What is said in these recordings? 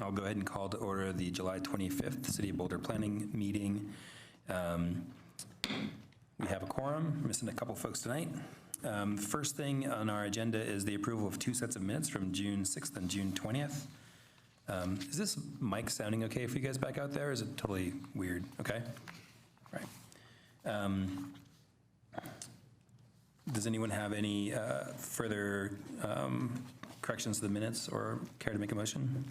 I'll go ahead and call to order the July 25th City of Boulder Planning Meeting. We have a quorum, missing a couple folks tonight. The first thing on our agenda is the approval of 2 sets of minutes from June 6th and June 20th. Is this mic sounding okay for you guys back out there? Or is it totally weird? Okay. All right. Does anyone have any further corrections to the minutes or care to make a motion?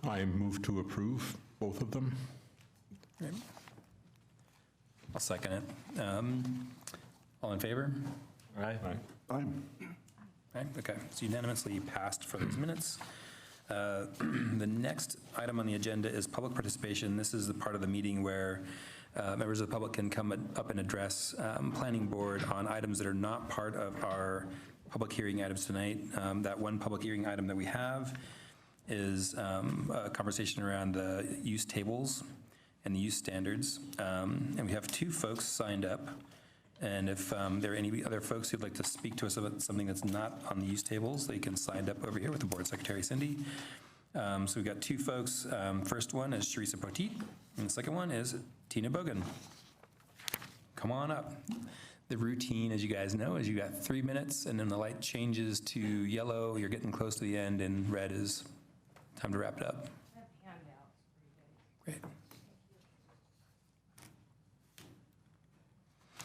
I move to approve both of them. Right. I'll second it. All in favor? Aye. Right, okay, it's unanimously passed for those minutes. The next item on the agenda is public participation. This is the part of the meeting where members of the public can come up and address planning board on items that are not part of our public hearing items tonight. That one public hearing item that we have is a conversation around the use tables and the use standards. And we have 2 folks signed up. And if there are any other folks who'd like to speak to us about something that's not on the use tables, they can sign up over here with the board secretary, Cindy. So we've got 2 folks. First one is Sharisa Poteet, and the second one is Tina Bogan. Come on up. The routine, as you guys know, is you got 3 minutes, and then the light changes to yellow. You're getting close to the end, and red is time to wrap it up. I have handouts for you guys. Great.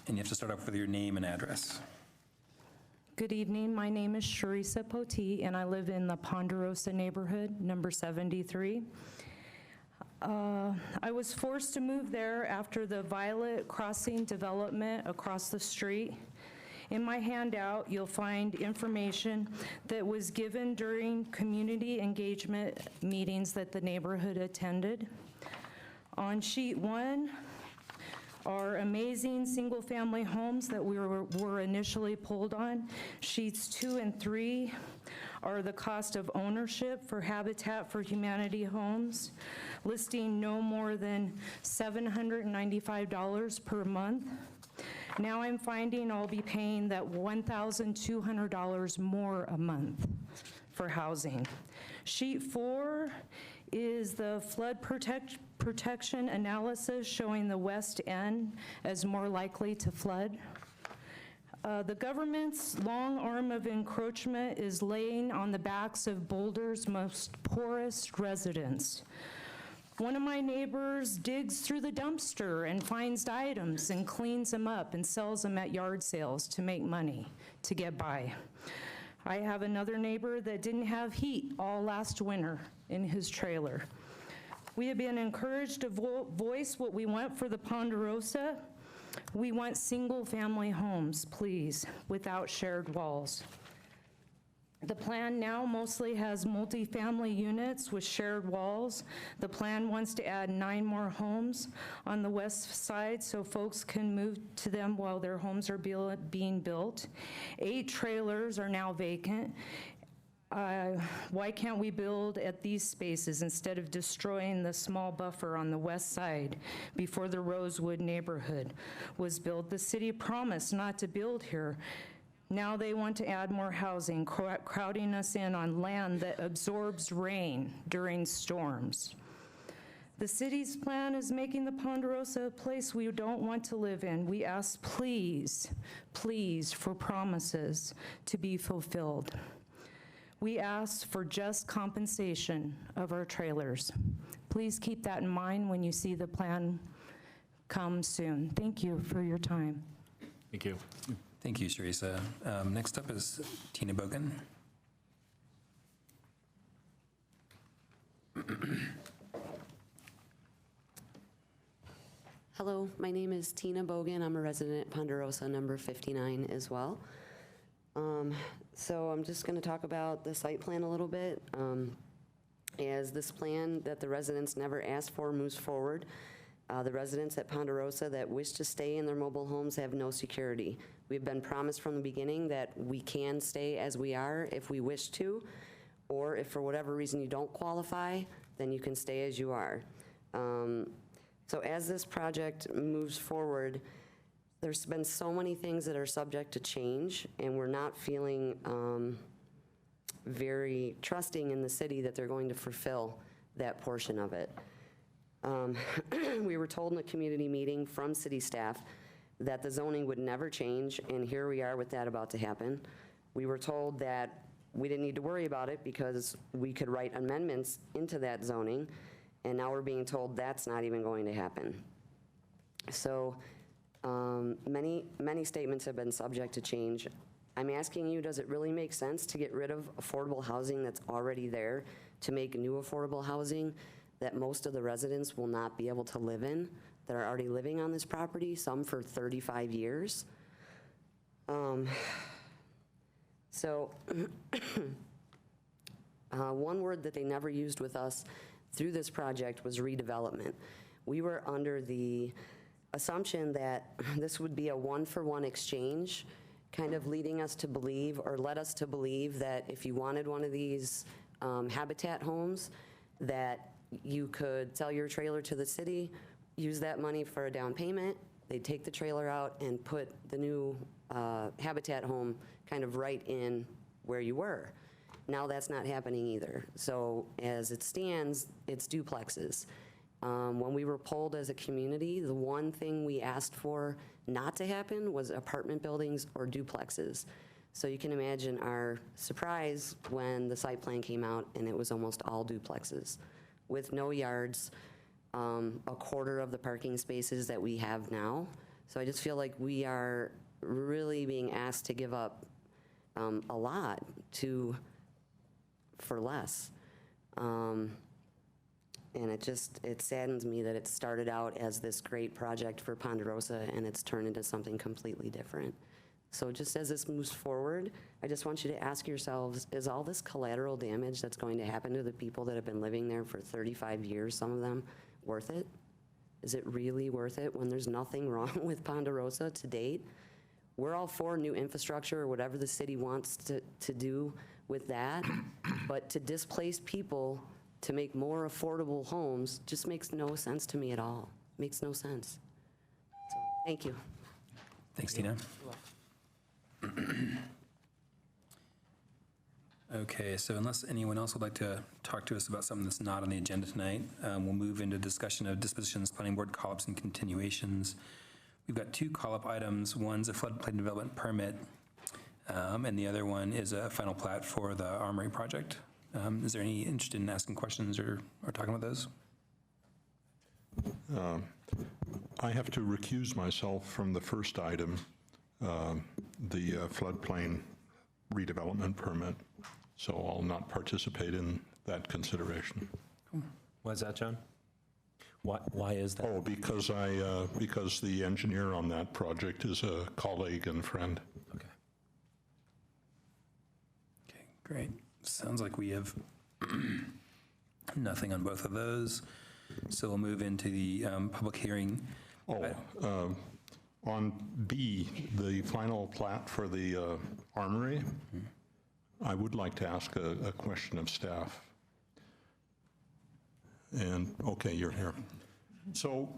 And you have to start off with your name and address. Good evening. My name is Sharisa Poteet, and I live in the Ponderosa neighborhood, number 73. I was forced to move there after the Violet Crossing development across the street. In my handout, you'll find information that was given during community engagement meetings that the neighborhood attended. On sheet 1, are amazing single-family homes that we were initially pulled on. Sheets 2 and 3 are the cost of ownership for Habitat for Humanity homes, listing no more than $795 per month. Now I'm finding I'll be paying that $1,200 more a month for housing. Sheet 4 is the flood protection analysis showing the west end as more likely to flood. The government's long arm of encroachment is laying on the backs of Boulder's most poorest residents. One of my neighbors digs through the dumpster and finds items and cleans them up and sells them at yard sales to make money to get by. I have another neighbor that didn't have heat all last winter in his trailer. We have been encouraged to voice what we want for the Ponderosa. We want single-family homes, please, without shared walls. The plan now mostly has multifamily units with shared walls. The plan wants to add 9 more homes on the west side so folks can move to them while their homes are being built. 8 trailers are now vacant. Why can't we build at these spaces instead of destroying the small buffer on the west side before the Rosewood neighborhood was built? The city promised not to build here. Now they want to add more housing, crowding us in on land that absorbs rain during storms. The city's plan is making the Ponderosa a place we don't want to live in. We ask, please, please, for promises to be fulfilled. We ask for just compensation of our trailers. Please keep that in mind when you see the plan come soon. Thank you for your time. Thank you. Thank you, Sharisa. Next up is Tina Bogan. Hello, my name is Tina Bogan. I'm a resident at Ponderosa number 59 as well. So I'm just going to talk about the site plan a little bit. As this plan that the residents never asked for moves forward, the residents at Ponderosa that wish to stay in their mobile homes have no security. We've been promised from the beginning that we can stay as we are if we wish to, or if for whatever reason you don't qualify, then you can stay as you are. So as this project moves forward, there's been so many things that are subject to change, and we're not feeling very trusting in the city that they're going to fulfill that portion of it. We were told in a community meeting from city staff that the zoning would never change, and here we are with that about to happen. We were told that we didn't need to worry about it because we could write amendments into that zoning, and now we're being told that's not even going to happen. So many statements have been subject to change. I'm asking you, does it really make sense to get rid of affordable housing that's already there to make new affordable housing that most of the residents will not be able to live in, that are already living on this property, some for 35 years? One word that they never used with us through this project was redevelopment. We were under the assumption that this would be a one-for-one exchange, kind of leading us to believe, or led us to believe, that if you wanted one of these habitat homes, that you could sell your trailer to the city, use that money for a down payment, they'd take the trailer out and put the new habitat home kind of right in where you were. Now that's not happening either. So as it stands, it's duplexes. When we were polled as a community, the one thing we asked for not to happen was apartment buildings or duplexes. So you can imagine our surprise when the site plan came out and it was almost all duplexes with no yards, a quarter of the parking spaces that we have now. So I just feel like we are really being asked to give up a lot for less. And it saddens me that it started out as this great project for Ponderosa and it's turned into something completely different. So just as this moves forward, I just want you to ask yourselves, is all this collateral damage that's going to happen to the people that have been living there for 35 years, some of them, worth it? Is it really worth it when there's nothing wrong with Ponderosa to date? We're all for new infrastructure or whatever the city wants to do with that, but to displace people to make more affordable homes just makes no sense to me at all. Makes no sense. So, thank you. Thanks, Tina. Okay, so unless anyone else would like to talk to us about something that's not on the agenda tonight, we'll move into discussion of dispositions, planning board call-ups, and continuations. We've got two call-up items. One's a floodplain development permit, and the other one is a final plat for the Armory project. Is there any interest in asking questions or talking about those? I have to recuse myself from the first item, the floodplain redevelopment permit, so I'll not participate in that consideration. Why is that, John? Why is that? Oh, because because the engineer on that project is a colleague and friend. Okay. Okay, great. Sounds like we have nothing on both of those. So we'll move into the public hearing. On B, the final plat for the Armory, I would like to ask a question of staff. And, okay, you're here. So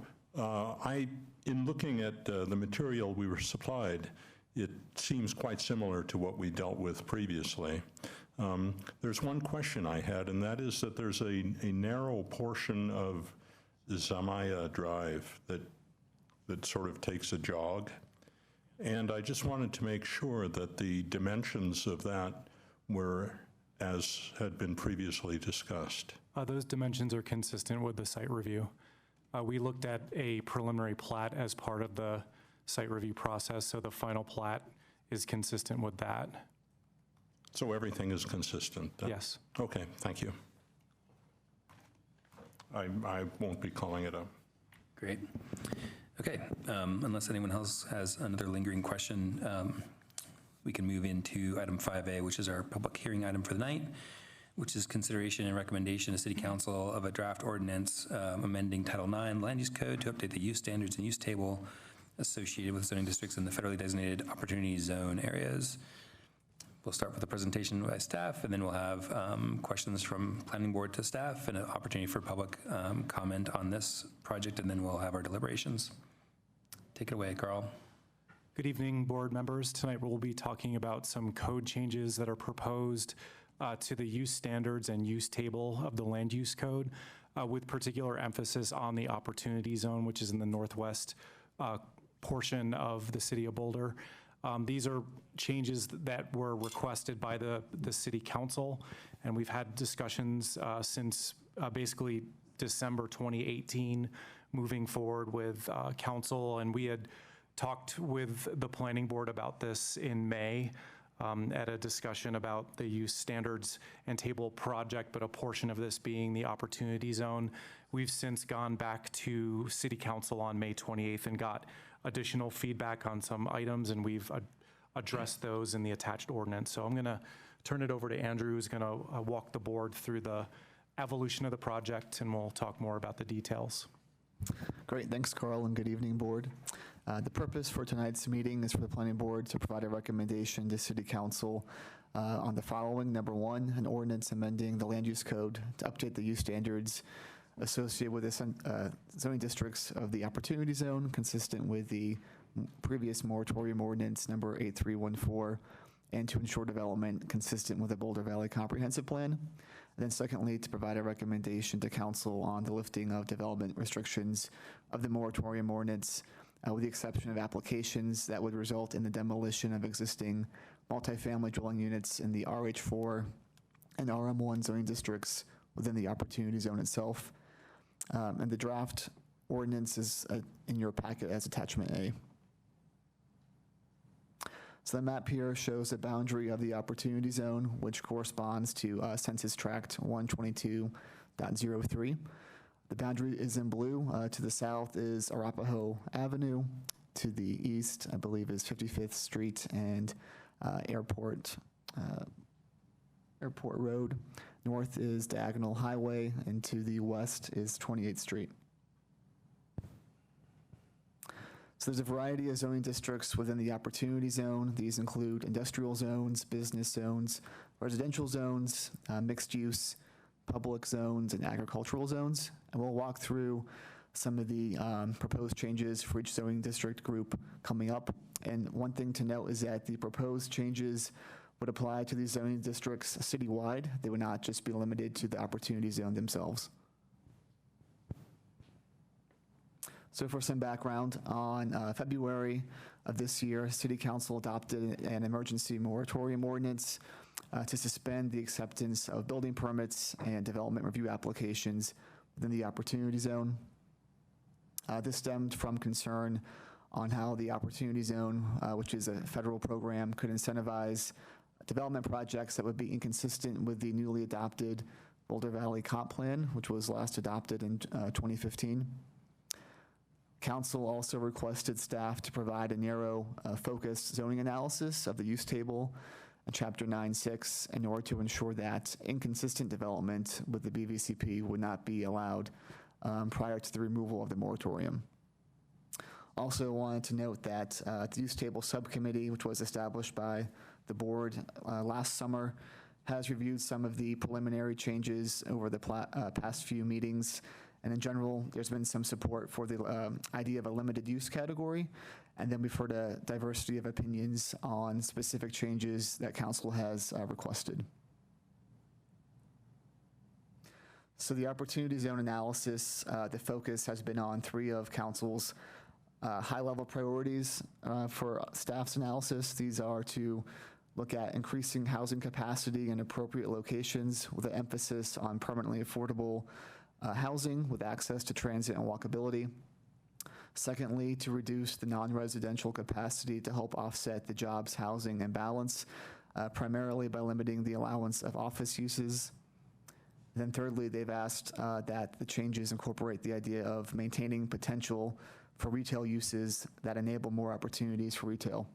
in looking at the material we were supplied, it seems quite similar to what we dealt with previously. There's one question I had, and that is that there's a narrow portion of Zamaya Drive that sort of takes a jog. And I just wanted to make sure that the dimensions of that were as had been previously discussed. Those dimensions are consistent with the site review. We looked at a preliminary plat as part of the site review process, so the final plat is consistent with that. So everything is consistent then? Yes. Okay, thank you. I won't be calling it up. Great. Okay, unless anyone else has another lingering question, we can move into item 5A, which is our public hearing item for the night, which is consideration and recommendation to City Council of a draft ordinance amending Title IX Land Use Code to update the use standards and use table associated with zoning districts in the federally designated opportunity zone areas. We'll start with a presentation by staff, and then we'll have questions from planning board to staff and an opportunity for public comment on this project, and then we'll have our deliberations. Take it away, Carl. Good evening, board members. Tonight we'll be talking about some code changes that are proposed to the use standards and use table of the land use code, with particular emphasis on the opportunity zone, which is in the northwest portion of the city of Boulder. These are changes that were requested by the city council, and we've had discussions since basically December 2018, moving forward with council, and we had talked with the planning board about this in May at a discussion about the use standards and table project, but a portion of this being the opportunity zone. We've since gone back to city council on May 28th and got additional feedback on some items, and we've addressed those in the attached ordinance. So I'm going to turn it over to Andrew, who's going to walk the board through the evolution of the project, and we'll talk more about the details. Great, thanks, Carl, and good evening, board. The purpose for tonight's meeting is for the planning board to provide a recommendation to city council on the following. Number one, an ordinance amending the land use code to update the use standards associated with the zoning districts of the opportunity zone, consistent with the previous moratorium ordinance number 8314, and to ensure development consistent with the Boulder Valley Comprehensive Plan. And then secondly, to provide a recommendation to council on the lifting of development restrictions of the moratorium ordinance, with the exception of applications that would result in the demolition of existing multifamily dwelling units in the RH4 and RM1 zoning districts within the opportunity zone itself. And the draft ordinance is in your packet as attachment A. So the map here shows the boundary of the opportunity zone, which corresponds to Census Tract 122.03. The boundary is in blue. To the south is Arapahoe Avenue. To the east, I believe, is 55th Street and Airport Road. North is Diagonal Highway, and to the west is 28th Street. So there's a variety of zoning districts within the opportunity zone. These include industrial zones, business zones, residential zones, mixed use, public zones, and agricultural zones. And we'll walk through some of the proposed changes for each zoning district group coming up. And one thing to note is that the proposed changes would apply to these zoning districts citywide. They would not just be limited to the opportunity zone themselves. So for some background, on February of this year, City Council adopted an emergency moratorium ordinance to suspend the acceptance of building permits and development review applications within the opportunity zone. This stemmed from concern on how the opportunity zone, which is a federal program, could incentivize development projects that would be inconsistent with the newly adopted Boulder Valley Comp Plan, which was last adopted in 2015. Council also requested staff to provide a narrow focused zoning analysis of the use table in Chapter 9.6 in order to ensure that inconsistent development with the BVCP would not be allowed prior to the removal of the moratorium. Also wanted to note that the use table subcommittee, which was established by the board last summer, has reviewed some of the preliminary changes over the past few meetings. And in general, there's been some support for the idea of a limited use category. And then we've heard a diversity of opinions on specific changes that council has requested. So the opportunity zone analysis, the focus has been on 3 of council's high-level priorities for staff's analysis. These are to look at increasing housing capacity in appropriate locations with an emphasis on permanently affordable housing with access to transit and walkability. Secondly, to reduce the non-residential capacity to help offset the jobs housing imbalance, primarily by limiting the allowance of office uses. Then thirdly, they've asked that the changes incorporate the idea of maintaining potential for retail uses that enable more opportunities for retail.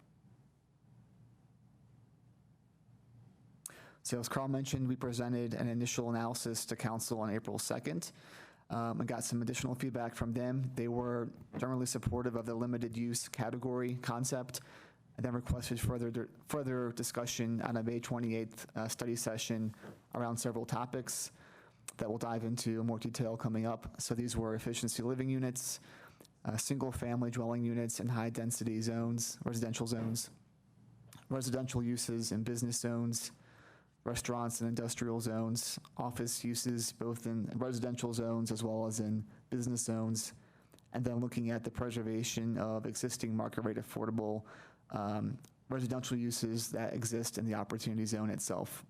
So as Carl mentioned, we presented an initial analysis to council on April 2nd and got some additional feedback from them. They were generally supportive of the limited use category concept and then requested further discussion on a May 28th study session around several topics that we'll dive into in more detail coming up. So these were efficiency living units, single-family dwelling units in high-density zones, residential uses in business zones, restaurants and industrial zones, office uses both in residential zones as well as in business zones, and then looking at the preservation of existing market rate affordable residential uses that exist in the opportunity zone itself.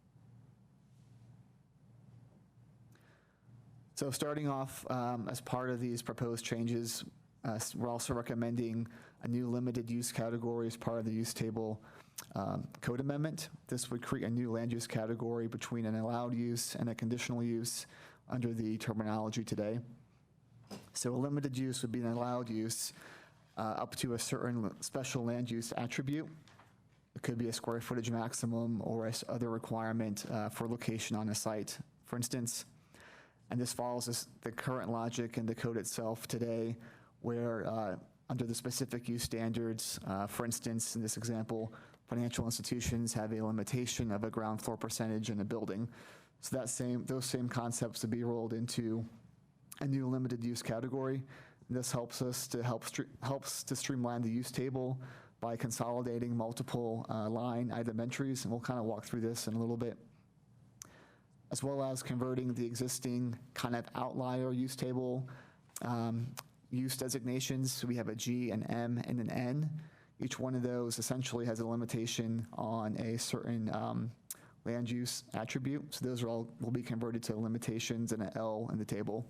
So starting off, as part of these proposed changes, we're also recommending a new limited use category as part of the use table code amendment. This would create a new land use category between an allowed use and a conditional use under the terminology today. So a limited use would be an allowed use up to a certain special land use attribute. It could be a square footage maximum or other requirement for location on a site, for instance. And this follows the current logic in the code itself today, where under the specific use standards, for instance, in this example, financial institutions have a limitation of a ground floor percentage in a building. So those same concepts would be rolled into a new limited use category. This helps us to streamline the use table by consolidating multiple line item entries, and we'll kind of walk through this in a little bit, as well as converting the existing kind of outlier use table use designations. So we have a G, an M, and an N. Each one of those essentially has a limitation on a certain land use attribute. So those will be converted to limitations and an L in the table.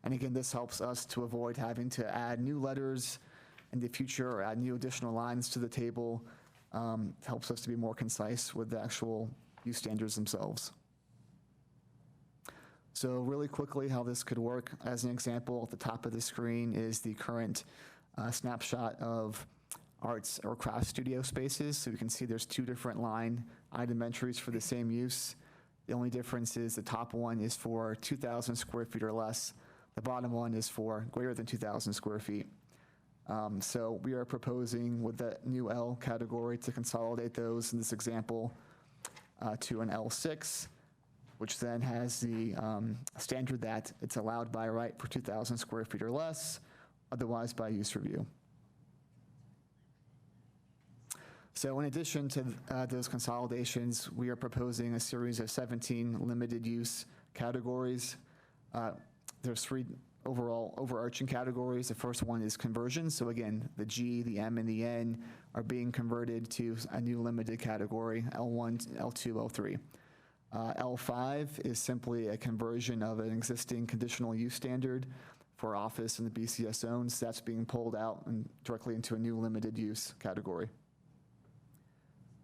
And again, this helps us to avoid having to add new letters in the future or add new additional lines to the table. Helps us to be more concise with the actual use standards themselves. So really quickly how this could work, as an example, at the top of the screen is the current snapshot of arts or craft studio spaces. So you can see there's two different line item entries for the same use. The only difference is the top one is for 2,000 square feet or less. The bottom one is for greater than 2,000 square feet. So we are proposing with that new L category to consolidate those in this example to an L6, which then has the standard that it's allowed by right for 2,000 square feet or less, otherwise by use review. So in addition to those consolidations, we are proposing a series of 17 limited use categories. There's three overall overarching categories. The first one is conversion. So again, the G, the M, and the N are being converted to a new limited category, L1, L2, L3. L5 is simply a conversion of an existing conditional use standard for office in the BCS zones. That's being pulled out and directly into a new limited use category.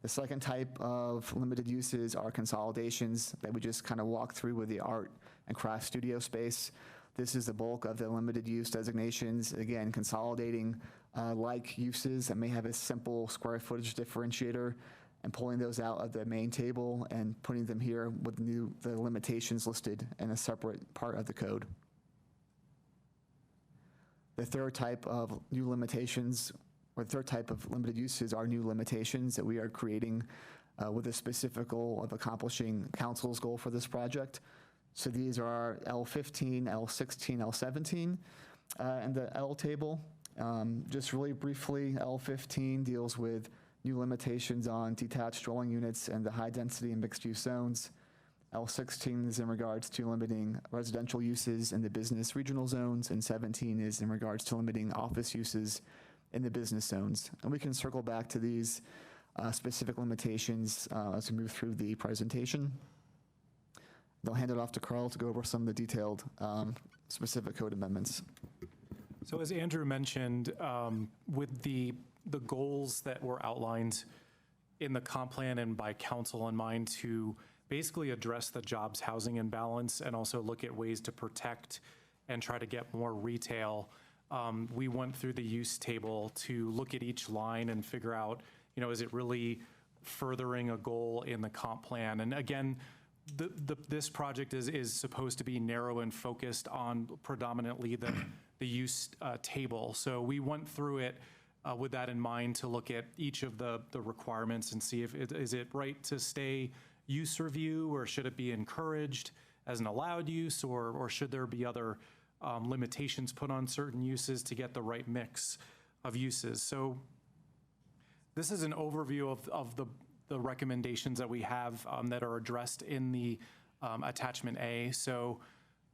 The second type of limited uses are consolidations that we just kind of walk through with the art and craft studio space. This is the bulk of the limited use designations. Again, consolidating like uses that may have a simple square footage differentiator and pulling those out of the main table and putting them here with the limitations listed in a separate part of the code. The third type of new limitations, or the third type of limited uses, are new limitations that we are creating with a specific goal of accomplishing council's goal for this project. So these are L15, L16, L17, and the L table. Just really briefly, L15 deals with new limitations on detached dwelling units and the high density and mixed use zones. L16 is in regards to limiting residential uses in the business regional zones, and 17 is in regards to limiting office uses in the business zones. And we can circle back to these specific limitations as we move through the presentation. I'll hand it off to Carl to go over some of the detailed specific code amendments. So as Andrew mentioned, with the goals that were outlined in the comp plan and by council in mind to basically address the jobs housing imbalance and also look at ways to protect and try to get more retail, we went through the use table to look at each line and figure out, is it really furthering a goal in the comp plan? And again, this project is supposed to be narrow and focused on predominantly the use table. So we went through it with that in mind to look at each of the requirements and see if is it right to stay use review, or should it be encouraged as an allowed use, or should there be other limitations put on certain uses to get the right mix of uses. So this is an overview of the recommendations that we have that are addressed in the attachment A. So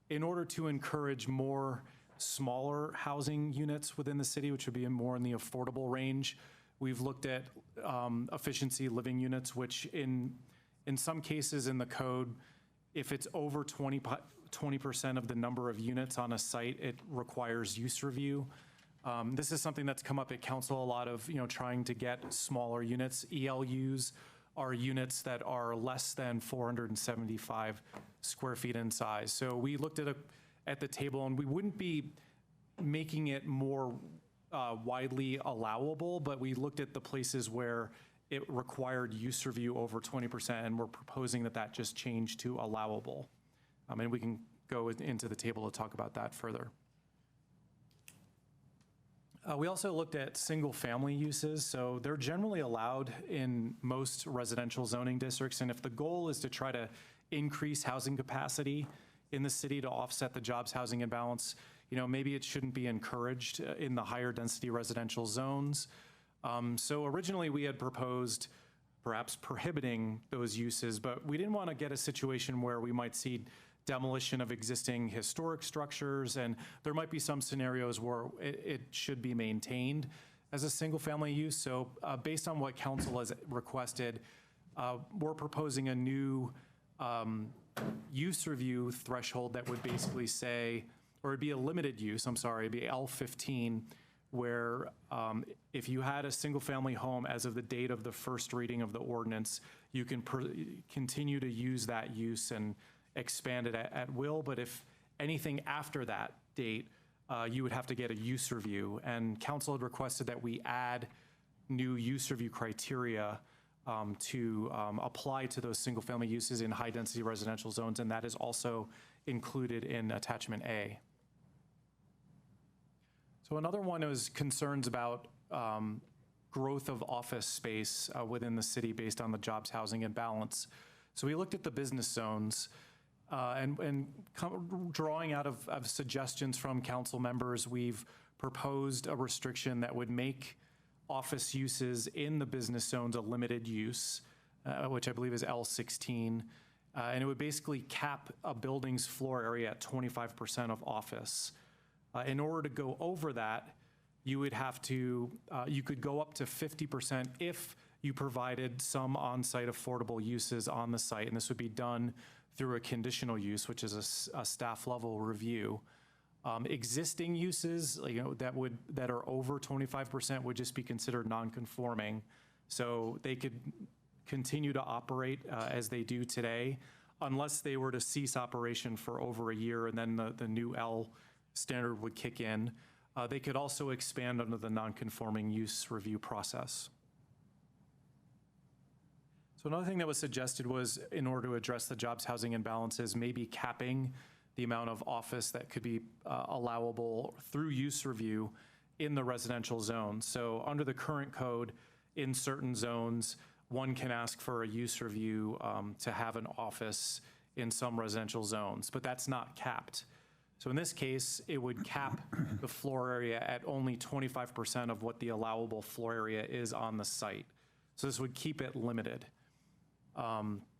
in order to encourage more smaller housing units within the city, which would be more in the affordable range, we've looked at efficiency living units, which in some cases in the code, if it's over 20% of the number of units on a site, it requires use review. This is something that's come up at council a lot of, trying to get smaller units. ELUs are units that are less than 475 square feet in size. So we looked at the table, and we wouldn't be making it more widely allowable, but we looked at the places where it required use review over 20%, and we're proposing that just change to allowable. And we can go into the table to talk about that further. We also looked at single-family uses. So they're generally allowed in most residential zoning districts, and if the goal is to try to increase housing capacity in the city to offset the jobs housing imbalance, maybe it shouldn't be encouraged in the higher density residential zones. So originally we had proposed perhaps prohibiting those uses, but we didn't want to get a situation where we might see demolition of existing historic structures, and there might be some scenarios where it should be maintained as a single family use. So based on what council has requested, we're proposing a new use review threshold that would basically say, or it'd be a limited use, it'd be L15, where if you had a single-family home as of the date of the first reading of the ordinance, you can continue to use that use and expand it at will. But if anything after that date, you would have to get a use review. And council had requested that we add new use review criteria to apply to those single-family uses in high-density residential zones, and that is also included in attachment A. So another one was concerns about growth of office space within the city based on the jobs housing imbalance. So we looked at the business zones and drawing out of suggestions from council members, we've proposed a restriction that would make office uses in the business zones a limited use, which I believe is L16. And it would basically cap a building's floor area at 25% of office. In order to go over that, you would have to, you could go up to 50% if you provided some on-site affordable uses on the site, and this would be done through a conditional use, which is a staff level review. Existing uses, that are over 25% would just be considered non-conforming, so they could continue to operate as they do today, unless they were to cease operation for over a year, and then the new L standard would kick in. They could also expand under the non-conforming use review process. So another thing that was suggested was, in order to address the jobs housing imbalances, maybe capping the amount of office that could be allowable through use review in the residential zone. So under the current code, in certain zones, one can ask for a use review to have an office in some residential zones, but that's not capped. So in this case, it would cap the floor area at only 25% of what the allowable floor area is on the site. So this would keep it limited.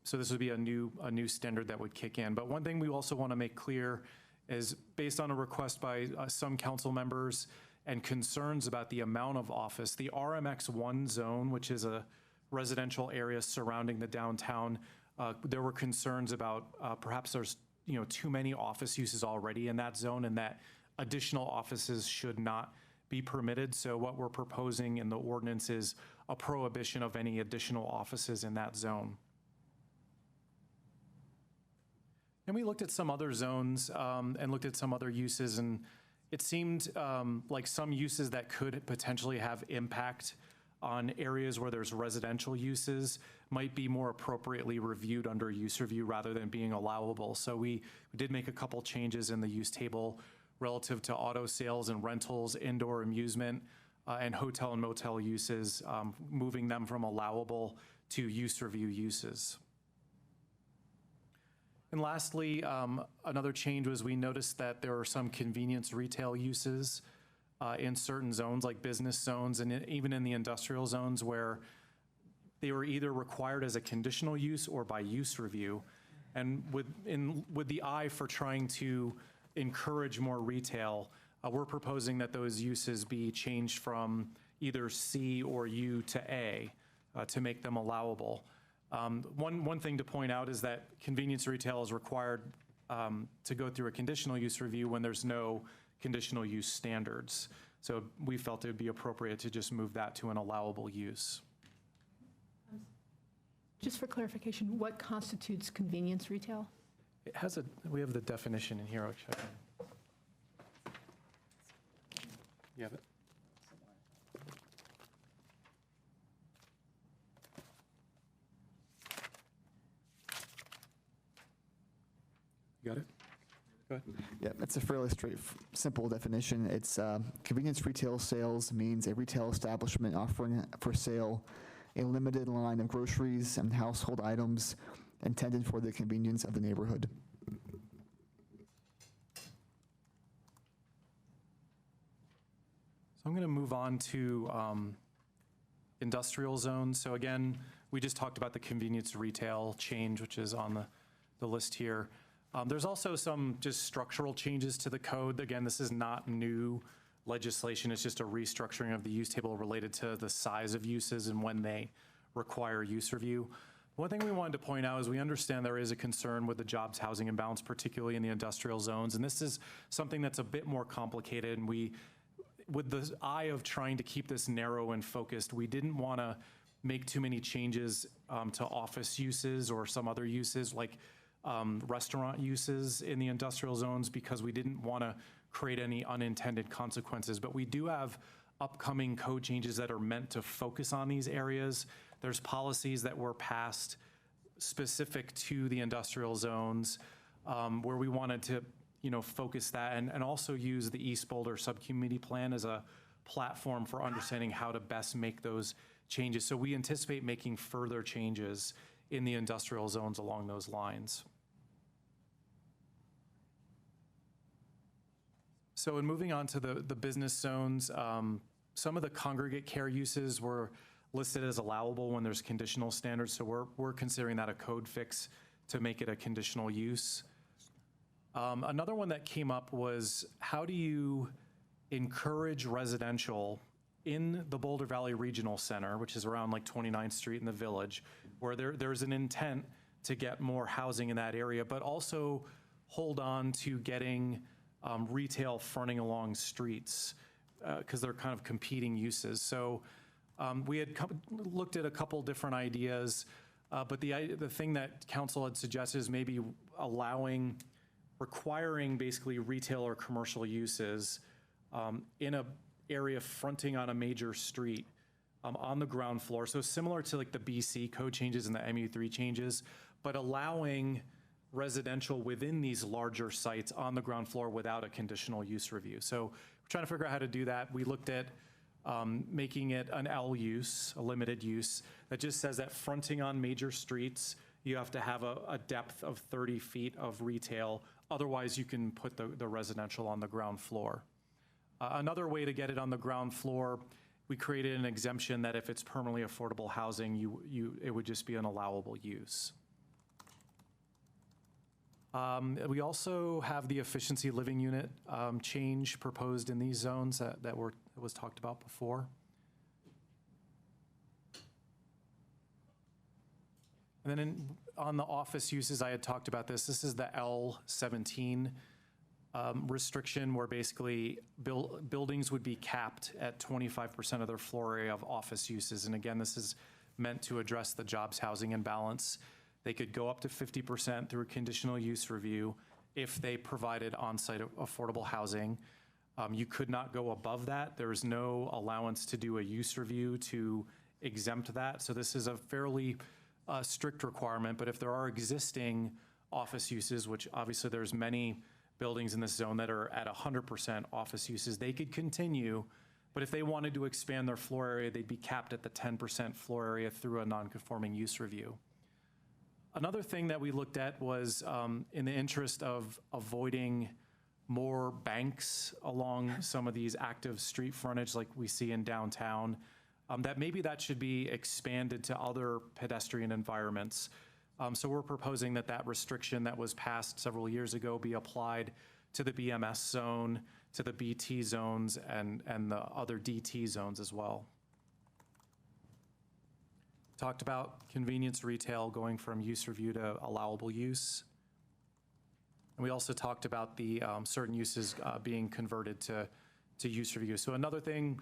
So this would be a new standard that would kick in. But one thing we also want to make clear is, based on a request by some council members and concerns about the amount of office, the RMX1 zone, which is a residential area surrounding the downtown, there were concerns about perhaps there's too many office uses already in that zone, and that additional offices should not be permitted. So what we're proposing in the ordinance is a prohibition of any additional offices in that zone. And we looked at some other zones and looked at some other uses, and it seemed like some uses that could potentially have impact on areas where there's residential uses might be more appropriately reviewed under use review rather than being allowable. So we did make a couple changes in the use table relative to auto sales and rentals, indoor amusement, and hotel and motel uses, moving them from allowable to use review uses. And lastly, another change was we noticed that there are some convenience retail uses in certain zones, like business zones, and even in the industrial zones, where they were either required as a conditional use or by use review. And with the eye for trying to encourage more retail, we're proposing that those uses be changed from either C or U to A to make them allowable. One thing to point out is that convenience retail is required to go through a conditional use review when there's no conditional use standards. So we felt it would be appropriate to just move that to an allowable use. Just for clarification, what constitutes convenience retail? It has we have the definition in here. I'll check it. You have it? You got it? Go ahead. Yeah, it's a fairly simple definition. It's convenience retail sales means a retail establishment offering for sale a limited line of groceries and household items intended for the convenience of the neighborhood. So I'm going to move on to industrial zones. So again, we just talked about the convenience retail change, which is on the list here. There's also some just structural changes to the code. Again, this is not new legislation. It's just a restructuring of the use table related to the size of uses and when they require use review. One thing we wanted to point out is we understand there is a concern with the jobs housing imbalance, particularly in the industrial zones. And this is something that's a bit more complicated. And with the eye of trying to keep this narrow and focused, we didn't want to make too many changes to office uses or some other uses like restaurant uses in the industrial zones because we didn't want to create any unintended consequences. But we do have upcoming code changes that are meant to focus on these areas. There's policies that were passed specific to the industrial zones where we wanted to focus that and also use the East Boulder Subcommittee Plan as a platform for understanding how to best make those changes. So we anticipate making further changes in the industrial zones along those lines. So in moving on to the business zones, some of the congregate care uses were listed as allowable when there's conditional standards. So we're considering that a code fix to make it a conditional use. Another one that came up was how do you encourage residential in the Boulder Valley Regional Center, which is around like 29th Street in the Village, where there's an intent to get more housing in that area, but also hold on to getting retail fronting along streets because they're kind of competing uses. So we had looked at a couple different ideas, but the thing that council had suggested is maybe requiring basically retail or commercial uses in a area fronting on a major street on the ground floor. So similar to like the BC code changes and the MU3 changes, but allowing residential within these larger sites on the ground floor without a conditional use review. So we're trying to figure out how to do that. We looked at making it an L use, a limited use, that just says that fronting on major streets, you have to have a depth of 30 feet of retail. Otherwise, you can put the residential on the ground floor. Another way to get it on the ground floor, we created an exemption that if it's permanently affordable housing, it would just be an allowable use. We also have the efficiency living unit change proposed in these zones that was talked about before. And then on the office uses, I had talked about this. This is the L17 restriction where basically buildings would be capped at 25% of their floor area of office uses. And again, this is meant to address the jobs housing imbalance. They could go up to 50% through a conditional use review if they provided on-site affordable housing. You could not go above that. There's no allowance to do a use review to exempt that. So this is a fairly strict requirement, but if there are existing office uses, which obviously there's many buildings in this zone that are at 100% office uses, they could continue, but if they wanted to expand their floor area, they'd be capped at the 10% floor area through a non-conforming use review. Another thing that we looked at was in the interest of avoiding more banks along some of these active street frontage like we see in downtown, that maybe that should be expanded to other pedestrian environments. So we're proposing that that restriction that was passed several years ago be applied to the BMS zone, to the BT zones, and the other DT zones as well. Talked about convenience retail going from use review to allowable use. And we also talked about the certain uses being converted to use review. So another thing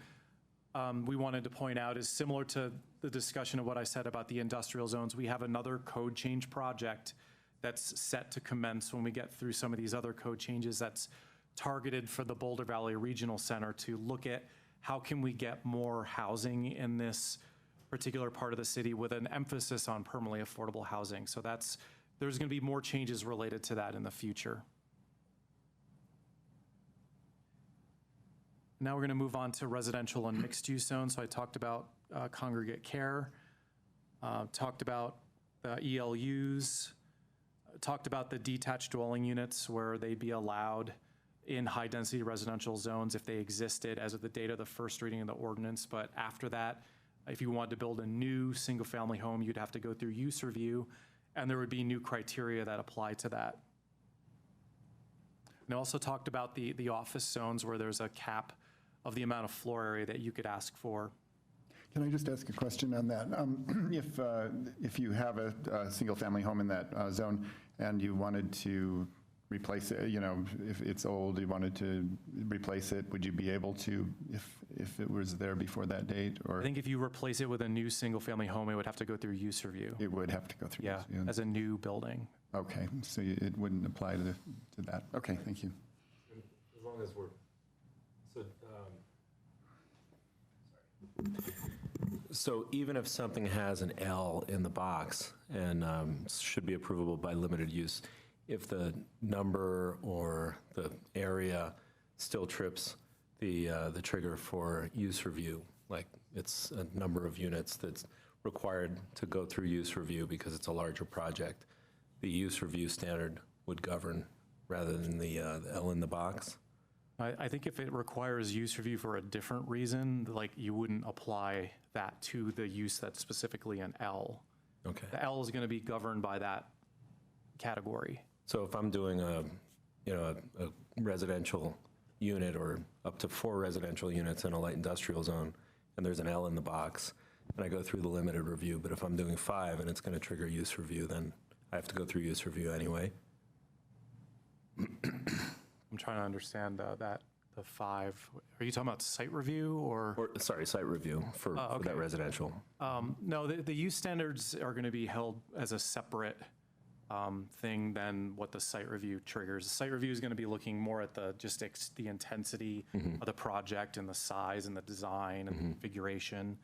we wanted to point out is similar to the discussion of what I said about the industrial zones. We have another code change project that's set to commence when we get through some of these other code changes that's targeted for the Boulder Valley Regional Center to look at how can we get more housing in this particular part of the city with an emphasis on permanently affordable housing. So there's going to be more changes related to that in the future. Now we're going to move on to residential and mixed-use zones. So I talked about congregate care, talked about ELUs, talked about the detached dwelling units where they'd be allowed in high-density residential zones if they existed as of the date of the first reading of the ordinance. But after that, if you wanted to build a new single-family home, you'd have to go through use review, and there would be new criteria that apply to that. And I also talked about the office zones where there's a cap of the amount of floor area that you could ask for. Can I just ask a question on that? If you have a single-family home in that zone and you wanted to replace it, if it's old, you wanted to replace it, would you be able to if it was there before that date? Or I think if you replace it with a new single-family home, it would have to go through use review. it would have to go through? Yeah, as a new building. Okay, so it wouldn't apply to that. Okay, thank you. As long as we're, so even if something has an L in the box and should be approvable by limited use, if the number or the area still trips the trigger for use review, like it's a number of units that's required to go through use review because it's a larger project, the use review standard would govern rather than the L in the box? I think if it requires use review for a different reason, like you wouldn't apply that to the use that's specifically an L. Okay. The L is going to be governed by that category. So if I'm doing a residential unit or up to 4 residential units in a light industrial zone, and there's an L in the box, and I go through the limited review, but if I'm doing 5 and it's going to trigger use review, then I have to go through use review anyway. I'm trying to understand the 5. Are you talking about site review or Sorry, site review for that residential. No, the use standards are going to be held as a separate thing than what the site review triggers. The site review is going to be looking more at the intensity of the project and the size and the design and the configuration.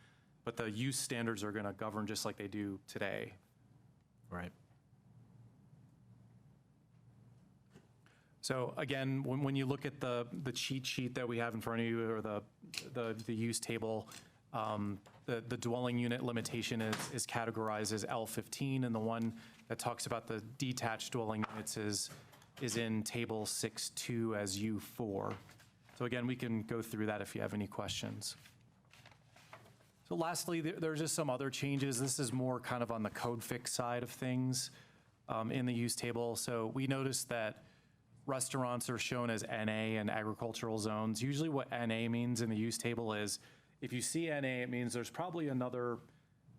But the use standards are going to govern just like they do today. Right. So again, when you look at the cheat sheet that we have in front of you, or the use table, the dwelling unit limitation is categorized as L15, and the one that talks about the detached dwelling units is in table 6.2 as U4. So again, we can go through that if you have any questions. So lastly, there's just some other changes. This is more kind of on the code fix side of things in the use table. So we noticed that restaurants are shown as NA in agricultural zones. Usually what NA means in the use table is if you see NA, it means there's probably another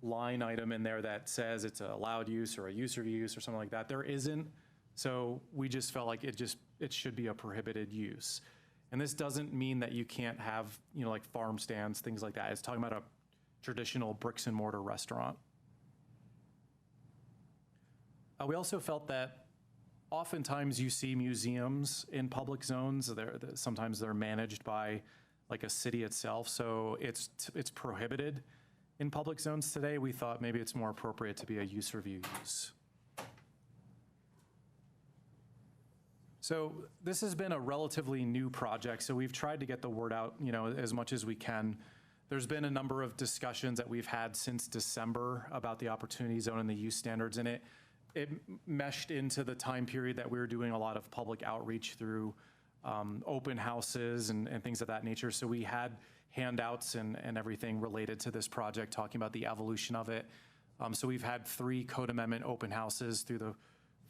line item in there that says it's an allowed use or a use of use or something like that. There isn't. So we just felt like it should be a prohibited use. And this doesn't mean that you can't have, like farm stands, things like that. It's talking about a traditional bricks and mortar restaurant. We also felt that oftentimes you see museums in public zones. Sometimes they're managed by like a city itself, so it's prohibited in public zones today. We thought maybe it's more appropriate to be a use review use. So this has been a relatively new project, so we've tried to get the word out, as much as we can. There's been a number of discussions that we've had since December about the opportunity zone and the use standards in it. It meshed into the time period that we were doing a lot of public outreach through open houses and things of that nature. So we had handouts and everything related to this project, talking about the evolution of it. So we've had 3 code amendment open houses through the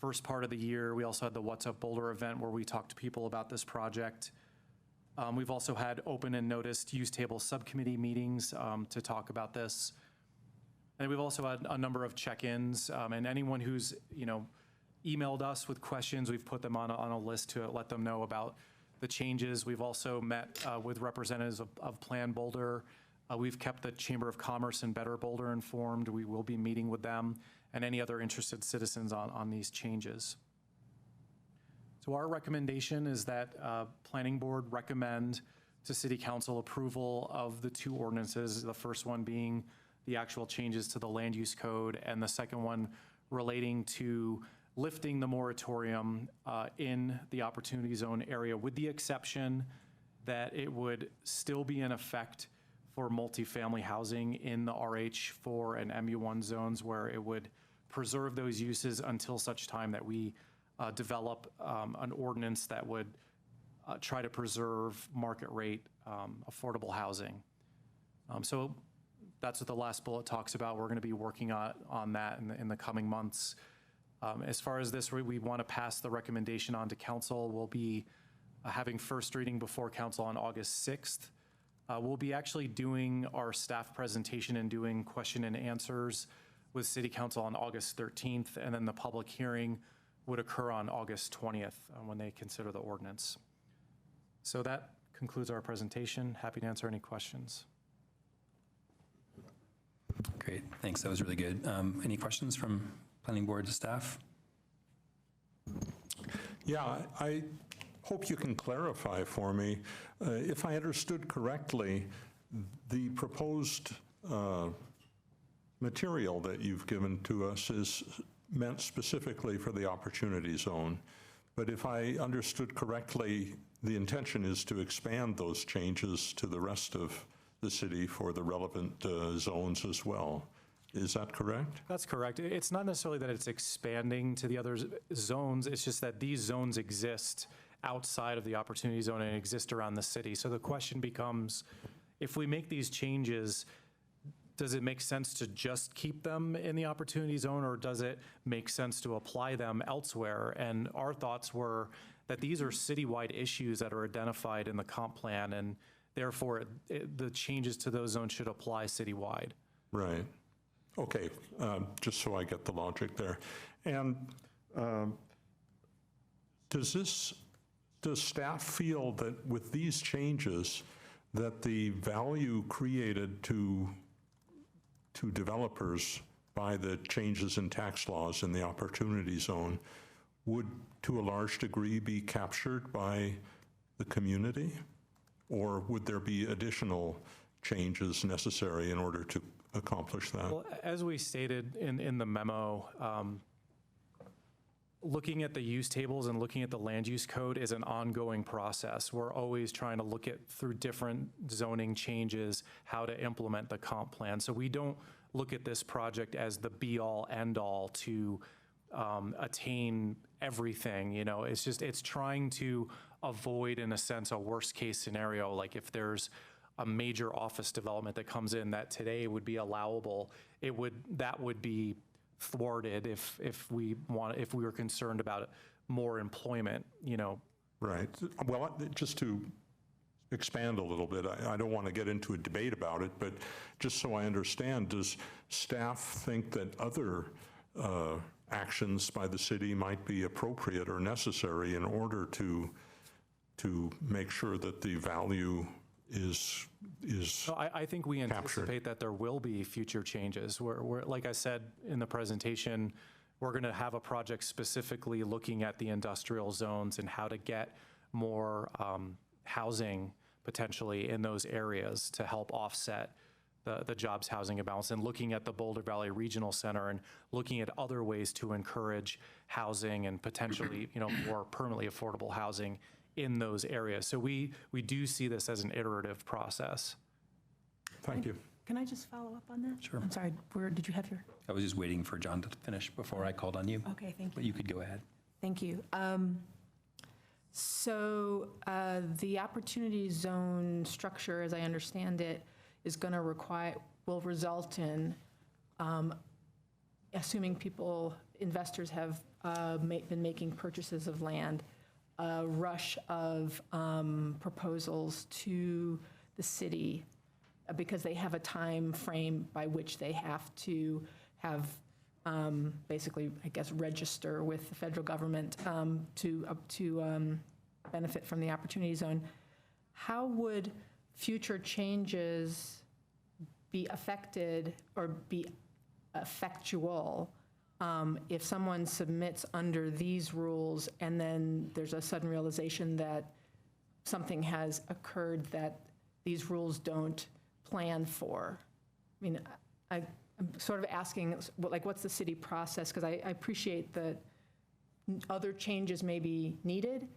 first part of the year. We also had the What's Up Boulder event where we talked to people about this project. We've also had open and noticed use table subcommittee meetings to talk about this. And we've also had a number of check-ins, and anyone who's, emailed us with questions, we've put them on a list to let them know about the changes. We've also met with representatives of Plan Boulder. We've kept the Chamber of Commerce and Better Boulder informed. We will be meeting with them and any other interested citizens on these changes. So our recommendation is that Planning Board recommend to City Council approval of the 2 ordinances, the first one being the actual changes to the land use code, and the second one relating to lifting the moratorium in the Opportunity Zone area, with the exception that it would still be in effect for multifamily housing in the RH4 and MU1 zones, where it would preserve those uses until such time that we develop an ordinance that would try to preserve market rate affordable housing. So that's what the last bullet talks about. We're going to be working on that in the coming months. As far as this, we want to pass the recommendation on to council. We'll be having first reading before council on August 6th. We'll be actually doing our staff presentation and doing question and answers with City Council on August 13th, and then the public hearing would occur on August 20th when they consider the ordinance. So that concludes our presentation. Happy to answer any questions. Great, thanks, that was really good. Any questions from Planning Board staff? Yeah, I hope you can clarify for me. If I understood correctly, the proposed material that you've given to us is meant specifically for the Opportunity Zone. But if I understood correctly, the intention is to expand those changes to the rest of the city for the relevant zones as well. Is that correct? That's correct. It's not necessarily that it's expanding to the other zones. It's just that these zones exist outside of the Opportunity Zone and exist around the city. So the question becomes, if we make these changes, does it make sense to just keep them in the Opportunity Zone, or does it make sense to apply them elsewhere? And our thoughts were that these are citywide issues that are identified in the comp plan, and therefore the changes to those zones should apply citywide. Right. Okay, just so I get the logic there. And does staff feel that with these changes that the value created to developers by the changes in tax laws in the Opportunity Zone would to a large degree be captured by the community? Or would there be additional changes necessary in order to accomplish that? Well, as we stated in the memo, looking at the use tables and looking at the land use code is an ongoing process. We're always trying to look at, through different zoning changes, how to implement the comp plan. So we don't look at this project as the be-all, end-all to attain everything. It's trying to avoid, in a sense, a worst-case scenario. Like if there's a major office development that comes in that today would be allowable, that would be thwarted if we were concerned about more employment, Right. Well, just to expand a little bit, I don't want to get into a debate about it, but just so I understand, does staff think that other actions by the city might be appropriate or necessary in order to make sure that the value is No, I think we captured? anticipate that there will be future changes. We're, like I said in the presentation, we're going to have a project specifically looking at the industrial zones and how to get more housing potentially in those areas to help offset the jobs housing imbalance, and looking at the Boulder Valley Regional Center and looking at other ways to encourage housing and potentially more permanently affordable housing in those areas. So we do see this as an iterative process. Thank you. Can I just follow up on that? Sure. I'm sorry, where did you have your? I was just waiting for John to finish before I called on you. Okay, thank But you. you could go ahead. Thank you. So the opportunity zone structure, as I understand it, is going to will result in, assuming investors have been making purchases of land, a rush of proposals to the city because they have a time frame by which they have to have basically, I guess, register with the federal government to benefit from the opportunity zone. How would future changes be affected or be effectual if someone submits under these rules and then there's a sudden realization that something has occurred that these rules don't plan for? I mean, I'm sort of asking, like, what's the city process? Because I appreciate that other changes may be needed,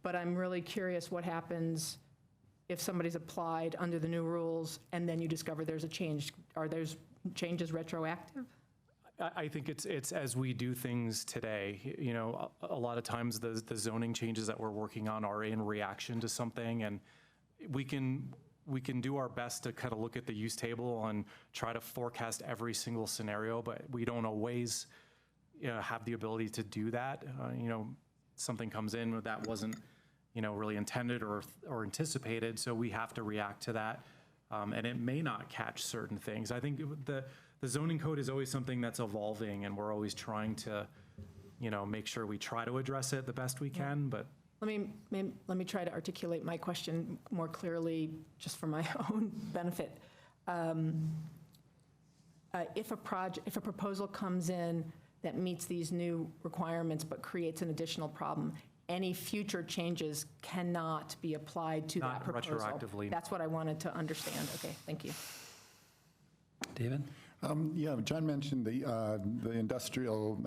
but I'm really curious what happens if somebody's applied under the new rules and then you discover there's a change. Are those changes retroactive? I think it's as we do things today. You know, a lot of times the zoning changes that we're working on are in reaction to something, and we can do our best to kind of look at the use table and try to forecast every single scenario, but we don't always have the ability to do that. Something comes in that wasn't really intended or anticipated, so we have to react to that, and it may not catch certain things. I think the zoning code is always something that's evolving, and we're always trying to, make sure we try to address it the best we can. But let me try to articulate my question more clearly, just for my own benefit. If a proposal comes in that meets these new requirements but creates an additional problem, any future changes cannot be applied to that proposal. Not retroactively. That's what I wanted to understand. Okay, thank you. David? Yeah, John mentioned the industrial,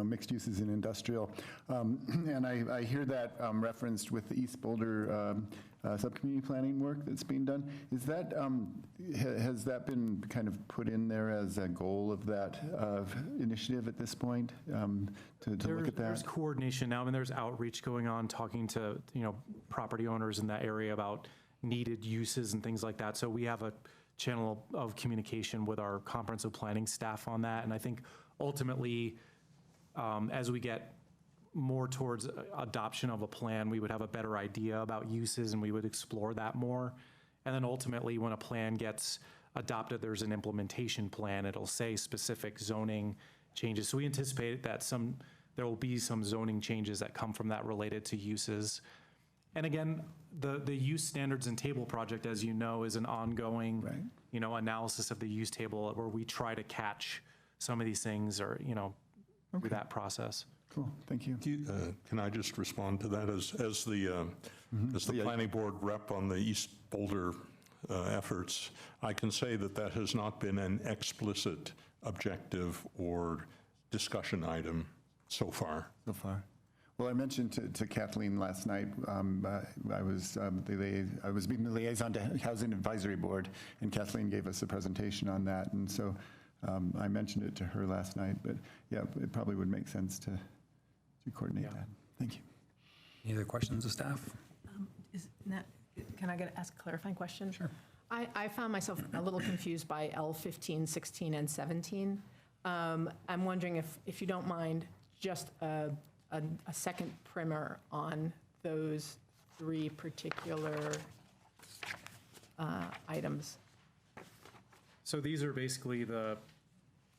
mixed uses in industrial, and I hear that referenced with the East Boulder subcommunity planning work that's being done. Is that has that been kind of put in there as a goal of that initiative at this point to look at that? There's coordination now, and there's outreach going on, talking to property owners in that area about needed uses and things like that. So we have a channel of communication with our comprehensive planning staff on that. And I think ultimately, as we get more towards adoption of a plan, we would have a better idea about uses and we would explore that more. And then ultimately, when a plan gets adopted, there's an implementation plan. It'll say specific zoning changes. So we anticipate that there will be some zoning changes that come from that related to uses. And again, the use standards and table project, as you know, is an ongoing, analysis of the use table where we try to catch some of these things or, through that process. Cool, thank you. Can I just respond to that as the planning board rep on the East Boulder efforts? I can say that has not been an explicit objective or discussion item so far. Well, I mentioned to Kathleen last night, I was being the liaison to Housing Advisory Board, and Kathleen gave us a presentation on that, and so I mentioned it to her last night, but yeah, it probably would make sense to coordinate that. Thank you. Any other questions of staff? Can I ask a clarifying question? Sure. I found myself a little confused by L15, 16, and 17. I'm wondering if you don't mind, just a second primer on those three particular items. So these are basically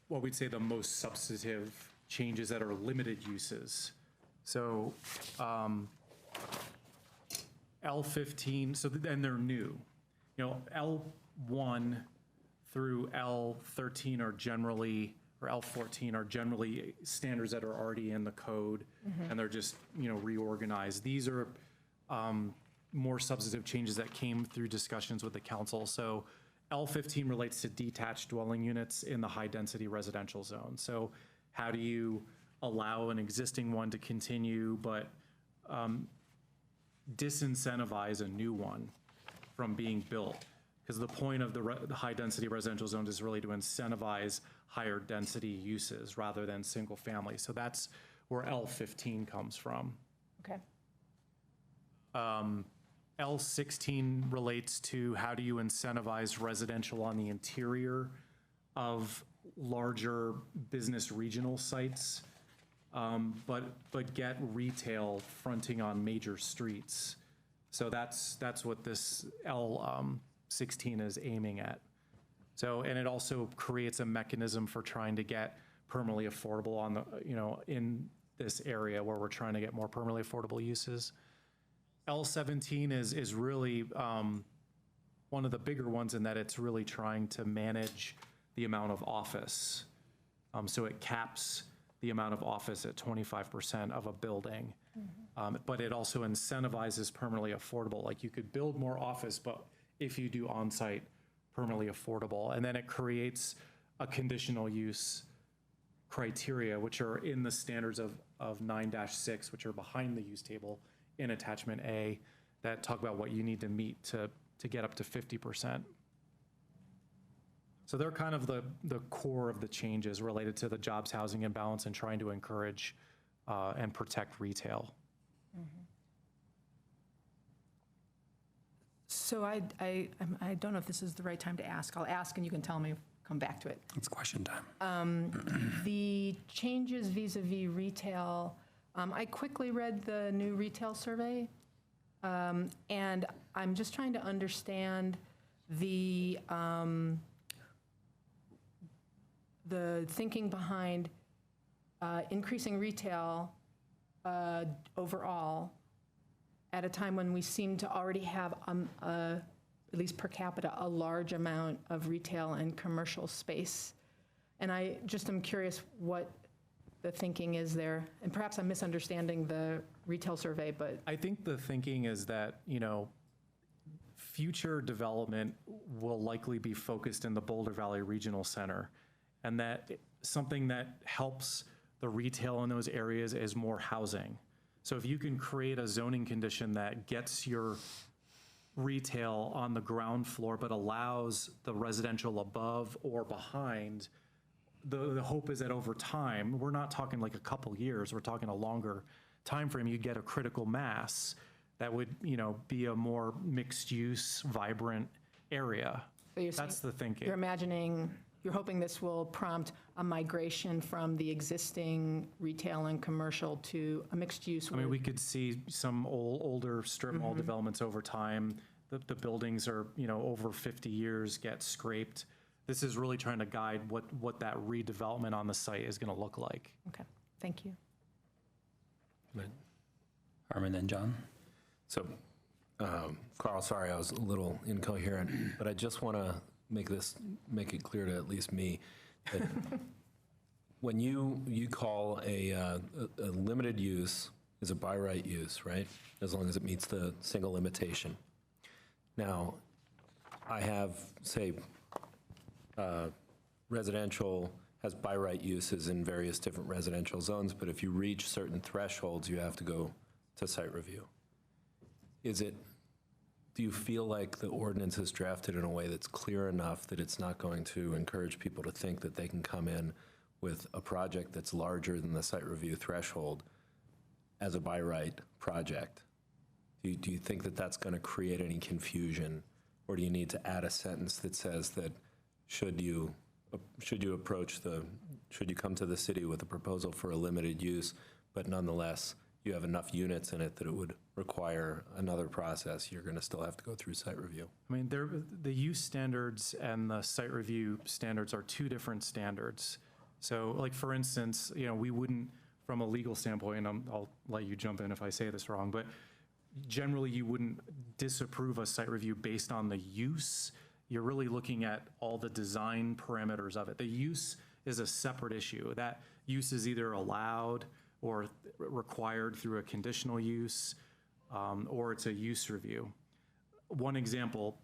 what we'd say the most substantive changes that are limited uses. So L15, and they're new. L1 through L13 are generally, or L14 are generally standards that are already in the code, and they're just, reorganized. These are more substantive changes that came through discussions with the council. So L15 relates to detached dwelling units in the high-density residential zone. So how do you allow an existing one to continue, but disincentivize a new one from being built? Because the point of the high-density residential zone is really to incentivize higher density uses rather than single family. So that's where L15 comes from. Okay. L16 relates to how do you incentivize residential on the interior of larger business regional sites, but get retail fronting on major streets. So that's what this L16 is aiming at. So, and it also creates a mechanism for trying to get permanently affordable on the, in this area where we're trying to get more permanently affordable uses. L17 is really one of the bigger ones in that it's really trying to manage the amount of office. So it caps the amount of office at 25% of a building. But it also incentivizes permanently affordable. Like you could build more office, but if you do on-site permanently affordable, and then it creates a conditional use criteria, which are in the standards of 9-6, which are behind the use table in attachment A, that talk about what you need to meet to get up to 50%. So they're kind of the core of the changes related to the jobs housing imbalance and trying to encourage and protect retail. So I don't know if this is the right time to ask. I'll ask and you can tell me, come back to it. It's question time. The changes vis-a-vis retail, I quickly read the new retail survey, and I'm just trying to understand the thinking behind increasing retail overall at a time when we seem to already have, at least per capita, a large amount of retail and commercial space. And I just am curious what the thinking is there. And perhaps I'm misunderstanding the retail survey, but I think the thinking is that, future development will likely be focused in the Boulder Valley Regional Center, and that something that helps the retail in those areas is more housing. So if you can create a zoning condition that gets your retail on the ground floor but allows the residential above or behind, the hope is that over time, we're not talking like a couple years, we're talking a longer time frame, you get a critical mass that would, be a more mixed use, vibrant area. so you're That's saying- the thinking. you're imagining, you're hoping this will prompt a migration from the existing retail and commercial to a mixed use. I mean, we could see some older strip mall developments over time. The buildings are, over 50 years, get scraped. This is really trying to guide what that redevelopment on the site is going to look like. Okay, thank you. Armin, then John. So, Carl, sorry, I was a little incoherent, but I just want to make it clear to at least me that when you call a limited use is a by right use, right? As long as it meets the single limitation. Now, I have, say, residential has by right uses in various different residential zones, but if you reach certain thresholds, you have to go to site review. Do you feel like the ordinance is drafted in a way that's clear enough that it's not going to encourage people to think that they can come in with a project that's larger than the site review threshold as a by right project? Do you think that that's going to create any confusion, or do you need to add a sentence that says that should you come to the city with a proposal for a limited use, but nonetheless you have enough units in it that it would require another process, you're going to still have to go through site review? I mean, the use standards and the site review standards are two different standards. So like, for instance, we wouldn't, from a legal standpoint, and I'll let you jump in if I say this wrong, but generally you wouldn't disapprove a site review based on the use. You're really looking at all the design parameters of it. The use is a separate issue. That use is either allowed or required through a conditional use, or it's a use review. One example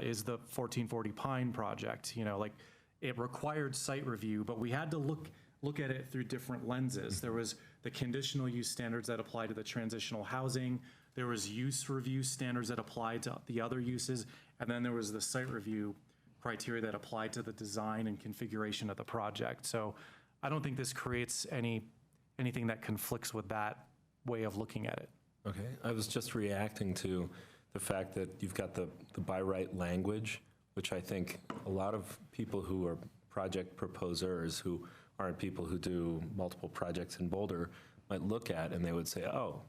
is the 1440 Pine project. Like, it required site review, but we had to look at it through different lenses. There was the conditional use standards that apply to the transitional housing. There was use review standards that applied to the other uses. And then there was the site review criteria that applied to the design and configuration of the project. So I don't think this creates anything that conflicts with that way of looking at it. Okay, I was just reacting to the fact that you've got the by right language, which I think a lot of people who are project proposers, who aren't people who do multiple projects in Boulder, might look at and they would say, oh,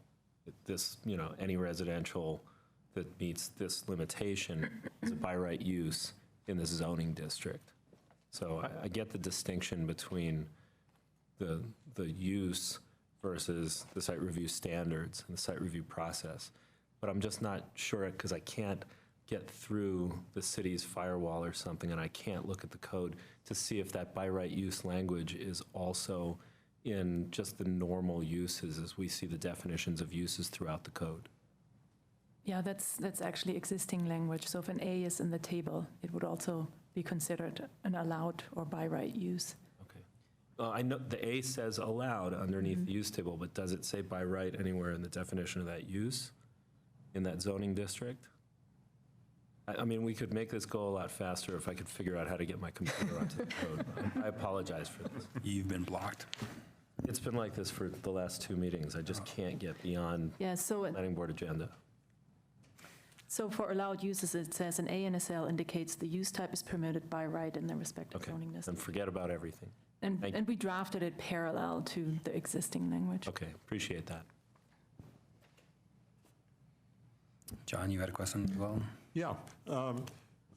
this, any residential that meets this limitation is a by right use in this zoning district. So I get the distinction between the use versus the site review standards and the site review process. But I'm just not sure, because I can't get through the city's firewall or something, and I can't look at the code to see if that by right use language is also in just the normal uses as we see the definitions of uses throughout the code. Yeah, that's actually existing language. So if an A is in the table, it would also be considered an allowed or by right use. I know the A says allowed underneath the use table, but does it say by right anywhere in the definition of that use in that zoning district? I mean, we could make this go a lot faster if I could figure out how to get my computer onto the code. I apologize for this. You've been blocked. It's been like this for the last 2 meetings. I just can't get beyond Yeah, so planning board agenda. so for allowed uses, it says an A in a cell indicates the use type is permitted by right in the respective Okay, zoning then district. forget about everything. Thank you. And we drafted it parallel to the existing language. Okay, appreciate that. John, you had a question as well? Yeah.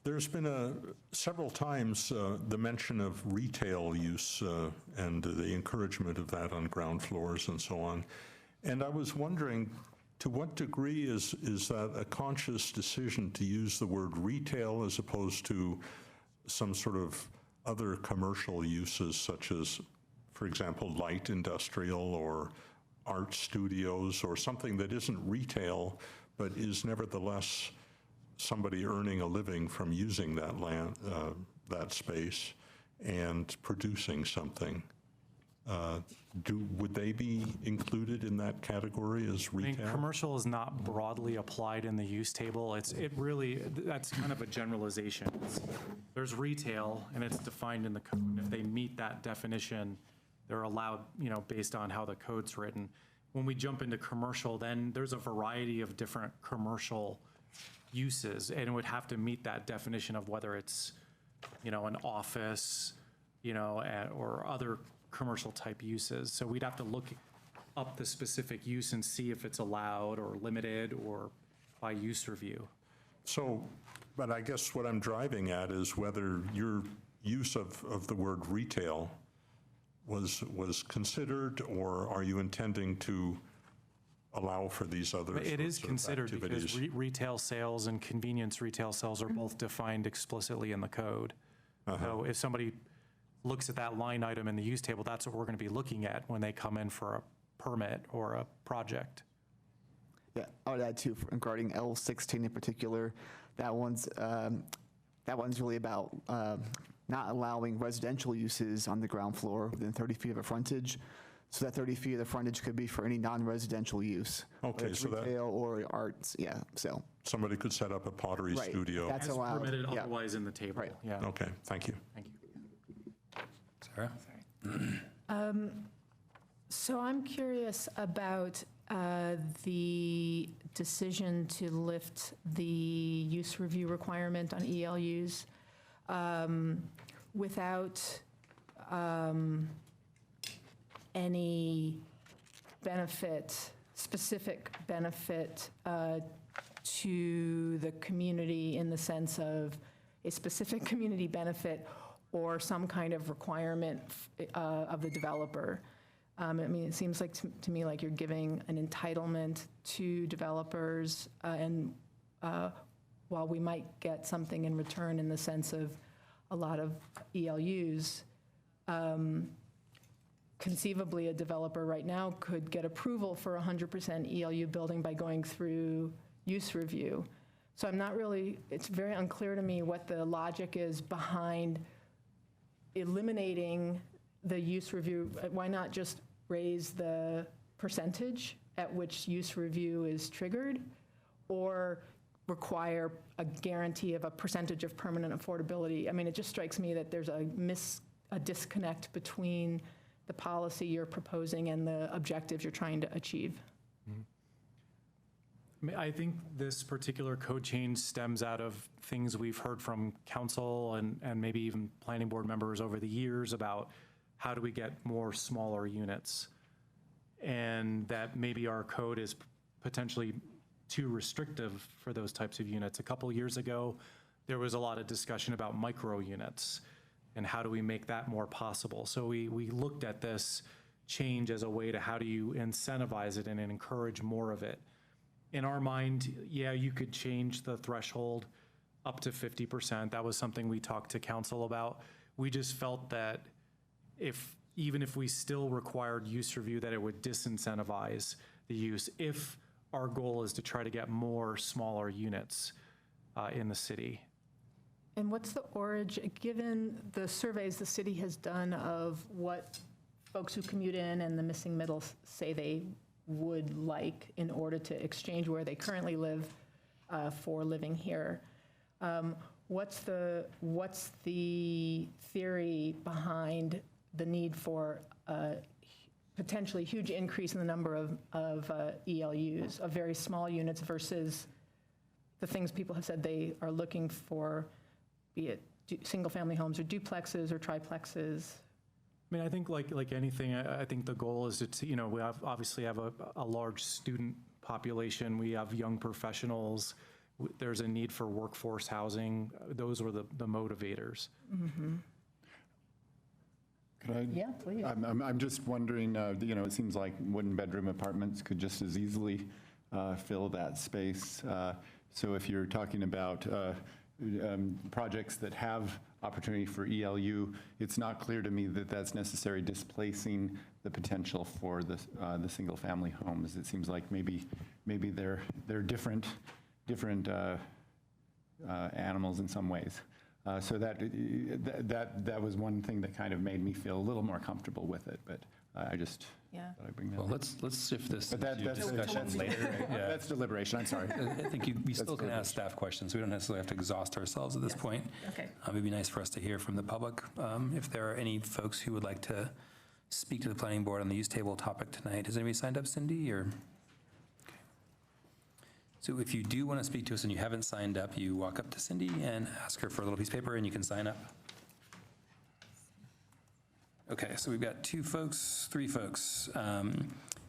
There's been several times the mention of retail use and the encouragement of that on ground floors and so on. And I was wondering, to what degree is that a conscious decision to use the word retail as opposed to some sort of other commercial uses, such as, for example, light industrial or art studios or something that isn't retail, but is nevertheless somebody earning a living from using that land, that space, and producing something? Would they be included in that category as I mean, retail? commercial is not broadly applied in the use table. That's kind of a generalization. There's retail, and it's defined in the code. And if they meet that definition, they're allowed, based on how the code's written. When we jump into commercial, then there's a variety of different commercial uses, and it would have to meet that definition of whether it's, an office, or other commercial type uses. So we'd have to look up the specific use and see if it's allowed or limited or by use review. So, but I guess what I'm driving at is whether your use of the word retail was considered, or are you intending to allow for these other It is sorts of considered because activities? retail sales and convenience retail sales are both defined explicitly in the code. So if somebody looks at that line item in the use table, that's what we're going to be looking at when they come in for a permit or a project. Yeah, I would add too, regarding L16 in particular, that one's really about not allowing residential uses on the ground floor within 30 feet of a frontage. So that 30 feet of the frontage could be for any non-residential use. Okay, whether it's so that- retail or arts, yeah, so. Somebody could set up a pottery Right, studio. that's As allowed. permitted yeah. otherwise in the table. Right. Yeah. Okay, thank you. Thank you. Sarah? So I'm curious about the decision to lift the use review requirement on ELUs without any benefit, specific benefit to the community in the sense of a specific community benefit or some kind of requirement of the developer. I mean, it seems like to me like you're giving an entitlement to developers, and while we might get something in return in the sense of a lot of ELUs, conceivably a developer right now could get approval for 100% ELU building by going through use review. So I'm not really, it's very unclear to me what the logic is behind eliminating the use review. Why not just raise the percentage at which use review is triggered, or require a guarantee of a percentage of permanent affordability? I mean, it just strikes me that there's a disconnect between the policy you're proposing and the objectives you're trying to achieve. I think this particular code change stems out of things we've heard from council and maybe even planning board members over the years about how do we get more smaller units? And that maybe our code is potentially too restrictive for those types of units. A couple years ago, there was a lot of discussion about micro units and how do we make that more possible. So we looked at this change as a way to how do you incentivize it and encourage more of it. In our mind, yeah, you could change the threshold up to 50%. That was something we talked to council about. We just felt that even if we still required use review, that it would disincentivize the use if our goal is to try to get more smaller units in the city. And what's the origin, given the surveys the city has done of what folks who commute in and the missing middle say they would like in order to exchange where they currently live for living here? What's the theory behind the need for a potentially huge increase in the number of ELUs, of very small units versus the things people have said they are looking for, be it single-family homes or duplexes or triplexes? I mean, I think like anything, I think the goal is to, we obviously have a large student population. We have young professionals. There's a need for workforce housing. Those were the motivators. Mm-hmm. Could I? Yeah, please. I'm just wondering, it seems like wooden bedroom apartments could just as easily fill that space. So if you're talking about projects that have opportunity for ELU, it's not clear to me that that's necessarily displacing the potential for the single-family homes. It seems like maybe they're different animals in some ways. So that was one thing that kind of made me feel a little more comfortable with it, but I just thought I'd bring that Well, up. let's shift this to But discussion later. Yeah. That's deliberation, I'm sorry. I think we still can ask staff questions. We don't necessarily have to exhaust ourselves at this point. Okay. It'd be nice for us to hear from the public. If there are any folks who would like to speak to the planning board on the use table topic tonight. Has anybody signed up, Cindy, or? So if you do want to speak to us and you haven't signed up, you walk up to Cindy and ask her for a little piece of paper and you can sign up. Okay, so we've got three folks.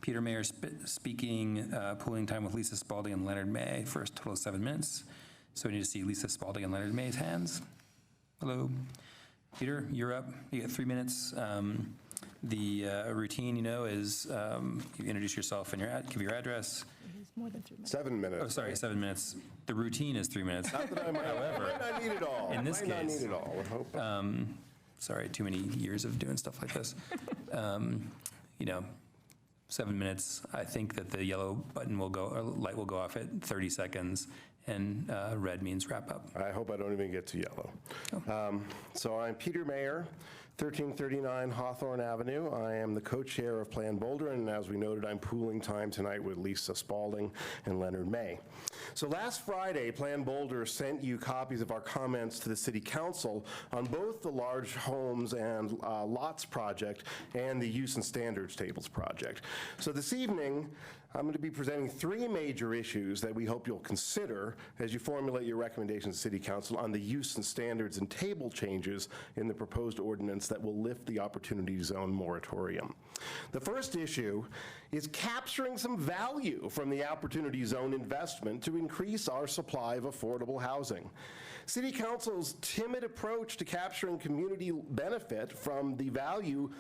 Peter Mayer speaking, pooling time with Lisa Spalding and Leonard May, first total of 7 minutes. So we need to see Lisa Spalding and Leonard May's hands. Hello. Peter, you're up. You get 3 minutes. The routine, is you introduce yourself and give your address. More than 3 minutes. 7 minutes. Oh, sorry, 7 minutes. The routine is 3 minutes. Not that I might not need it all. In this might not case. need it all, I would hope. Sorry, too many years of doing stuff like this. 7 minutes. I think that the yellow button will go, or light will go off at 30 seconds, and red means wrap up. I hope I don't even get to yellow. So I'm Peter Mayer, 1339 Hawthorne Avenue. I am the co-chair of Plan Boulder, and as we noted, I'm pooling time tonight with Lisa Spalding and Leonard May. So last Friday, Plan Boulder sent you copies of our comments to the City Council on both the large homes and lots project and the use and standards tables project. So this evening, I'm going to be presenting 3 major issues that we hope you'll consider as you formulate your recommendations to City Council on the use and standards and table changes in the proposed ordinance that will lift the Opportunity Zone moratorium. The first issue is capturing some value from the Opportunity Zone investment to increase our supply of affordable housing. City Council's timid approach to capturing community benefit from the value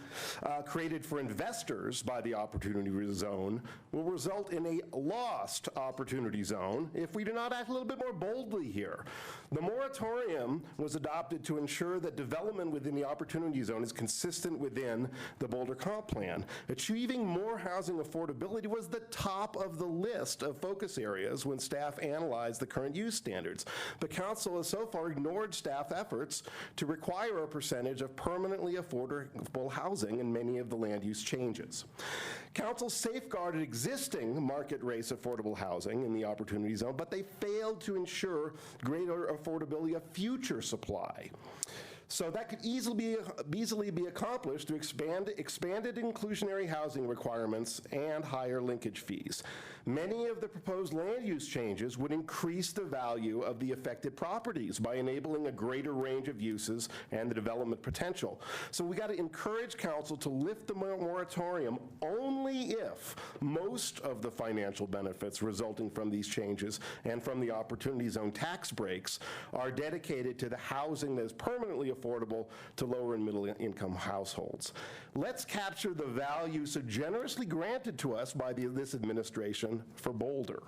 created for investors by the Opportunity Zone will result in a lost Opportunity Zone if we do not act a little bit more boldly here. The moratorium was adopted to ensure that development within the Opportunity Zone is consistent within the Boulder Comp Plan. Achieving more housing affordability was the top of the list of focus areas when staff analyzed the current use standards. But Council has so far ignored staff efforts to require a percentage of permanently affordable housing in many of the land use changes. Council safeguarded existing market rates affordable housing in the Opportunity Zone, but they failed to ensure greater affordability of future supply. So that could easily be accomplished through expanded inclusionary housing requirements and higher linkage fees. Many of the proposed land use changes would increase the value of the affected properties by enabling a greater range of uses and the development potential. So we got to encourage council to lift the moratorium only if most of the financial benefits resulting from these changes and from the Opportunity Zone tax breaks are dedicated to the housing that is permanently affordable to lower and middle income households. Let's capture the value so generously granted to us by this administration for Boulder.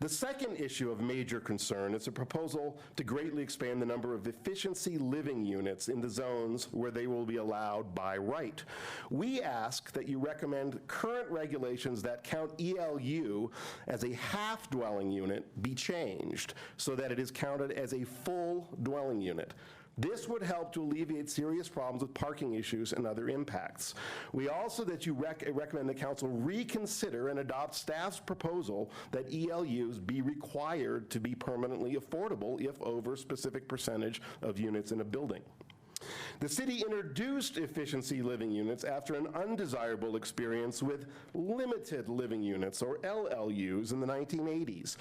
The second issue of major concern is a proposal to greatly expand the number of efficiency living units in the zones where they will be allowed by right. We ask that you recommend current regulations that count ELU as a half dwelling unit be changed so that it is counted as a full dwelling unit. This would help to alleviate serious problems with parking issues and other impacts. We also that you recommend the council reconsider and adopt staff's proposal that ELUs be required to be permanently affordable if over a specific percentage of units in a building. The city introduced efficiency living units after an undesirable experience with limited living units, or LLUs, in the 1980s.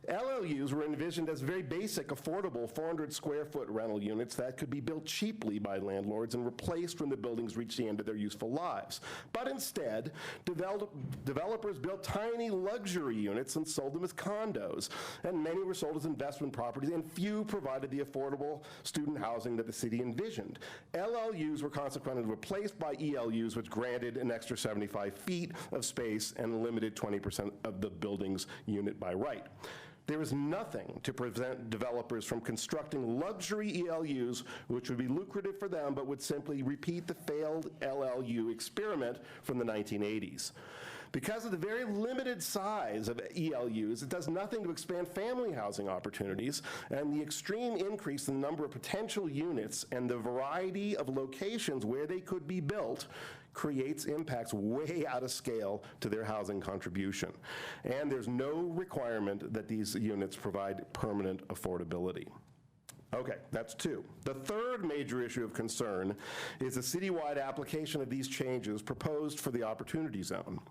LLUs were envisioned as very basic, affordable 400 square foot rental units that could be built cheaply by landlords and replaced when the buildings reached the end of their useful lives. But instead, developers built tiny luxury units and sold them as condos, and many were sold as investment properties, and few provided the affordable student housing that the city envisioned. LLUs were consequently replaced by ELUs, which granted an extra 75 feet of space and limited 20% of the building's unit by right. There is nothing to prevent developers from constructing luxury ELUs, which would be lucrative for them, but would simply repeat the failed LLU experiment from the 1980s. Because of the very limited size of ELUs, it does nothing to expand family housing opportunities, and the extreme increase in the number of potential units and the variety of locations where they could be built creates impacts way out of scale to their housing contribution. And there's no requirement that these units provide permanent affordability. Okay, that's two. The third major issue of concern is a citywide application of these changes proposed for the Opportunity Zone.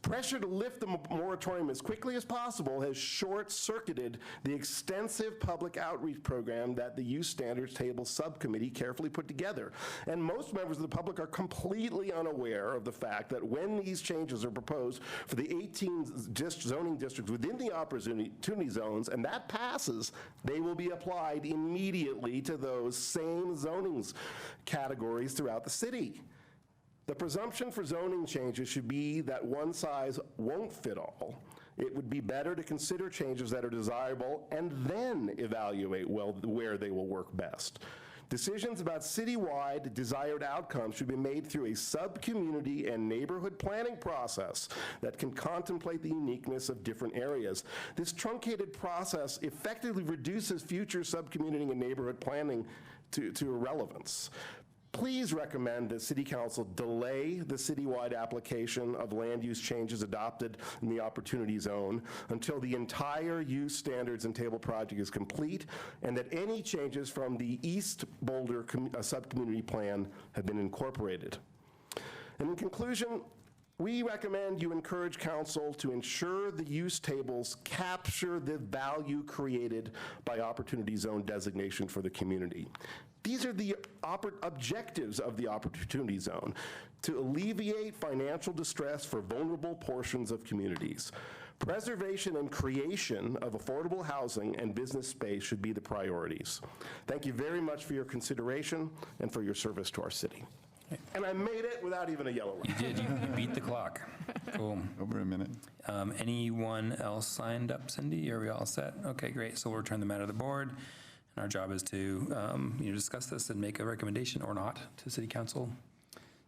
Pressure to lift the moratorium as quickly as possible has short-circuited the extensive public outreach program that the Use Standards Table Subcommittee carefully put together. And most members of the public are completely unaware of the fact that when these changes are proposed for the 18 zoning districts within the Opportunity Zones, and that passes, they will be applied immediately to those same zoning categories throughout the city. The presumption for zoning changes should be that one size won't fit all. It would be better to consider changes that are desirable and then evaluate where they will work best. Decisions about citywide desired outcomes should be made through a sub-community and neighborhood planning process that can contemplate the uniqueness of different areas. This truncated process effectively reduces future sub-community and neighborhood planning to irrelevance. Please recommend that City Council delay the citywide application of land use changes adopted in the Opportunity Zone until the entire use standards and table project is complete, and that any changes from the East Boulder subcommunity plan have been incorporated. And in conclusion, we recommend you encourage council to ensure the use tables capture the value created by Opportunity Zone designation for the community. These are the objectives of the Opportunity Zone: to alleviate financial distress for vulnerable portions of communities. Preservation and creation of affordable housing and business space should be the priorities. Thank you very much for your consideration and for your service to our city. And I made it without even a yellow light. You did, you beat the clock. Cool. Over a minute. Anyone else signed up, Cindy? Are we all set? Okay, great. So we'll return the matter to the board. And our job is to discuss this and make a recommendation or not to City Council.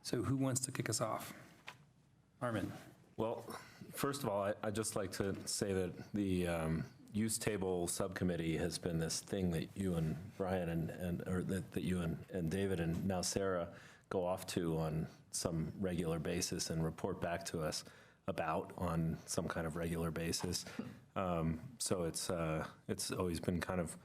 So who wants to kick us off? Armin. Well, first of all, I'd just like to say that the use table subcommittee has been this thing that you and Brian that you and David and now Sarah go off to on some regular basis and report back to us about on some kind of regular basis. So it's always been kind of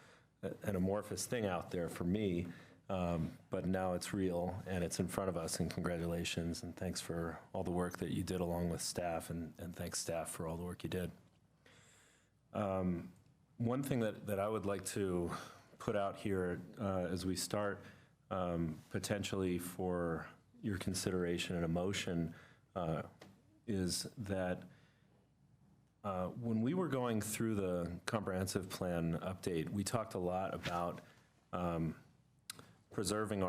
an amorphous thing out there for me. But now it's real, and it's in front of us, and congratulations, and thanks for all the work that you did along with staff, and thanks staff for all the work you did. One thing that I would like to put out here as we start, potentially for your consideration and a motion, is that when we were going through the comprehensive plan update, we talked a lot about preserving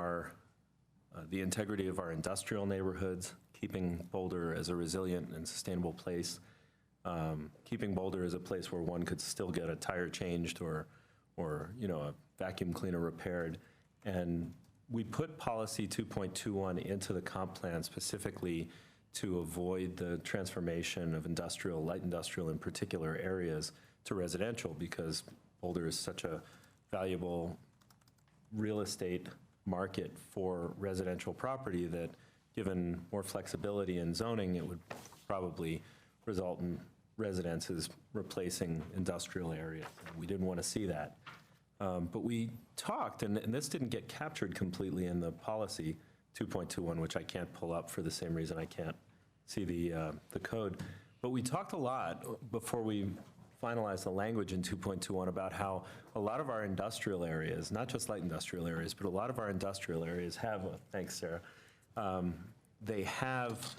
the integrity of our industrial neighborhoods, keeping Boulder as a resilient and sustainable place, keeping Boulder as a place where one could still get a tire changed or a vacuum cleaner repaired. And we put policy 2.21 into the comp plan specifically to avoid the transformation of industrial, light industrial in particular areas, to residential, because Boulder is such a valuable real estate market for residential property that, given more flexibility in zoning, it would probably result in residences replacing industrial areas. We didn't want to see that. But we talked, and this didn't get captured completely in the policy 2.21, which I can't pull up for the same reason I can't see the code. But we talked a lot before we finalized the language in 2.21 about how a lot of our industrial areas, not just light industrial areas, but a lot of our industrial areas have, thanks Sarah, they have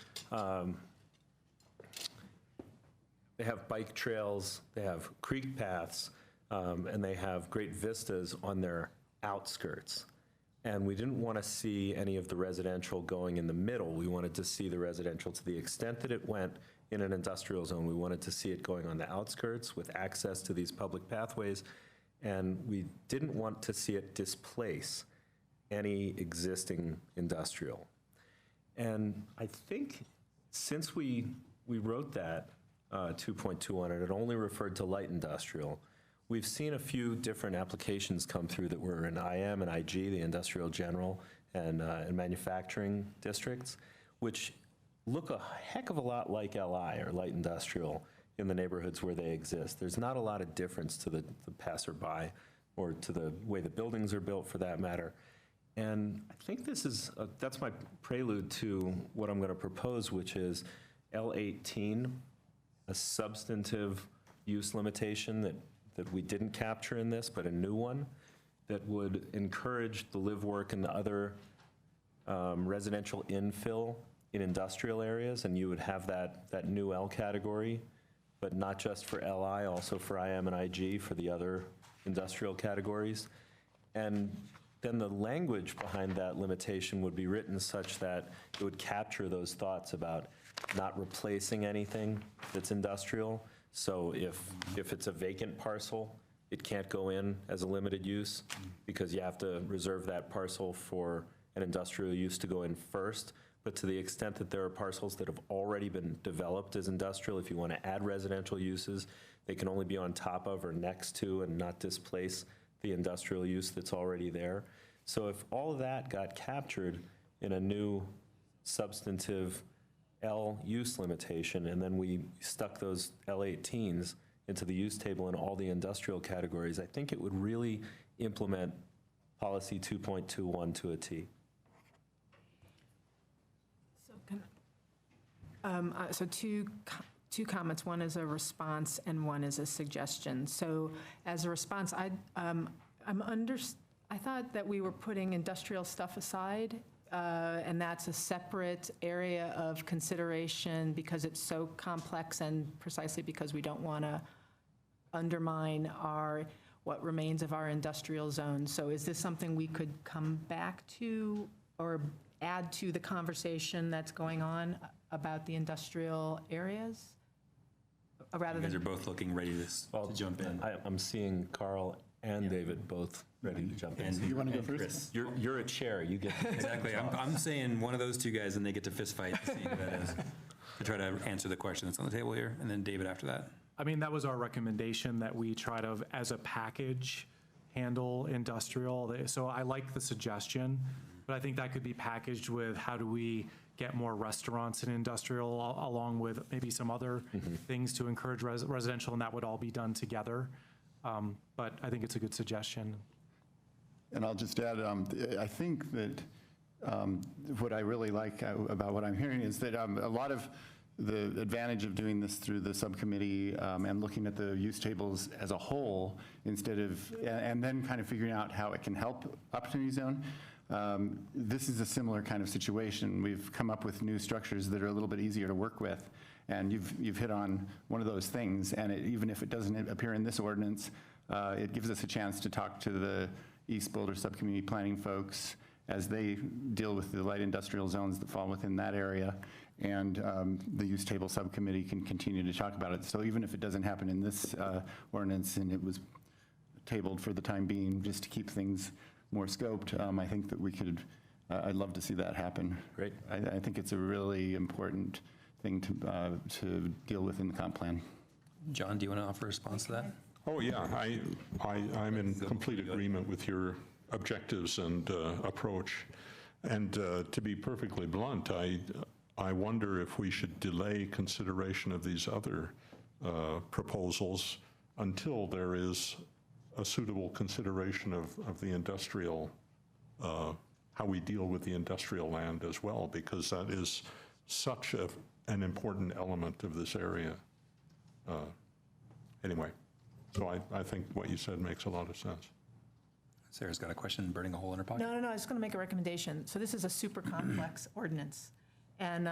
bike trails, they have creek paths, and they have great vistas on their outskirts. And we didn't want to see any of the residential going in the middle. We wanted to see the residential to the extent that it went in an industrial zone. We wanted to see it going on the outskirts with access to these public pathways. And we didn't want to see it displace any existing industrial. And I think since we wrote that 2.21, and it only referred to light industrial, we've seen a few different applications come through that were in IM and IG, the industrial general and manufacturing districts, which look a heck of a lot like LI, or light industrial, in the neighborhoods where they exist. There's not a lot of difference to the passerby or to the way the buildings are built, for that matter. And I think that's my prelude to what I'm going to propose, which is L18, a substantive use limitation that we didn't capture in this, but a new one that would encourage the live, work, and the other residential infill in industrial areas, and you would have that new L category, but not just for LI, also for IM and IG, for the other industrial categories. And then the language behind that limitation would be written such that it would capture those thoughts about not replacing anything that's industrial. So if it's a vacant parcel, it can't go in as a limited use because you have to reserve that parcel for an industrial use to go in first. But to the extent that there are parcels that have already been developed as industrial, if you want to add residential uses, they can only be on top of or next to and not displace the industrial use that's already there. So if all of that got captured in a new substantive L use limitation, and then we stuck those L18s into the use table in all the industrial categories, I think it would really implement policy 2.21 to a T. So two comments. One is a response and one is a suggestion. So as a response, I thought that we were putting industrial stuff aside, and that's a separate area of consideration because it's so complex, and precisely because we don't want to undermine what remains of our industrial zone. So is this something we could come back to or add to the conversation that's going on about the industrial areas? Rather You guys than are both looking ready to jump in. I'm seeing Carl and David both ready to jump in. And You want to go and first? Chris. You're a chair, you get. Exactly. I'm saying one of those two guys, and they get to fist fight to see who that is, to try to answer the question that's on the table here, and then David after that. I mean, that was our recommendation, that we try to, as a package, handle industrial. So I like the suggestion, but I think that could be packaged with how do we get more restaurants in industrial, along with maybe some other things to encourage residential, and that would all be done together. But I think it's a good suggestion. And I'll just add, I think that what I really like about what I'm hearing is that a lot of the advantage of doing this through the subcommittee and looking at the use tables as a whole instead of, and then kind of figuring out how it can help Opportunity Zone. This is a similar kind of situation. We've come up with new structures that are a little bit easier to work with, and you've hit on one of those things, and even if it doesn't appear in this ordinance, it gives us a chance to talk to the East Boulder Subcommunity Planning folks as they deal with the light industrial zones that fall within that area, and the use table subcommittee can continue to talk about it. So even if it doesn't happen in this ordinance and it was tabled for the time being just to keep things more scoped, I think that we could, I'd love to see that happen. Great. I think it's a really important thing to deal with in the comp plan. John, do you want to offer a response to that? Oh, yeah, I'm in complete agreement with your objectives and approach. And to be perfectly blunt, I wonder if we should delay consideration of these other proposals until there is a suitable consideration of the industrial, how we deal with the industrial land as well, because that is such an important element of this area. Anyway, so I think what you said makes a lot of sense. Sarah's got a question burning a hole in her pocket. No, I was going to make a recommendation. So this is a super complex ordinance. And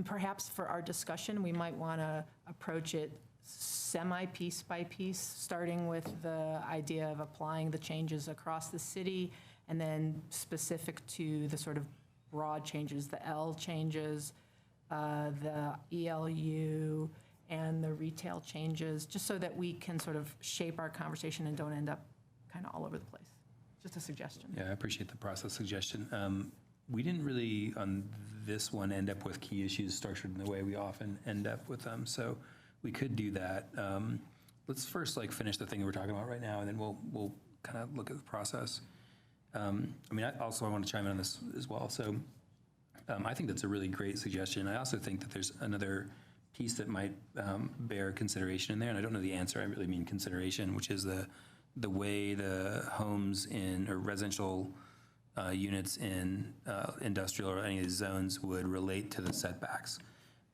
perhaps for our discussion, we might want to approach it semi-piece by piece, starting with the idea of applying the changes across the city, and then specific to the sort of broad changes, the L changes, the ELU, and the retail changes, just so that we can sort of shape our conversation and don't end up kind of all over the place. Just a suggestion. Yeah, I appreciate the process suggestion. We didn't really, on this one, end up with key issues structured in the way we often end up with them, so we could do that. Let's first finish the thing we're talking about right now, and then we'll kind of look at the process. I want to chime in on this as well. So I think that's a really great suggestion. I also think that there's another piece that might bear consideration in there, and I don't know the answer, I really mean consideration, which is the way the homes or residential units in industrial or any of these zones would relate to the setbacks.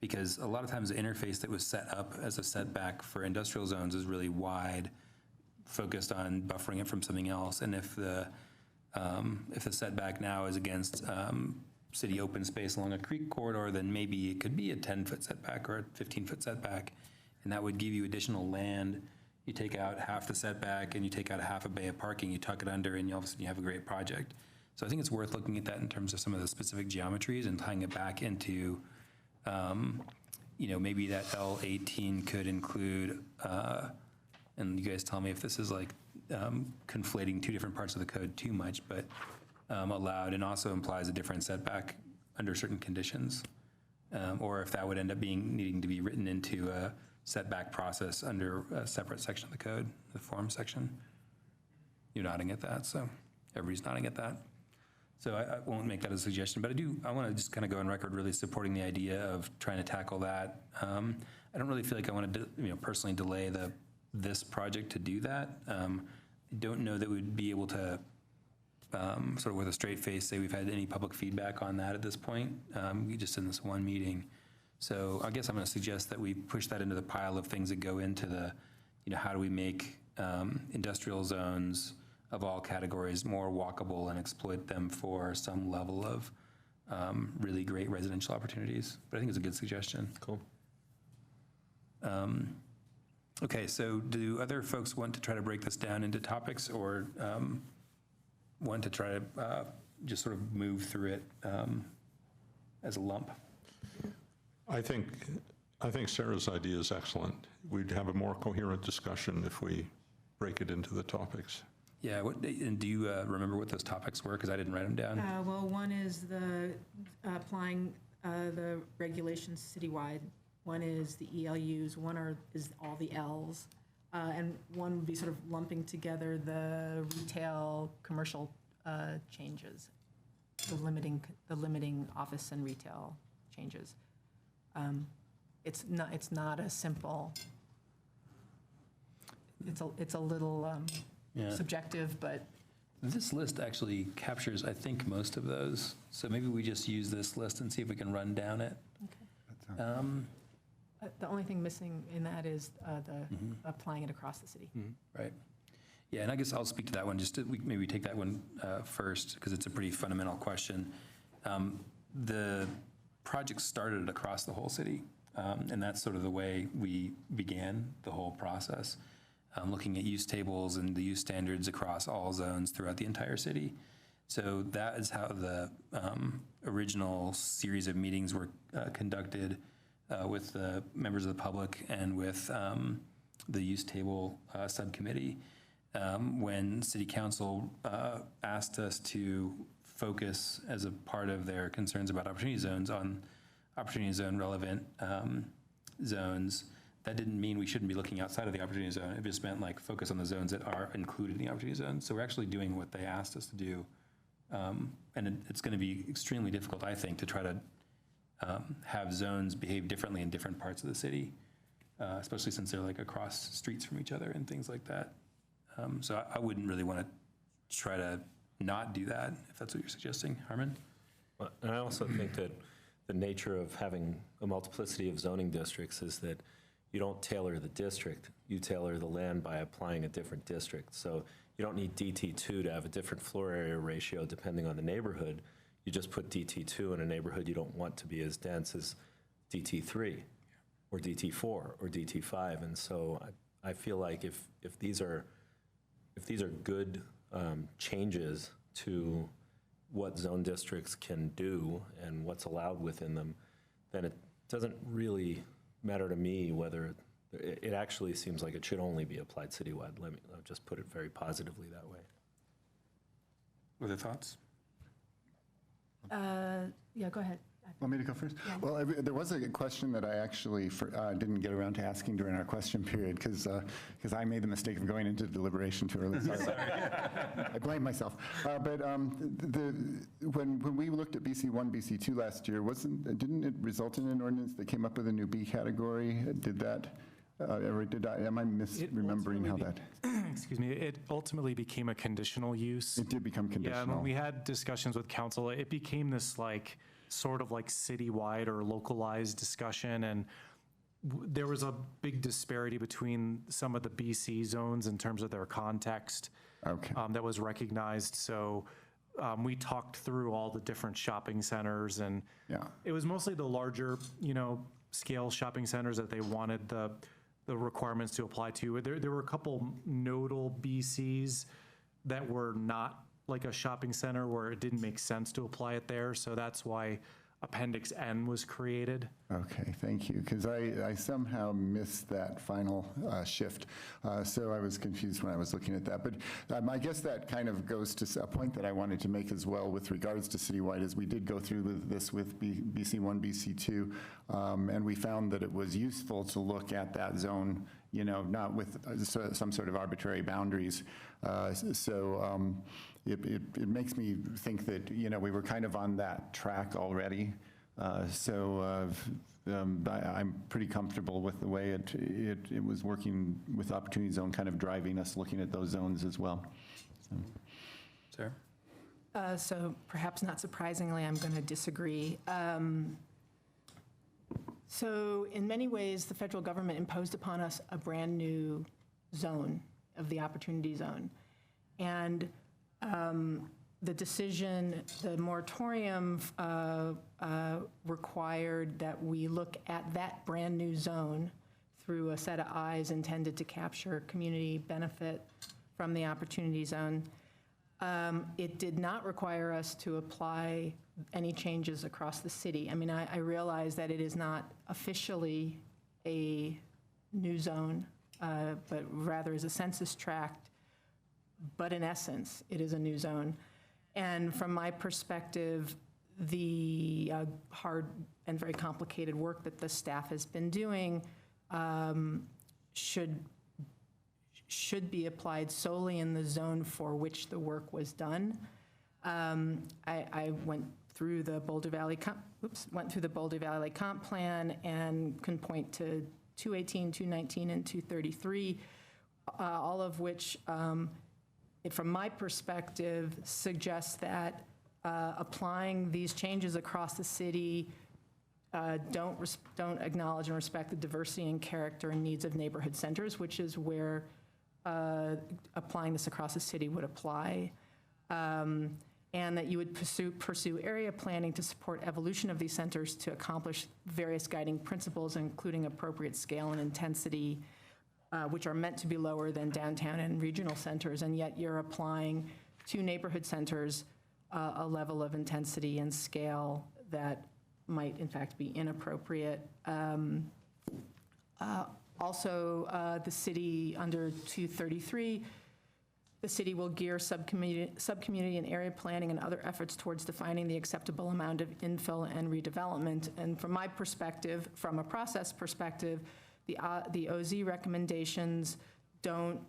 Because a lot of times the interface that was set up as a setback for industrial zones is really wide, focused on buffering it from something else. And if the setback now is against city open space along a creek corridor, then maybe it could be a 10-foot setback or a 15-foot setback, and that would give you additional land. You take out half the setback and you take out a half a bay of parking, you tuck it under, and all of a sudden you have a great project. So I think it's worth looking at that in terms of some of the specific geometries and tying it back into, maybe that L18 could include, and you guys tell me if this is conflating two different parts of the code too much, but allowed and also implies a different setback under certain conditions, or if that would end up needing to be written into a setback process under a separate section of the code, the form section. You're nodding at that, so everybody's nodding at that. So I won't make that a suggestion, but I want to just kind of go on record really supporting the idea of trying to tackle that. I don't really feel like I want to, personally delay this project to do that. I don't know that we'd be able to sort of with a straight face say we've had any public feedback on that at this point. We just in this one meeting. So I guess I'm going to suggest that we push that into the pile of things that go into the, how do we make industrial zones of all categories more walkable and exploit them for some level of really great residential opportunities. But I think it's a good suggestion. Cool. Okay, so do other folks want to try to break this down into topics, or want to try to just sort of move through it as a lump? I think Sarah's idea is excellent. We'd have a more coherent discussion if we break it into the topics. Yeah, and do you remember what those topics were? Because I didn't write them down. Well, one is the applying the regulations citywide. One is the ELUs. One is all the Ls. And one would be sort of lumping together the retail, commercial changes, the limiting office and retail changes. It's not a simple. It's a little subjective, but This list actually captures, I think, most of those. So maybe we just use this list and see if we can run down it. The only thing missing in that is applying it across the city. Right. Yeah, and I guess I'll speak to that one, just to, maybe take that one first, because it's a pretty fundamental question. The project started across the whole city, and that's sort of the way we began the whole process, looking at use tables and the use standards across all zones throughout the entire city. So that is how the original series of meetings were conducted with the members of the public and with the use table subcommittee. When City Council asked us to focus as a part of their concerns about opportunity zones on opportunity zone relevant zones, that didn't mean we shouldn't be looking outside of the opportunity zone. It just meant like focus on the zones that are included in the opportunity zone. So we're actually doing what they asked us to do. And it's going to be extremely difficult, I think, to try to have zones behave differently in different parts of the city, especially since they're like across streets from each other and things like that. So I wouldn't really want to try to not do that, if that's what you're suggesting. Harmon? And I also think that the nature of having a multiplicity of zoning districts is that you don't tailor the district, you tailor the land by applying a different district. So you don't need DT2 to have a different floor area ratio depending on the neighborhood. You just put DT2 in a neighborhood you don't want to be as dense as DT3 or DT4 or DT5. And so I feel like if these are good changes to what zone districts can do and what's allowed within them, then it doesn't really matter to me whether it actually seems like it should only be applied citywide. I'll just put it very positively that way. Other thoughts? Yeah, go ahead. Want me to go first? Well, there was a question that I actually didn't get around to asking during our question period because I made the mistake of going into deliberation too early. Sorry. I blame myself. But when we looked at BC1, BC2 last year, didn't it result in an ordinance that came up with a new B category? Did that? Am I misremembering how that? Excuse me, it ultimately became a conditional use. It did become conditional. Yeah, and when we had discussions with council, it became this like, sort of like citywide or localized discussion, and there was a big disparity between some of the BC zones in terms of their context. Okay. That was recognized. So we talked through all the different shopping centers, and it was mostly the larger, scale shopping centers that they wanted the requirements to apply to. There were a couple nodal BCs that were not like a shopping center where it didn't make sense to apply it there. So that's why Appendix N was created. Okay, thank you, because I somehow missed that final shift. So I was confused when I was looking at that. But I guess that kind of goes to a point that I wanted to make as well with regards to citywide, as we did go through this with BC1, BC2, and we found that it was useful to look at that zone, not with some sort of arbitrary boundaries. It makes me think that, we were kind of on that track already. I'm pretty comfortable with the way it was working with Opportunity Zone, kind of driving us looking at those zones as well. Sarah? So perhaps not surprisingly, I'm going to disagree. So in many ways, the federal government imposed upon us a brand new zone of the Opportunity Zone. And the decision, the moratorium required that we look at that brand new zone through a set of eyes intended to capture community benefit from the Opportunity Zone. It did not require us to apply any changes across the city. I mean, I realize that it is not officially a new zone, but rather is a census tract, but in essence, it is a new zone. And from my perspective, the hard and very complicated work that the staff has been doing should be applied solely in the zone for which the work was done. I went through the Boulder Valley Comp Plan and can point to 218, 219, and 233, all of which it, from my perspective, suggests that applying these changes across the city don't acknowledge and respect the diversity and character and needs of neighborhood centers, which is where applying this across the city would apply. And that you would pursue area planning to support evolution of these centers to accomplish various guiding principles, including appropriate scale and intensity, which are meant to be lower than downtown and regional centers, and yet you're applying to neighborhood centers a level of intensity and scale that might in fact be inappropriate. Also, the city under 233, the city will gear subcommunity and area planning and other efforts towards defining the acceptable amount of infill and redevelopment. And from my perspective, from a process perspective, the OZ recommendations don't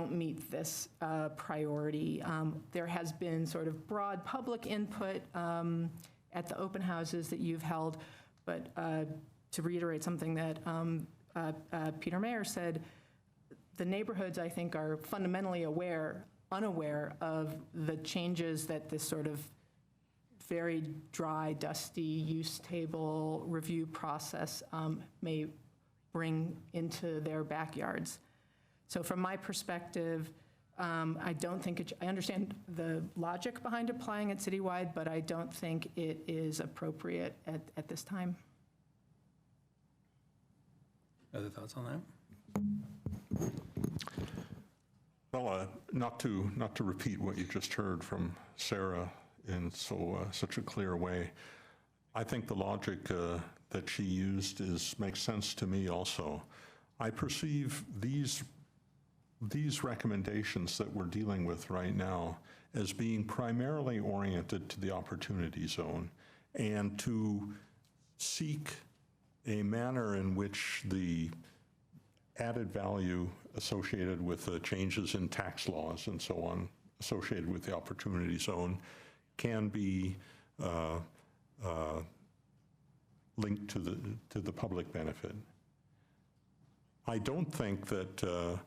meet this priority. There has been sort of broad public input at the open houses that you've held, but to reiterate something that Peter Mayer said, the neighborhoods, I think, are fundamentally unaware of the changes that this sort of very dry, dusty use table review process may bring into their backyards. So from my perspective, I don't think I understand the logic behind applying it citywide, but I don't think it is appropriate at this time. Other thoughts on that? Well, not to repeat what you just heard from Sarah in such a clear way, I think the logic that she used makes sense to me also. I perceive these recommendations that we're dealing with right now as being primarily oriented to the opportunity zone and to seek a manner in which the added value associated with the changes in tax laws and so on, associated with the opportunity zone, can be linked to the public benefit. I don't think that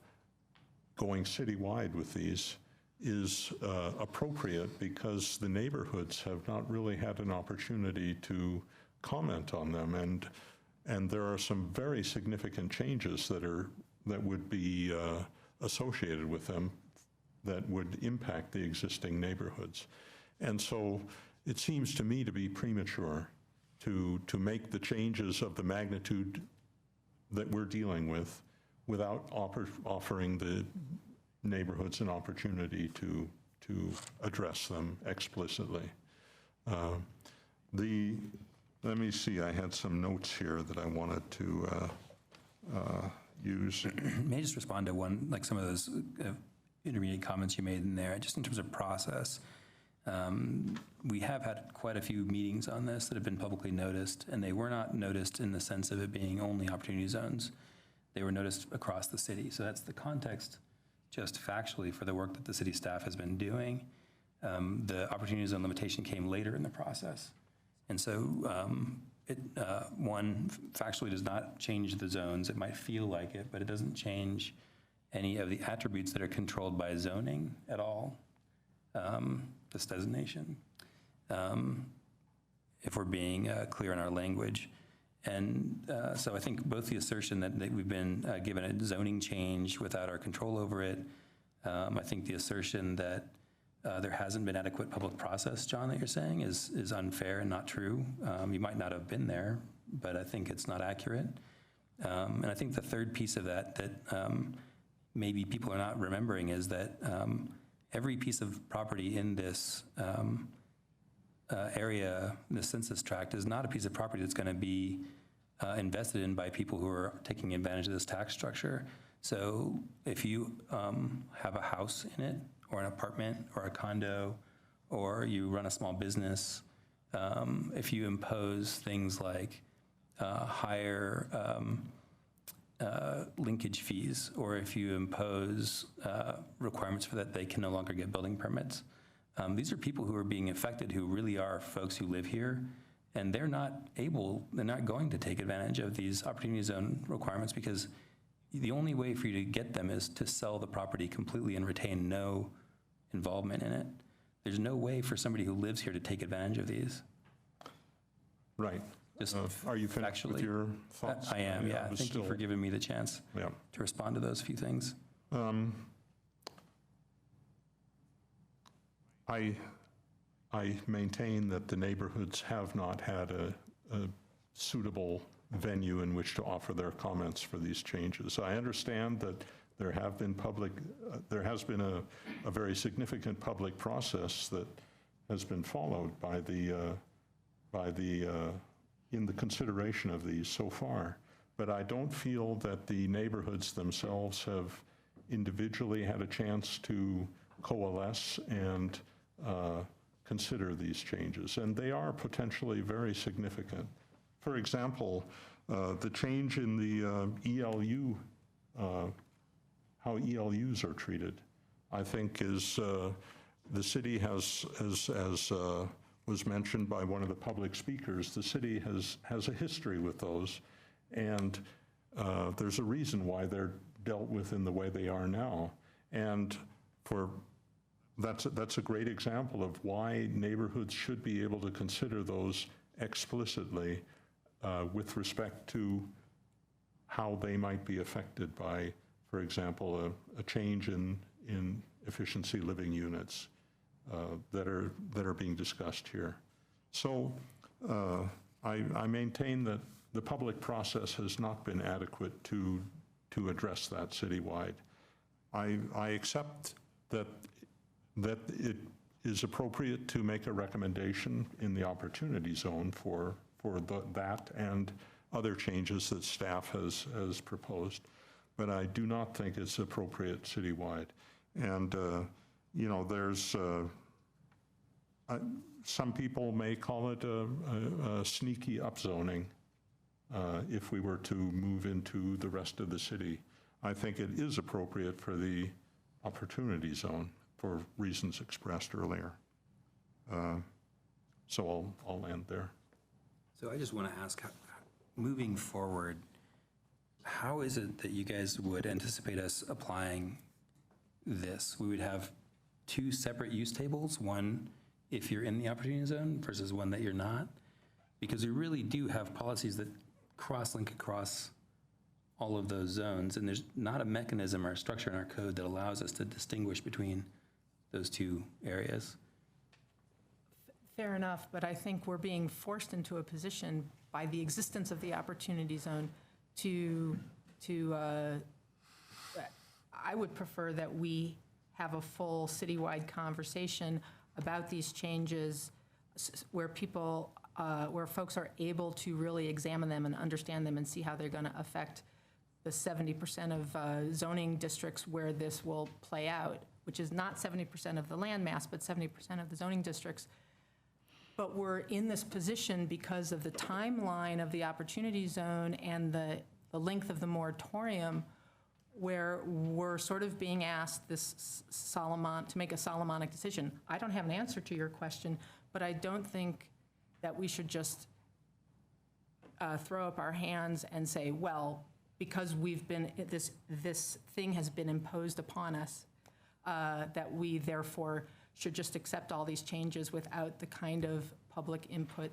going citywide with these is appropriate because the neighborhoods have not really had an opportunity to comment on them, and there are some very significant changes that would be associated with them that would impact the existing neighborhoods. And so it seems to me to be premature to make the changes of the magnitude that we're dealing with without offering the neighborhoods an opportunity to address them explicitly. Let me see, I had some notes here that I wanted to use. May I just respond to some of those intermediate comments you made in there, just in terms of process. We have had quite a few meetings on this that have been publicly noticed, and they were not noticed in the sense of it being only opportunity zones. They were noticed across the city. So that's the context, just factually, for the work that the city staff has been doing. The opportunity zone limitation came later in the process. And so one, factually does not change the zones. It might feel like it, but it doesn't change any of the attributes that are controlled by zoning at all, this designation, if we're being clear in our language. And so I think both the assertion that we've been given a zoning change without our control over it, I think the assertion that there hasn't been adequate public process, John, that you're saying is unfair and not true. You might not have been there, but I think it's not accurate. And I think the third piece of that maybe people are not remembering is that every piece of property in this area, the census tract, is not a piece of property that's going to be invested in by people who are taking advantage of this tax structure. So if you have a house in it, or an apartment, or a condo, or you run a small business, if you impose things like higher linkage fees, or if you impose requirements for that they can no longer get building permits, these are people who are being affected who really are folks who live here, and they're not going to take advantage of these opportunity zone requirements because the only way for you to get them is to sell the property completely and retain no involvement in it. There's no way for somebody who lives here to take advantage of these. Right. Just Are you finished with factually. your thoughts? I am, yeah. was Thank you for still- giving me the chance Yeah. to respond to those few things. I maintain that the neighborhoods have not had a suitable venue in which to offer their comments for these changes. I understand that there have been there has been a very significant public process that has been followed in the consideration of these so far. But I don't feel that the neighborhoods themselves have individually had a chance to coalesce and consider these changes, and they are potentially very significant. For example, the change in the ELU, how ELUs are treated, I think is, the city has, as was mentioned by one of the public speakers, the city has a history with those, and there's a reason why they're dealt with in the way they are now. And that's a great example of why neighborhoods should be able to consider those explicitly with respect to how they might be affected by, for example, a change in efficiency living units that are being discussed here. So I maintain that the public process has not been adequate to address that citywide. I accept that it is appropriate to make a recommendation in the opportunity zone for that and other changes that staff has proposed, but I do not think it's appropriate citywide. And there's some people may call it a sneaky upzoning if we were to move into the rest of the city. I think it is appropriate for the opportunity zone for reasons expressed earlier. So I'll end there. So I just want to ask, moving forward, how is it that you guys would anticipate us applying this? We would have two separate use tables, one if you're in the opportunity zone versus one that you're not, because we really do have policies that cross-link across all of those zones, and there's not a mechanism or a structure in our code that allows us to distinguish between those two areas. Fair enough, but I think we're being forced into a position by the existence of the opportunity zone to I would prefer that we have a full citywide conversation about these changes where people, where folks are able to really examine them and understand them and see how they're going to affect the 70% of zoning districts where this will play out, which is not 70% of the land mass, but 70% of the zoning districts. But we're in this position because of the timeline of the opportunity zone and the length of the moratorium, where we're sort of being asked to make a Solomonic decision. I don't have an answer to your question, but I don't think that we should just throw up our hands and say, well, because we've been, this thing has been imposed upon us, that we therefore should just accept all these changes without the kind of public input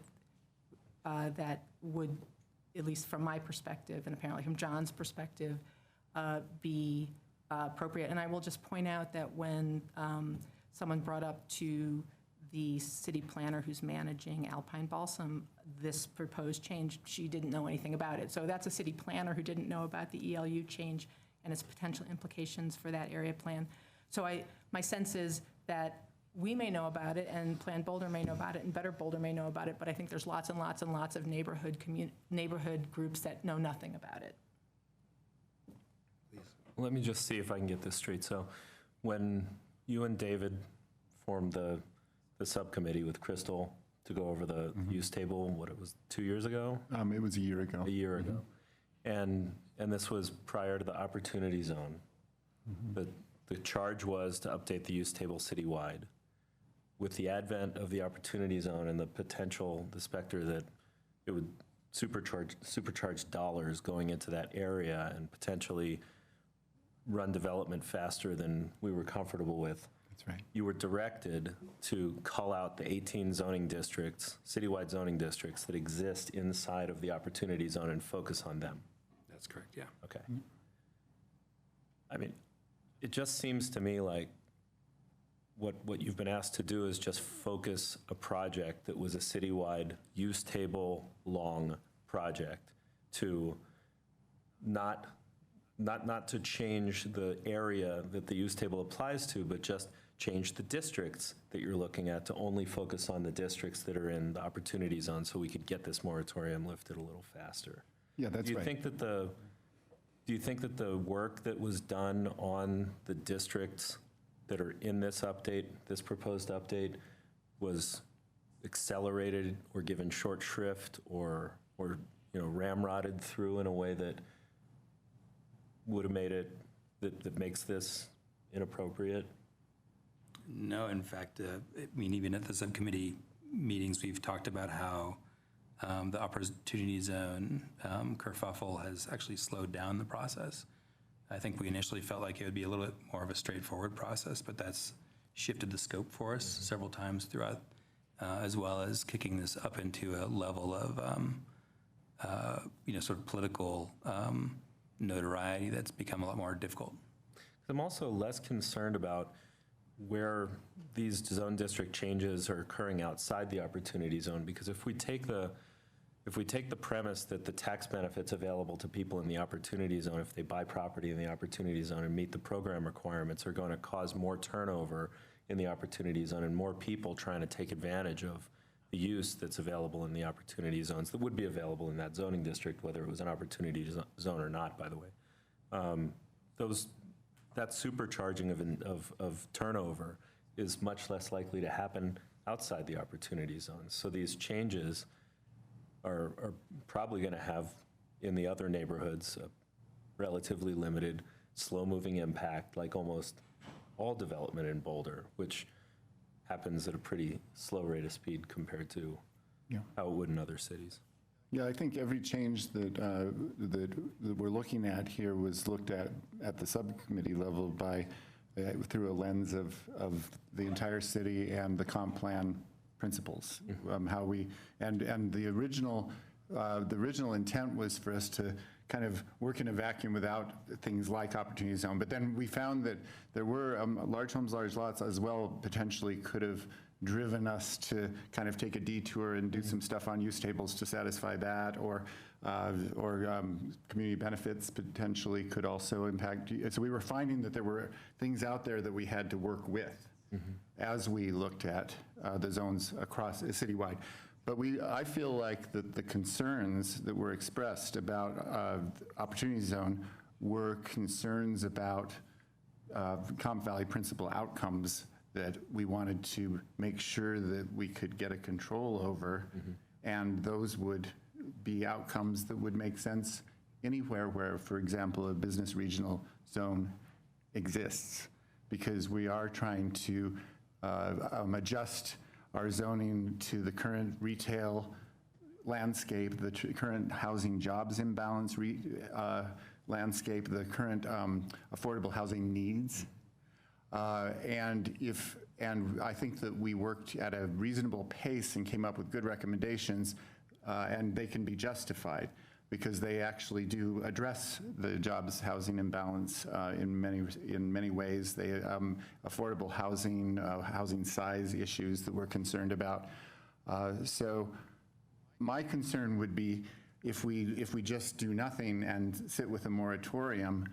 that would, at least from my perspective, and apparently from John's perspective, be appropriate. And I will just point out that when someone brought up to the city planner who's managing Alpine Balsam this proposed change, she didn't know anything about it. So that's a city planner who didn't know about the ELU change and its potential implications for that area plan. So my sense is that we may know about it, and Plan Boulder may know about it, and Better Boulder may know about it, but I think there's lots and lots and lots of neighborhood groups that know nothing about it. Let me just see if I can get this straight. So when you and David formed the subcommittee with Crystal to go over the use table, what, it was 2 years ago? It was a year ago. A year ago. And this was prior to the opportunity zone. But the charge was to update the use table citywide. With the advent of the opportunity zone and the potential, the specter that it would supercharged dollars going into that area and potentially run development faster than we were comfortable with. That's right. You were directed to cull out the 18 zoning districts, citywide zoning districts that exist inside of the opportunity zone and focus on them. That's correct, yeah. Okay. I mean, it just seems to me like what you've been asked to do is just focus a project that was a citywide use table long project to not to change the area that the use table applies to, but just change the districts that you're looking at to only focus on the districts that are in the opportunity zone so we could get this moratorium lifted a little faster. Yeah, that's right. Do you think that the work that was done on the districts that are in this update, this proposed update, was accelerated or given short shrift or ramrodded through in a way that would have made it, that makes this inappropriate? No, in fact, I mean, even at the subcommittee meetings, we've talked about how the opportunity zone kerfuffle has actually slowed down the process. I think we initially felt like it would be a little bit more of a straightforward process, but that's shifted the scope for us several times throughout, as well as kicking this up into a level of, sort of political notoriety that's become a lot more difficult. I'm also less concerned about where these zone district changes are occurring outside the opportunity zone, because if we take the premise that the tax benefits available to people in the opportunity zone, if they buy property in the opportunity zone and meet the program requirements, are going to cause more turnover in the opportunity zone and more people trying to take advantage of the use that's available in the opportunity zones that would be available in that zoning district, whether it was an opportunity zone or not, by the way. That supercharging of turnover is much less likely to happen outside the opportunity zones. So these changes are probably going to have, in the other neighborhoods, a relatively limited, slow-moving impact, like almost all development in Boulder, which happens at a pretty slow rate of speed compared to how it would in other cities. Yeah, I think every change that we're looking at here was looked at the subcommittee level through a lens of the entire city and the comp plan principles. How we and the original intent was for us to kind of work in a vacuum without things like opportunity zone. But then we found that there were large homes, large lots as well potentially could have driven us to kind of take a detour and do some stuff on use tables to satisfy that, or community benefits potentially could also impact. So we were finding that there were things out there that we had to work with as we looked at the zones across citywide. But I feel like the concerns that were expressed about opportunity zone were concerns about Comp Valley principal outcomes that we wanted to make sure that we could get a control over, and those would be outcomes that would make sense anywhere where, for example, a business regional zone exists, because we are trying to adjust our zoning to the current retail landscape, the current housing jobs imbalance landscape, the current affordable housing needs. And I think that we worked at a reasonable pace and came up with good recommendations, and they can be justified because they actually do address the jobs housing imbalance in many ways. They affordable housing, housing size issues that we're concerned about. So my concern would be if we just do nothing and sit with a moratorium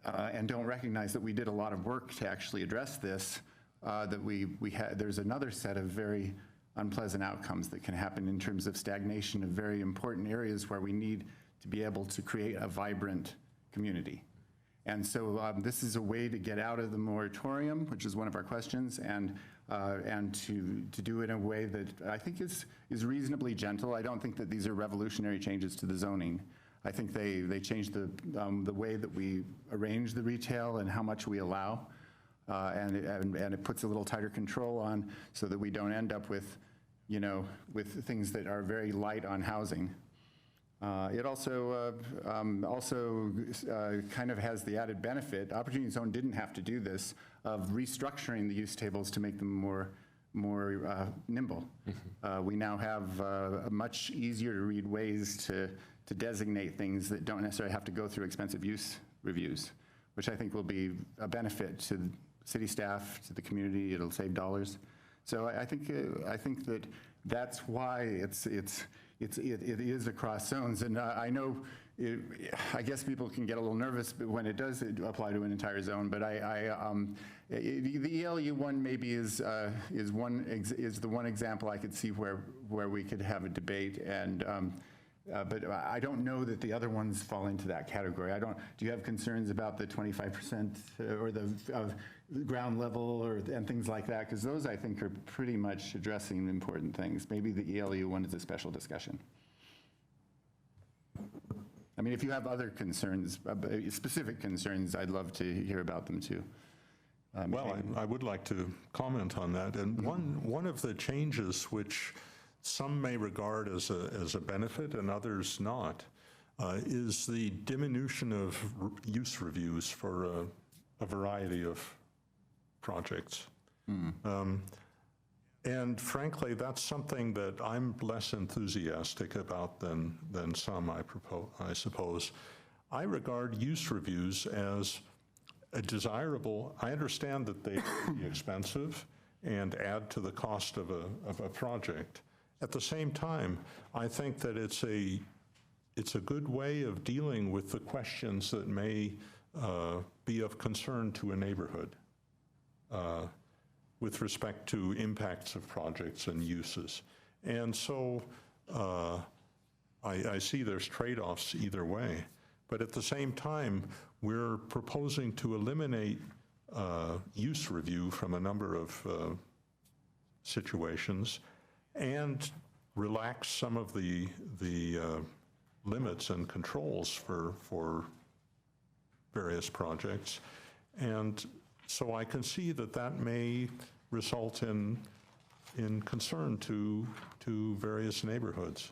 and don't recognize that we did a lot of work to actually address this, there's another set of very unpleasant outcomes that can happen in terms of stagnation of very important areas where we need to be able to create a vibrant community. And so this is a way to get out of the moratorium, which is one of our questions, and to do it in a way that I think is reasonably gentle. I don't think that these are revolutionary changes to the zoning. I think they change the way that we arrange the retail and how much we allow, and it puts a little tighter control on, so that we don't end up with things that are very light on housing. It also kind of has the added benefit, Opportunity Zone didn't have to do this, of restructuring the use tables to make them more nimble. We now have much easier to read ways to designate things that don't necessarily have to go through expensive use reviews, which I think will be a benefit to city staff, to the community. It'll save dollars. So I think that that's why it is across zones. And I know, I guess people can get a little nervous when it does apply to an entire zone, but the ELU one maybe is the one example I could see where we could have a debate, and but I don't know that the other ones fall into that category. Do you have concerns about the 25% or the ground level and things like that? Because those, I think, are pretty much addressing important things. Maybe the ELU one is a special discussion. I mean, if you have other concerns, specific concerns, I'd love to hear about them too. Well, I would like to comment on that. And one of the changes which some may regard as a benefit and others not is the diminution of use reviews for a variety of projects. And frankly, that's something that I'm less enthusiastic about than some, I suppose. I regard use reviews as a desirable. I understand that they can be expensive and add to the cost of a project. At the same time, I think that it's a good way of dealing with the questions that may be of concern to a neighborhood with respect to impacts of projects and uses. And so I see there's trade-offs either way. But at the same time, we're proposing to eliminate use review from a number of situations and relax some of the limits and controls for various projects. And so I can see that may result in concern to various neighborhoods.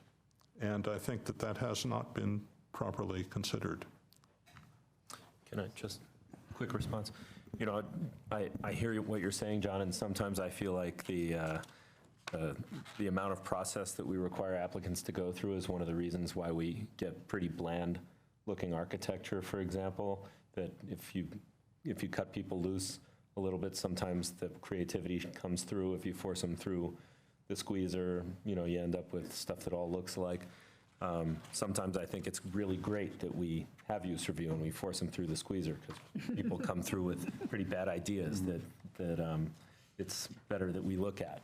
And I think that has not been properly considered. Can I just, quick response? You know, I hear what you're saying, John, and sometimes I feel like the amount of process that we require applicants to go through is one of the reasons why we get pretty bland-looking architecture, for example, that if you cut people loose a little bit, sometimes the creativity comes through. If you force them through the squeezer, you know, you end up with stuff that all looks alike. Sometimes I think it's really great that we have use review and we force them through the squeezer, because people come through with pretty bad ideas that it's better that we look at.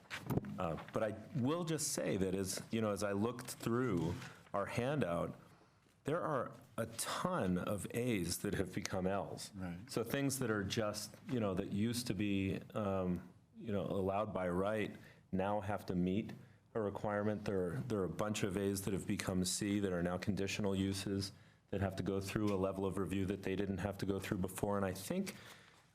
But I will just say that as I looked through our handout, there are a ton of A's that have become L's. Right. So things that are just, that used to be, allowed by right now have to meet a requirement. There are a bunch of A's that have become C that are now conditional uses that have to go through a level of review that they didn't have to go through before. And I think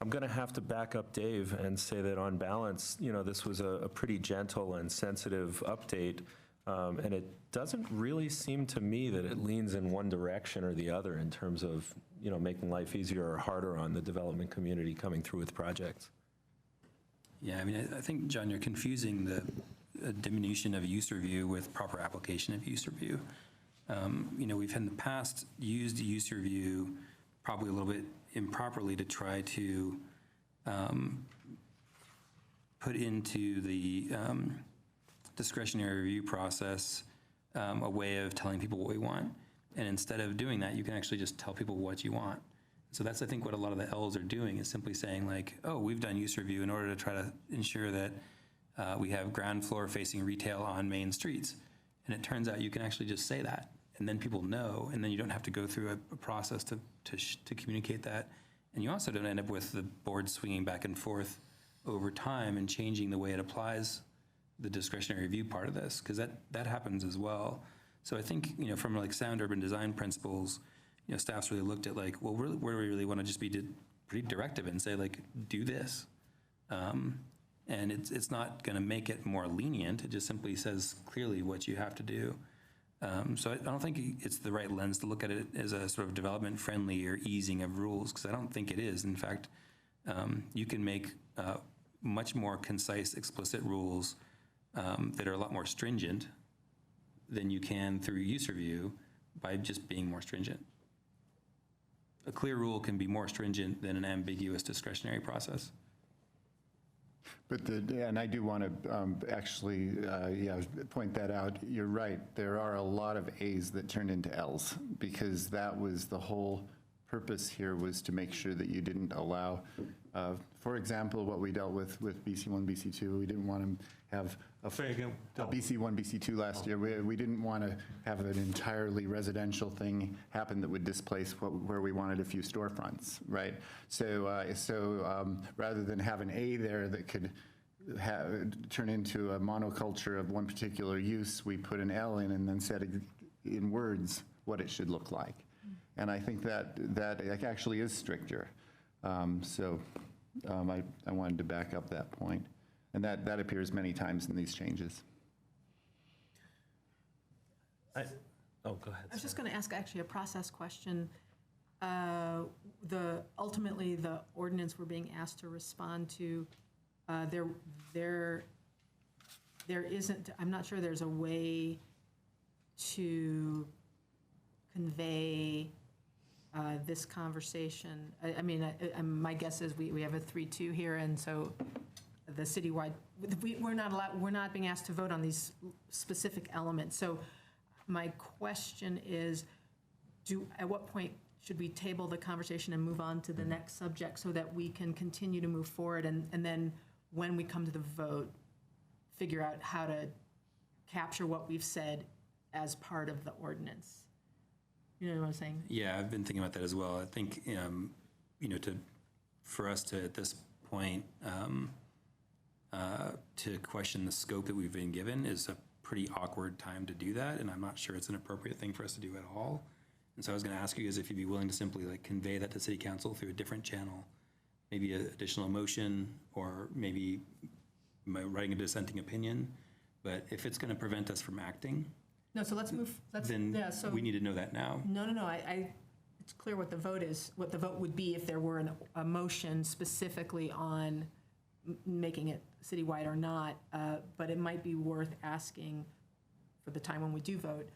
I'm going to have to back up Dave and say that on balance, this was a pretty gentle and sensitive update. And it doesn't really seem to me that it leans in one direction or the other in terms of, making life easier or harder on the development community coming through with projects. Yeah, I mean, I think, John, you're confusing the diminution of use review with proper application of use review. We've in the past used use review probably a little bit improperly to try to put into the discretionary review process a way of telling people what we want. And instead of doing that, you can actually just tell people what you want. So that's, I think, what a lot of the L's are doing, is simply saying like, oh, we've done use review in order to try to ensure that we have ground floor facing retail on main streets. And it turns out you can actually just say that, and then people know, and then you don't have to go through a process to communicate that. And you also don't end up with the board swinging back and forth over time and changing the way it applies the discretionary review part of this, because that happens as well. So I think, from like sound urban design principles, staff's really looked at like, well, where do we really want to just be pretty directive and say like, do this. And it's not going to make it more lenient. It just simply says clearly what you have to do. So I don't think it's the right lens to look at it as a sort of development-friendly or easing of rules, because I don't think it is. In fact, you can make much more concise, explicit rules that are a lot more stringent than you can through use review by just being more stringent. A clear rule can be more stringent than an ambiguous discretionary process. But and I do want to actually, point that out. You're right. There are a lot of A's that turned into L's, because that was the whole purpose here, was to make sure that you didn't allow, for example, what we dealt with BC1, BC2. We didn't want to have a BC1, BC2 last year. We didn't want to have an entirely residential thing happen that would displace where we wanted a few storefronts, right? So rather than have an A there that could turn into a monoculture of one particular use, we put an L in and then said in words what it should look like. And I think that actually is stricter. I wanted to back up that point. And that appears many times in these changes. Go ahead. I was just going to ask actually a process question. Ultimately, the ordinance we're being asked to respond to, there isn't, I'm not sure there's a way to convey this conversation. I mean, my guess is we have a 3-2 here, and so the citywide, we're not being asked to vote on these specific elements. So my question is, at what point should we table the conversation and move on to the next subject so that we can continue to move forward, and then when we come to the vote, figure out how to capture what we've said as part of the ordinance? You know what I'm saying? Yeah, I've been thinking about that as well. I think, for us to, at this point, to question the scope that we've been given is a pretty awkward time to do that, and I'm not sure it's an appropriate thing for us to do at all. And so I was going to ask you guys if you'd be willing to simply convey that to City Council through a different channel, maybe an additional motion, or maybe writing a dissenting opinion. But if it's going to prevent us from acting, No, so let's move, so. we need to know that now. No, it's clear what the vote is, what the vote would be if there were a motion specifically on making it citywide or not, but it might be worth asking for the time when we do vote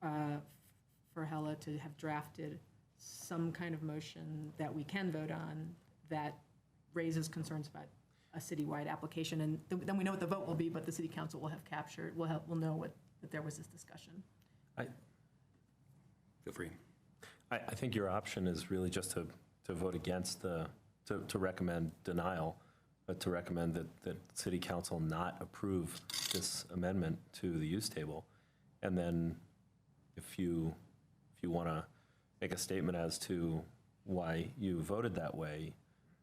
for Hella to have drafted some kind of motion that we can vote on that raises concerns about a citywide application, and then we know what the vote will be, but the City Council will have captured, we'll know that there was this discussion. Feel free. I think your option is really just to vote against to recommend denial, but to recommend that City Council not approve this amendment to the use table. And then if you want to make a statement as to why you voted that way,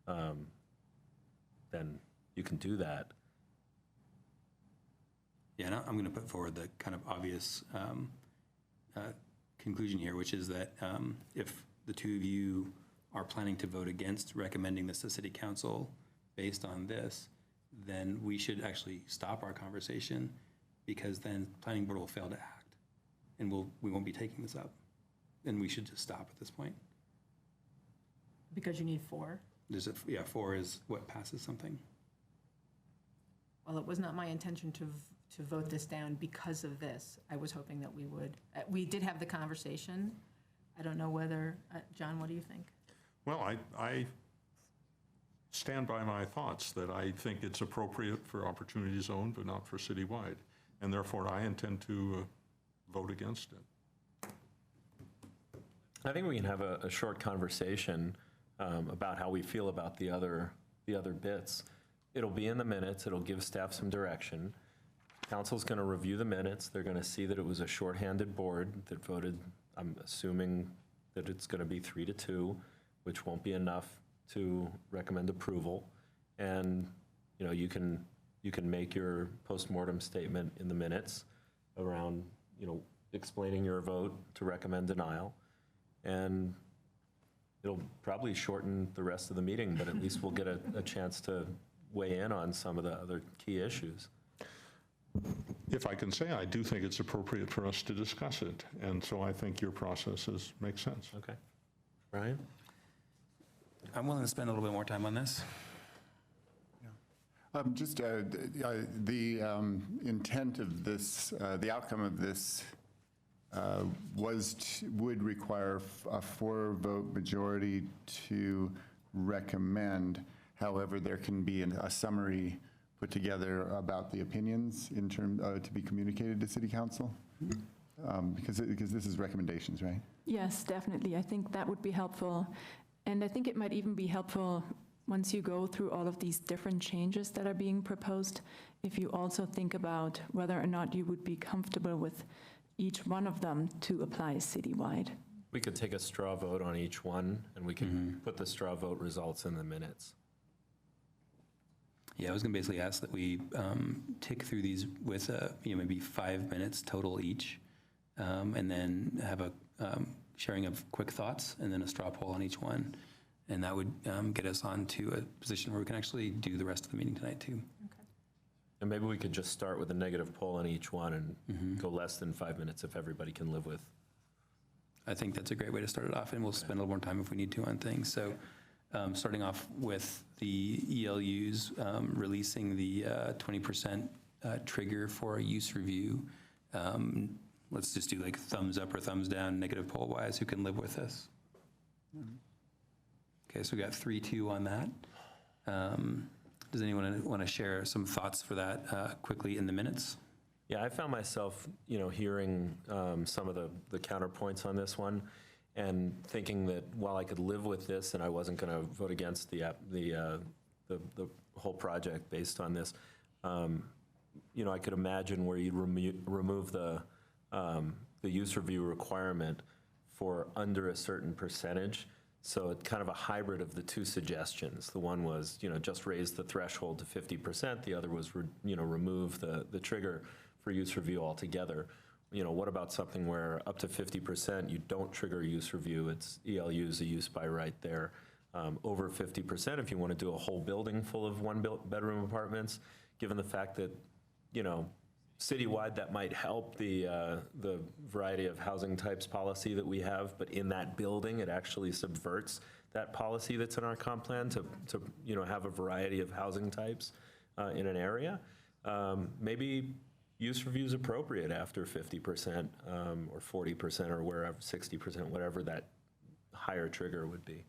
then you can do that. Yeah, and I'm going to put forward the kind of obvious conclusion here, which is that if the two of you are planning to vote against recommending this to City Council based on this, then we should actually stop our conversation, because then Planning Board will fail to act, and we won't be taking this up, and we should just stop at this point. Because you need 4? 4 is what passes something. Well, it was not my intention to vote this down because of this. I was hoping that we would. We did have the conversation. I don't know whether, John, what do you think? Well, I stand by my thoughts that I think it's appropriate for Opportunity Zone, but not for citywide. And therefore, I intend to vote against it. I think we can have a short conversation about how we feel about the other bits. It'll be in the minutes. It'll give staff some direction. Council's going to review the minutes. They're going to see that it was a shorthanded board that voted. I'm assuming that it's going to be 3-2, which won't be enough to recommend approval. And you can make your postmortem statement in the minutes around explaining your vote to recommend denial, and it'll probably shorten the rest of the meeting, but at least we'll get a chance to weigh in on some of the other key issues. if I can say, I do think it's appropriate for us to discuss it. And so I think your processes make sense. Okay. Brian? I'm willing to spend a little bit more time on this. Just the intent of this, the outcome of this would require a 4-vote majority to recommend. However, there can be a summary put together about the opinions in to be communicated to City Council? Because this is recommendations, right? Yes, definitely. I think that would be helpful. And I think it might even be helpful once you go through all of these different changes that are being proposed, if you also think about whether or not you would be comfortable with each one of them to apply citywide. We could take a straw vote on each one, and we can put the straw vote results in the minutes. Yeah, I was going to basically ask that we tick through these with maybe 5 minutes total each, and then have a sharing of quick thoughts, and then a straw poll on each one. And that would get us on to a position where we can actually do the rest of the meeting tonight, too. Okay. And maybe we could just start with a negative poll on each one and go less than 5 minutes if everybody can live with. I think that's a great way to start it off, and we'll spend a little more time if we need to on things. So starting off with the ELUs, releasing the 20% trigger for a use review. Let's just do like thumbs up or thumbs down, negative poll-wise, who can live with this? Okay, so we got 3-2 on that. Does anyone want to share some thoughts for that quickly in the minutes? Yeah, I found myself, hearing some of the counterpoints on this one, and thinking that while I could live with this and I wasn't going to vote against the whole project based on this, I could imagine where you'd remove the use review requirement for under a certain percentage. So it's kind of a hybrid of the two suggestions. The one was, just raise the threshold to 50%. The other was, remove the trigger for use review altogether. What about something where up to 50% you don't trigger use review? It's ELU's a use by right there. Over 50%, if you want to do a whole building full of one-bedroom apartments, given the fact that, citywide that might help the variety of housing types policy that we have, but in that building it actually subverts that policy that's in our comp plan to have a variety of housing types in an area. Maybe use review is appropriate after 50% or 40% or wherever 60%, whatever that higher trigger would be.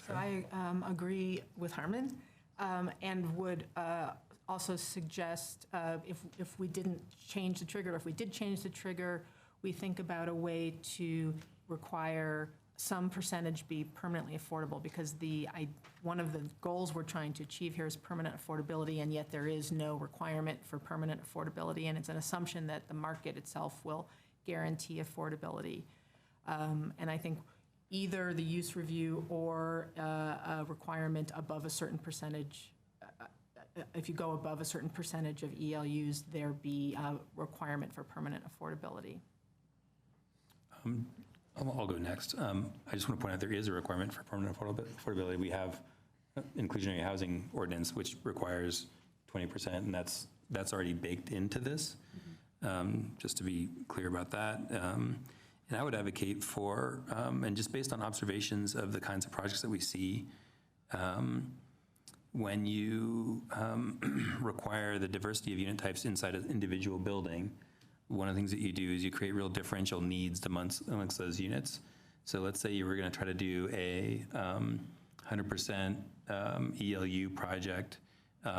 So I agree with Harmon and would also suggest if we didn't change the trigger, if we did change the trigger, we think about a way to require some percentage be permanently affordable, because one of the goals we're trying to achieve here is permanent affordability, and yet there is no requirement for permanent affordability, and it's an assumption that the market itself will guarantee affordability. And I think either the use review or a requirement above a certain percentage, if you go above a certain percentage of ELUs, there be a requirement for permanent affordability. I'll go next. I just want to point out there is a requirement for permanent affordability. We have inclusionary housing ordinance, which requires 20%, and that's already baked into this, just to be clear about that. And I would advocate for, and just based on observations of the kinds of projects that we see, when you require the diversity of unit types inside an individual building, one of the things that you do is you create real differential needs amongst those units. So let's say you were going to try to do a 100% ELU project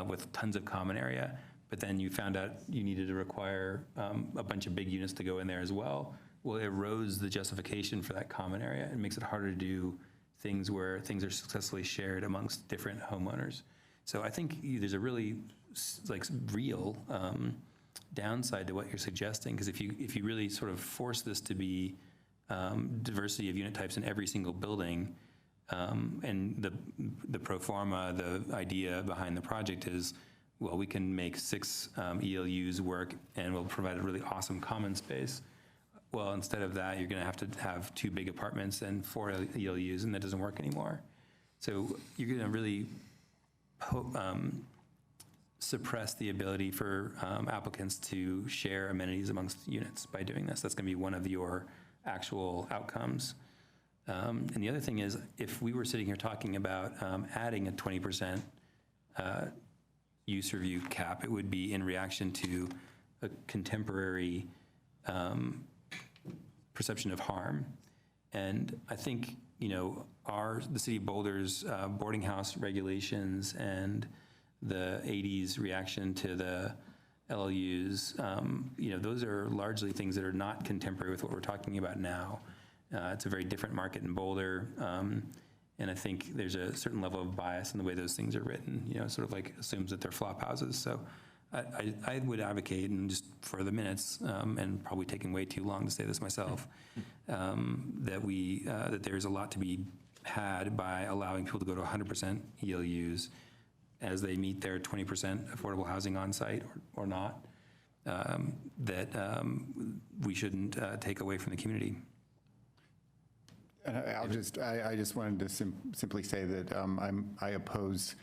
with tons of common area, but then you found out you needed to require a bunch of big units to go in there as well. Well, it erodes the justification for that common area. It makes it harder to do things where things are successfully shared amongst different homeowners. So I think there's a really real downside to what you're suggesting, because if you really sort of force this to be diversity of unit types in every single building, and the pro forma, the idea behind the project is, well, we can make 6 ELUs work and we'll provide a really awesome common space. Well, instead of that, you're going to have 2 big apartments and 4 ELUs, and that doesn't work anymore. So you're going to really suppress the ability for applicants to share amenities amongst units by doing this. That's going to be one of your actual outcomes. And the other thing is, if we were sitting here talking about adding a 20% use review cap, it would be in reaction to a contemporary perception of harm. And I think, you know, the city of Boulder's boarding house regulations and the 80s reaction to the LLUs, you know, those are largely things that are not contemporary with what we're talking about now. It's a very different market in Boulder, and I think there's a certain level of bias in the way those things are written, you know, sort of like assumes that they're flop houses. So I would advocate, and just for the minutes, and probably taking way too long to say this myself, that there's a lot to be had by allowing people to go to 100% ELUs as they meet their 20% affordable housing on site or not, that we shouldn't take away from the community. And I just wanted to simply say that I oppose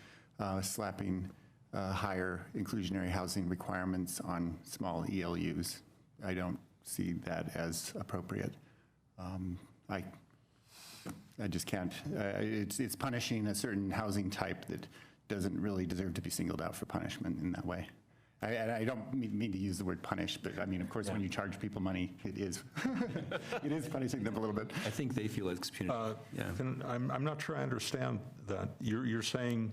slapping higher inclusionary housing requirements on small ELUs. I don't see that as appropriate. I just can't. It's punishing a certain housing type that doesn't really deserve to be singled out for punishment in that way. I don't mean to use the word punish, but I mean, of course, when you charge people money, it is it is punishing them a little bit. I think they feel it's punitive. Yeah. I'm not sure I understand that. You're saying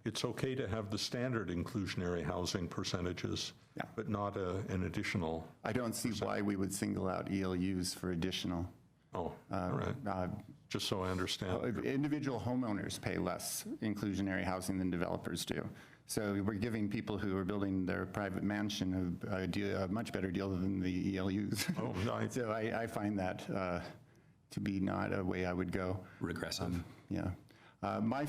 it's okay to have the standard inclusionary housing percentages, but not an additional. I don't see why we would single out ELUs for additional. Oh, all right. Just so I understand. Individual homeowners pay less inclusionary housing than developers do. So we're giving people who are building their private mansion a much better deal than the ELUs. Oh, nice. So I find that to be not a way I would go. Regressive. Yeah. My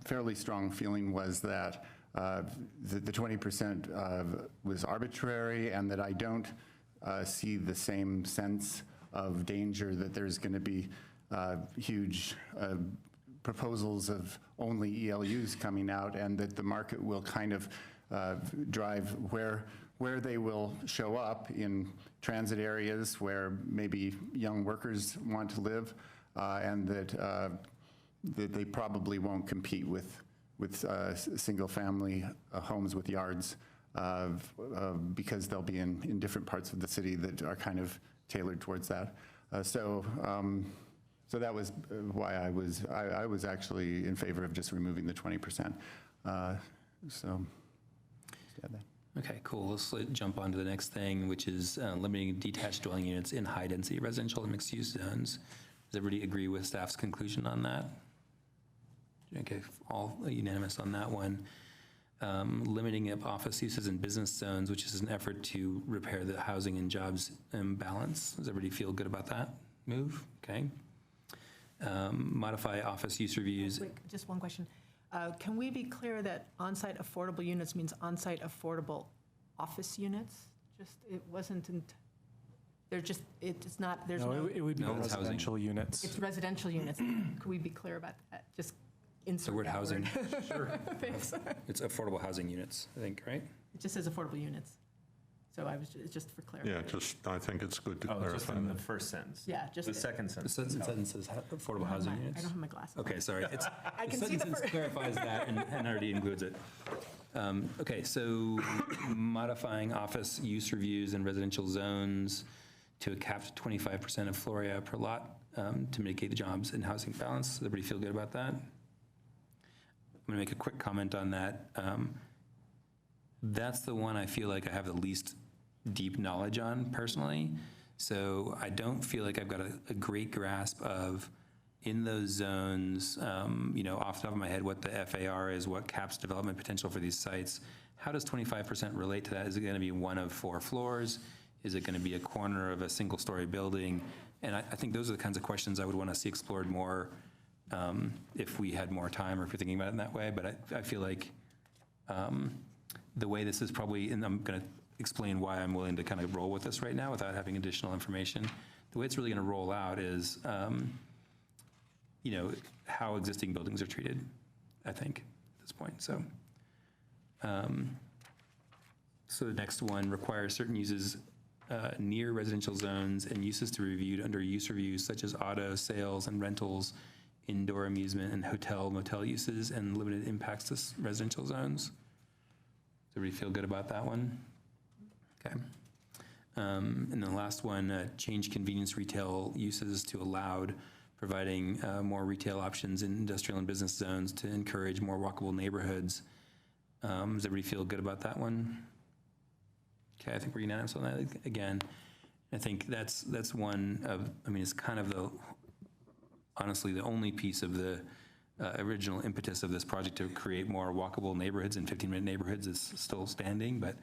fairly strong feeling was that the 20% was arbitrary, and that I don't see the same sense of danger that there's going to be huge proposals of only ELUs coming out, and that the market will kind of drive where they will show up in transit areas where maybe young workers want to live, and that they probably won't compete with single-family homes with yards because they'll be in different parts of the city that are kind of tailored towards that. So that was why I was actually in favor of just removing the 20%. So just add that. Okay, cool. Let's jump on to the next thing, which is limiting detached dwelling units in high-density residential and mixed-use zones. Does everybody agree with staff's conclusion on that? Okay, all unanimous on that one. Limiting of office uses in business zones, which is an effort to repair the housing and jobs imbalance. Does everybody feel good about that move? Okay. Modify office use reviews. Wait, just one question. Can we be clear that on-site affordable units means on-site affordable office units? Just, it wasn't, they're just, it's not, there's no. It would be No, it's residential units. It's residential units. Could we be clear about that? Just insert The word that housing. word. Sure. Thanks. It's affordable housing units, I think, right? It just says affordable units. So it's just for clarity. Yeah, I think it's good to Oh, just clarify in the that. first sentence. Yeah, just. The second The sentence. sentence says affordable housing I units. don't have my glasses. on. Okay, sorry. I can The see the sentence first. clarifies that and already includes it. Okay, so modifying office use reviews in residential zones to a capped 25% of floor area per lot to mitigate the jobs and housing balance. Does everybody feel good about that? I'm going to make a quick comment on that. That's the one I feel like I have the least deep knowledge on personally. So I don't feel like I've got a great grasp of, in those zones, you know, off the top of my head, what the FAR is, what caps development potential for these sites. How does 25% relate to that? Is it going to be one of 4 floors? Is it going to be a corner of a single-story building? And I think those are the kinds of questions I would want to see explored more if we had more time or if you're thinking about it in that way. But I feel like the way this is probably, and I'm going to explain why I'm willing to kind of roll with this right now without having additional information. The way it's really going to roll out is, you know, how existing buildings are treated, I think, at this point. So So the next one requires certain uses near residential zones and uses to be reviewed under use reviews such as auto, sales, and rentals, indoor amusement, and hotel, motel uses, and limited impacts to residential zones. Does everybody feel good about that one? Okay. And then the last one, change convenience retail uses to allowed, providing more retail options in industrial and business zones to encourage more walkable neighborhoods. Does everybody feel good about that one? Okay, I think we're unanimous on that again. I think that's one of, I mean, it's kind of the, honestly, the only piece of the original impetus of this project to create more walkable neighborhoods and 15-minute neighborhoods is still standing, but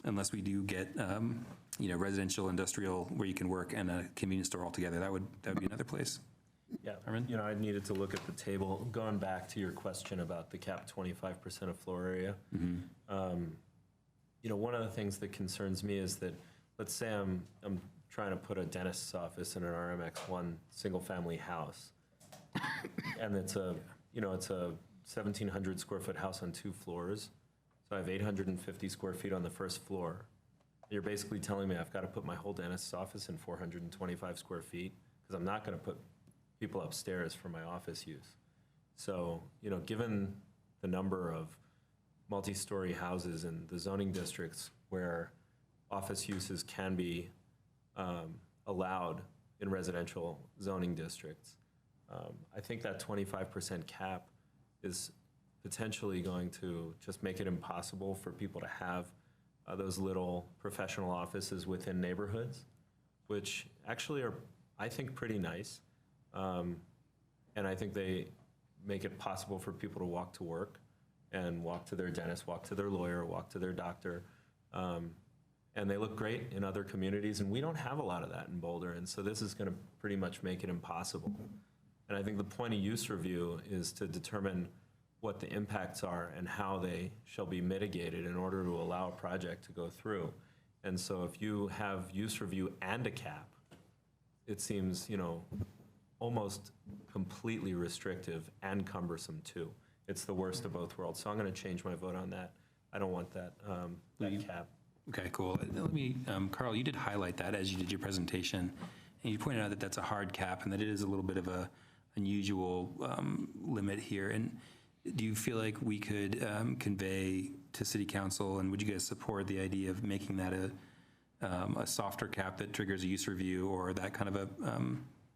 unless we do get, residential, industrial, where you can work, and a convenience store altogether, that would be another place. Yeah, Armin? I needed to look at the table. Going back to your question about the cap 25% of floor area, one of the things that concerns me is that, let's say I'm trying to put a dentist's office in an RMX1 single-family house, and it's a 1,700 square foot house on 2 floors, so I have 850 square feet on the first floor. You're basically telling me I've got to put my whole dentist's office in 425 square feet, because I'm not going to put people upstairs for my office use. So, given the number of multi-story houses in the zoning districts where office uses can be allowed in residential zoning districts, I think that 25% cap is potentially going to just make it impossible for people to have those little professional offices within neighborhoods, which actually are, I think, pretty nice. And I think they make it possible for people to walk to work and walk to their dentist, walk to their lawyer, walk to their doctor. And they look great in other communities, and we don't have a lot of that in Boulder, and so this is going to pretty much make it impossible. And I think the point of use review is to determine what the impacts are and how they shall be mitigated in order to allow a project to go through. And so if you have use review and a cap, it seems, almost completely restrictive and cumbersome too. It's the worst of both worlds. So I'm going to change my vote on that. I don't want that, that cap. Okay, cool. Let me, Carl, you did highlight that as you did your presentation, and you pointed out that that's a hard cap and that it is a little bit of a unusual limit here. And do you feel like we could convey to City Council, and would you guys support the idea of making that a softer cap that triggers a use review or that kind of a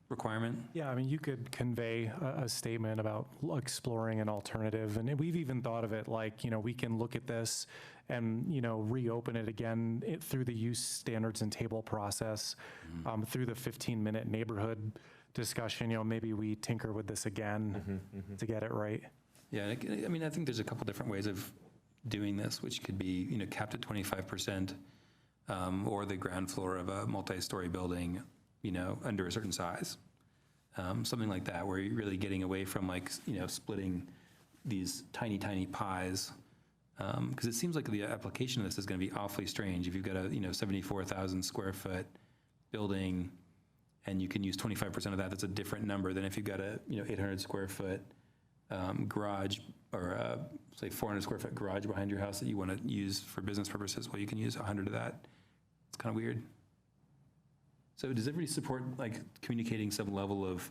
requirement? Yeah, I mean, you could convey a statement about exploring an alternative, and we've even thought of it like, we can look at this and, reopen it again through the use standards and table process, through the 15-minute neighborhood discussion. Maybe we tinker with this again to get it right. Yeah, I mean, I think there's a couple different ways of doing this, which could be, capped at 25%, or the ground floor of a multi-story building, under a certain size. Something like that, where you're really getting away from splitting these tiny, tiny pies. Because it seems like the application of this is going to be awfully strange. If you've got a 74,000 square foot building and you can use 25% of that, that's a different number than if you've got a 800 square foot garage, or say 400 square foot garage behind your house that you want to use for business purposes. Well, you can use 100 of that. It's kind of weird. So does everybody support communicating some level of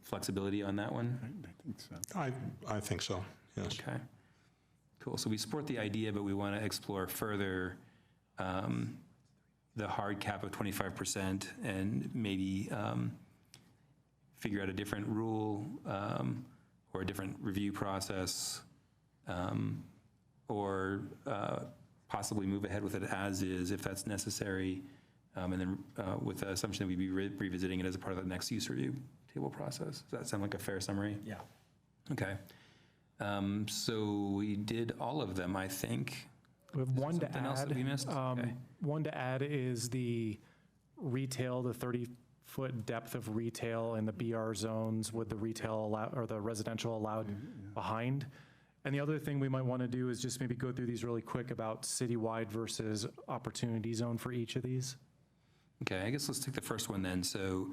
flexibility on that one? I think so. I think so, yes. Okay, cool. So we support the idea, but we want to explore further the hard cap of 25% and maybe figure out a different rule or a different review process, or possibly move ahead with it as is if that's necessary. And then with the assumption that we'd be revisiting it as a part of the next use review table process. Does that sound like a fair summary? Yeah. Okay. So we did all of them, I think. We have one to Something else that we add. missed? Okay. One to add is the retail, the 30-foot depth of retail in the BR zones with the retail or the residential allowed behind. And the other thing we might want to do is just maybe go through these really quick about citywide versus opportunity zone for each of these. Okay, I guess let's take the first one then. So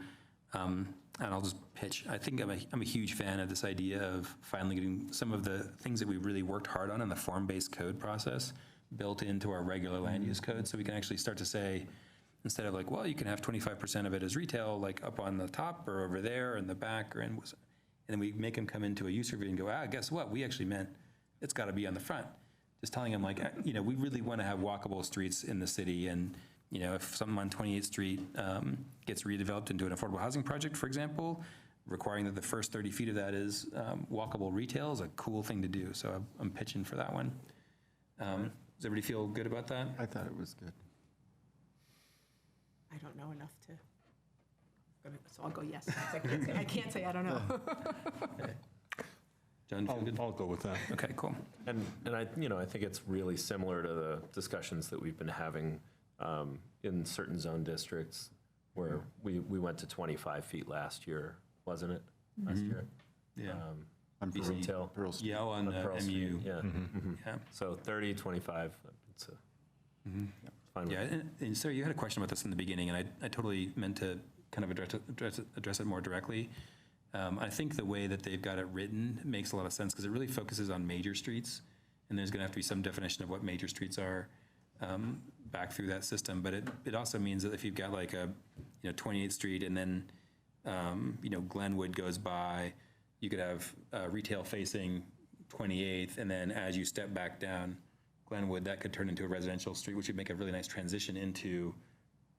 And I'll just pitch. I think I'm a huge fan of this idea of finally getting some of the things that we really worked hard on in the form-based code process built into our regular land use code, so we can actually start to say, instead of like, well, you can have 25% of it as retail, like up on the top or over there in the back, and then we make them come into a use review and go, guess what? We actually meant it's got to be on the front. Just telling them like, we really want to have walkable streets in the city, and if something on 28th Street gets redeveloped into an affordable housing project, for example, requiring that the first 30 feet of that is walkable retail is a cool thing to do. So I'm pitching for that one. Does everybody feel good about that? I thought it was good. I don't know enough so I'll go yes. I can't say I don't know. John, feel good? I'll go with that. Okay, cool. And I think it's really similar to the discussions that we've been having in certain zone districts where we went to 25 feet last year, wasn't it? Last year? Yeah. On Retail. Pearl Street. Yeah, on Pearl Street, MU. Yeah. Yeah. So 30, 25, it's fine. Yeah, and Sarah, you had a question about this in the beginning, and I totally meant to kind of address it more directly. I think the way that they've got it written makes a lot of sense because it really focuses on major streets, and there's going to have to be some definition of what major streets are back through that system. But it also means that if you've got like a 28th Street and then Glenwood goes by, you could have retail facing 28th, and then as you step back down Glenwood, that could turn into a residential street, which would make a really nice transition into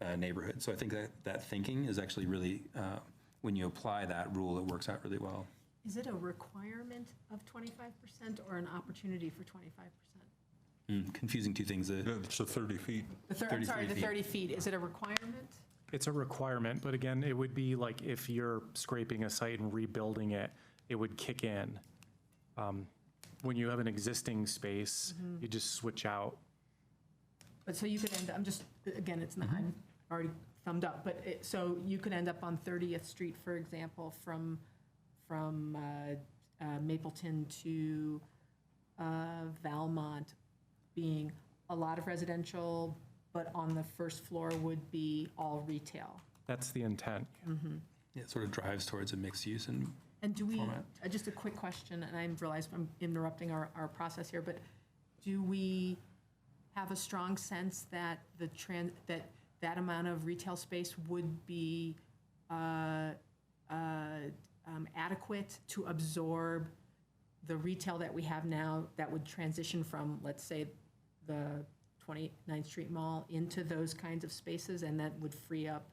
a neighborhood. So I think that thinking is actually really, when you apply that rule, it works out really well. Is it a requirement of 25% or an opportunity for 25%? Confusing two things. It's a 30 feet. The 30 feet, is it a requirement? It's a requirement, but again, it would be like if you're scraping a site and rebuilding it, it would kick in. When you have an existing space, you just switch out. But so you could end up, again, it's not, I'm already thumbed up, but so you could end up on 30th Street, for example, from Mapleton to Valmont being a lot of residential, but on the first floor would be all retail. That's the intent. Yeah, it sort of drives towards a mixed use and do we, format. just a quick question, and I realize I'm interrupting our process here, but do we have a strong sense that that amount of retail space would be adequate to absorb the retail that we have now that would transition from, let's say, the 29th Street Mall into those kinds of spaces, and that would free up?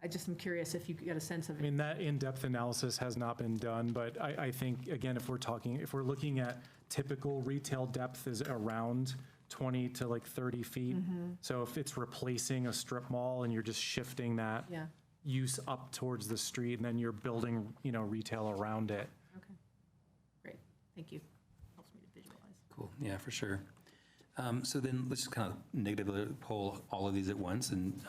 I just am curious if you get a sense of I mean, that in-depth analysis has not been done, but I think, again, if we're looking at typical retail depth is around 20 to like 30 feet. So if it's replacing a strip mall and you're just shifting that Yeah. use up towards the street, and then you're building, retail around it. Okay, great, thank you. Helps me to visualize. Cool, yeah, for sure. So then let's just kind of negatively poll all of these at once and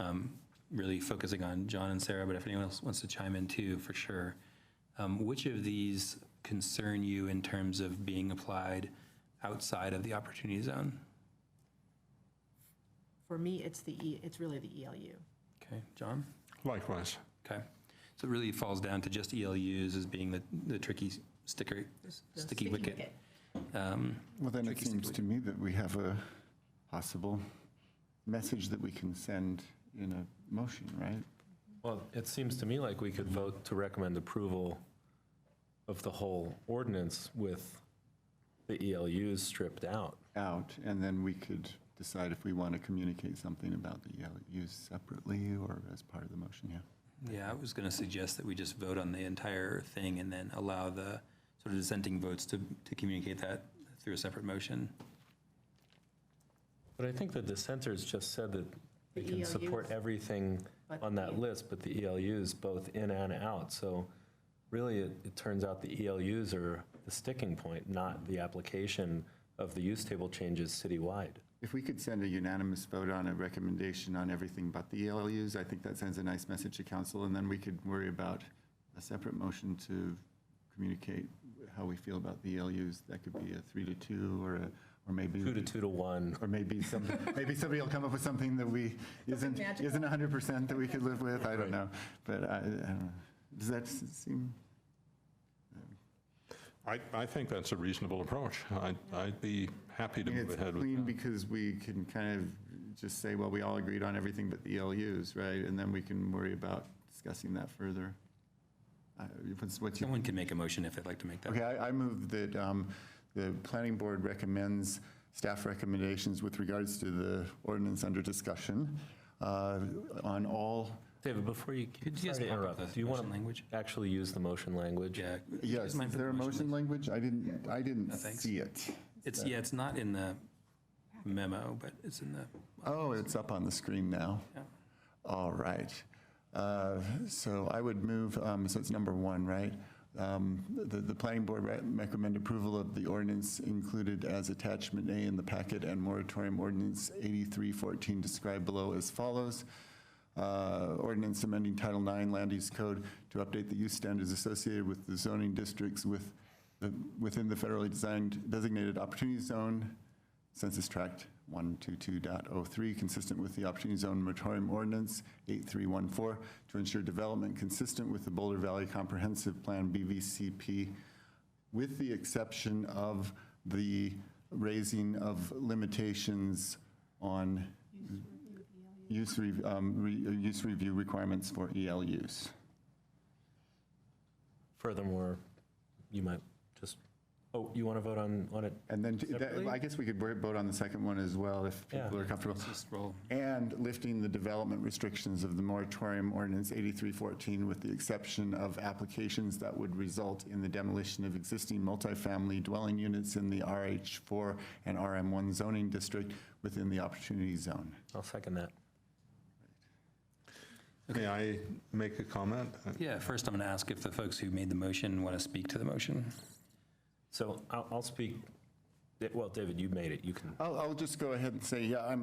really focusing on John and Sarah, but if anyone else wants to chime in too, for sure. Which of these concern you in terms of being applied outside of the opportunity zone? For me, it's really the ELU. Okay, John? Likewise. Okay, so it really falls down to just ELUs as being the tricky sticky wicket. Well, then it seems to me that we have a possible message that we can send in a motion, right? Well, it seems to me like we could vote to recommend approval of the whole ordinance with the ELUs stripped out. And then we could decide if we want to communicate something about the ELUs separately or as part of the motion, yeah. Yeah, I was going to suggest that we just vote on the entire thing and then allow the sort of dissenting votes to communicate that through a separate motion. But I think the dissenters just said that they The can support ELUs. everything But on that the- list, but the ELUs both in and out. So really, it turns out the ELUs are the sticking point, not the application of the use table changes citywide. If we could send a unanimous vote on a recommendation on everything but the ELUs, I think that sends a nice message to council, and then we could worry about a separate motion to communicate how we feel about the ELUs. That could be a 3-2 Or maybe. 2 to 2 to 1. Or maybe somebody will come up with something that isn't 100% that we could live with. I don't know. But I don't know. Does that seem? I think that's a reasonable approach. I'd be happy to move It's ahead with clean that. because we can kind of just say, well, we all agreed on everything but the ELUs, right? And then we can worry about discussing that further. What's your? Someone can make a motion if they'd like to make that. Okay, I move that the planning board recommends staff recommendations with regards to the ordinance under discussion on all. David, before you, Could you just sorry to talk about interrupt, the do you want motion language? to actually use the motion language? Yeah. Yes, Just mind is for the there a motion language? I didn't thanks. see it. It's not in the memo, but it's in the. Oh, it's up on the screen now. Yeah. All right. So I would move, so it's number 1, right? The planning board recommend approval of the ordinance included as attachment A in the packet and moratorium ordinance 8314 described below as follows. Ordinance amending Title IX Land Use Code to update the use standards associated with the zoning districts within the federally designated opportunity zone, Census Tract 122.03, consistent with the Opportunity Zone Moratorium Ordinance 8314, to ensure development consistent with the Boulder Valley Comprehensive Plan, BVCP, with the exception of the raising of limitations on use review requirements for ELUs. Furthermore, you might just, you want to vote on it? And then, separately? I guess we could vote on the second one as well if people are comfortable. Just roll. And lifting the development restrictions of the moratorium ordinance 8314 with the exception of applications that would result in the demolition of existing multifamily dwelling units in the RH4 and RM1 zoning district within the opportunity zone. I'll second that. May I make a comment? Yeah, first I'm going to ask if the folks who made the motion want to speak to the motion. So I'll speak, well, David, you made it, you can. I'll just go ahead and say, yeah,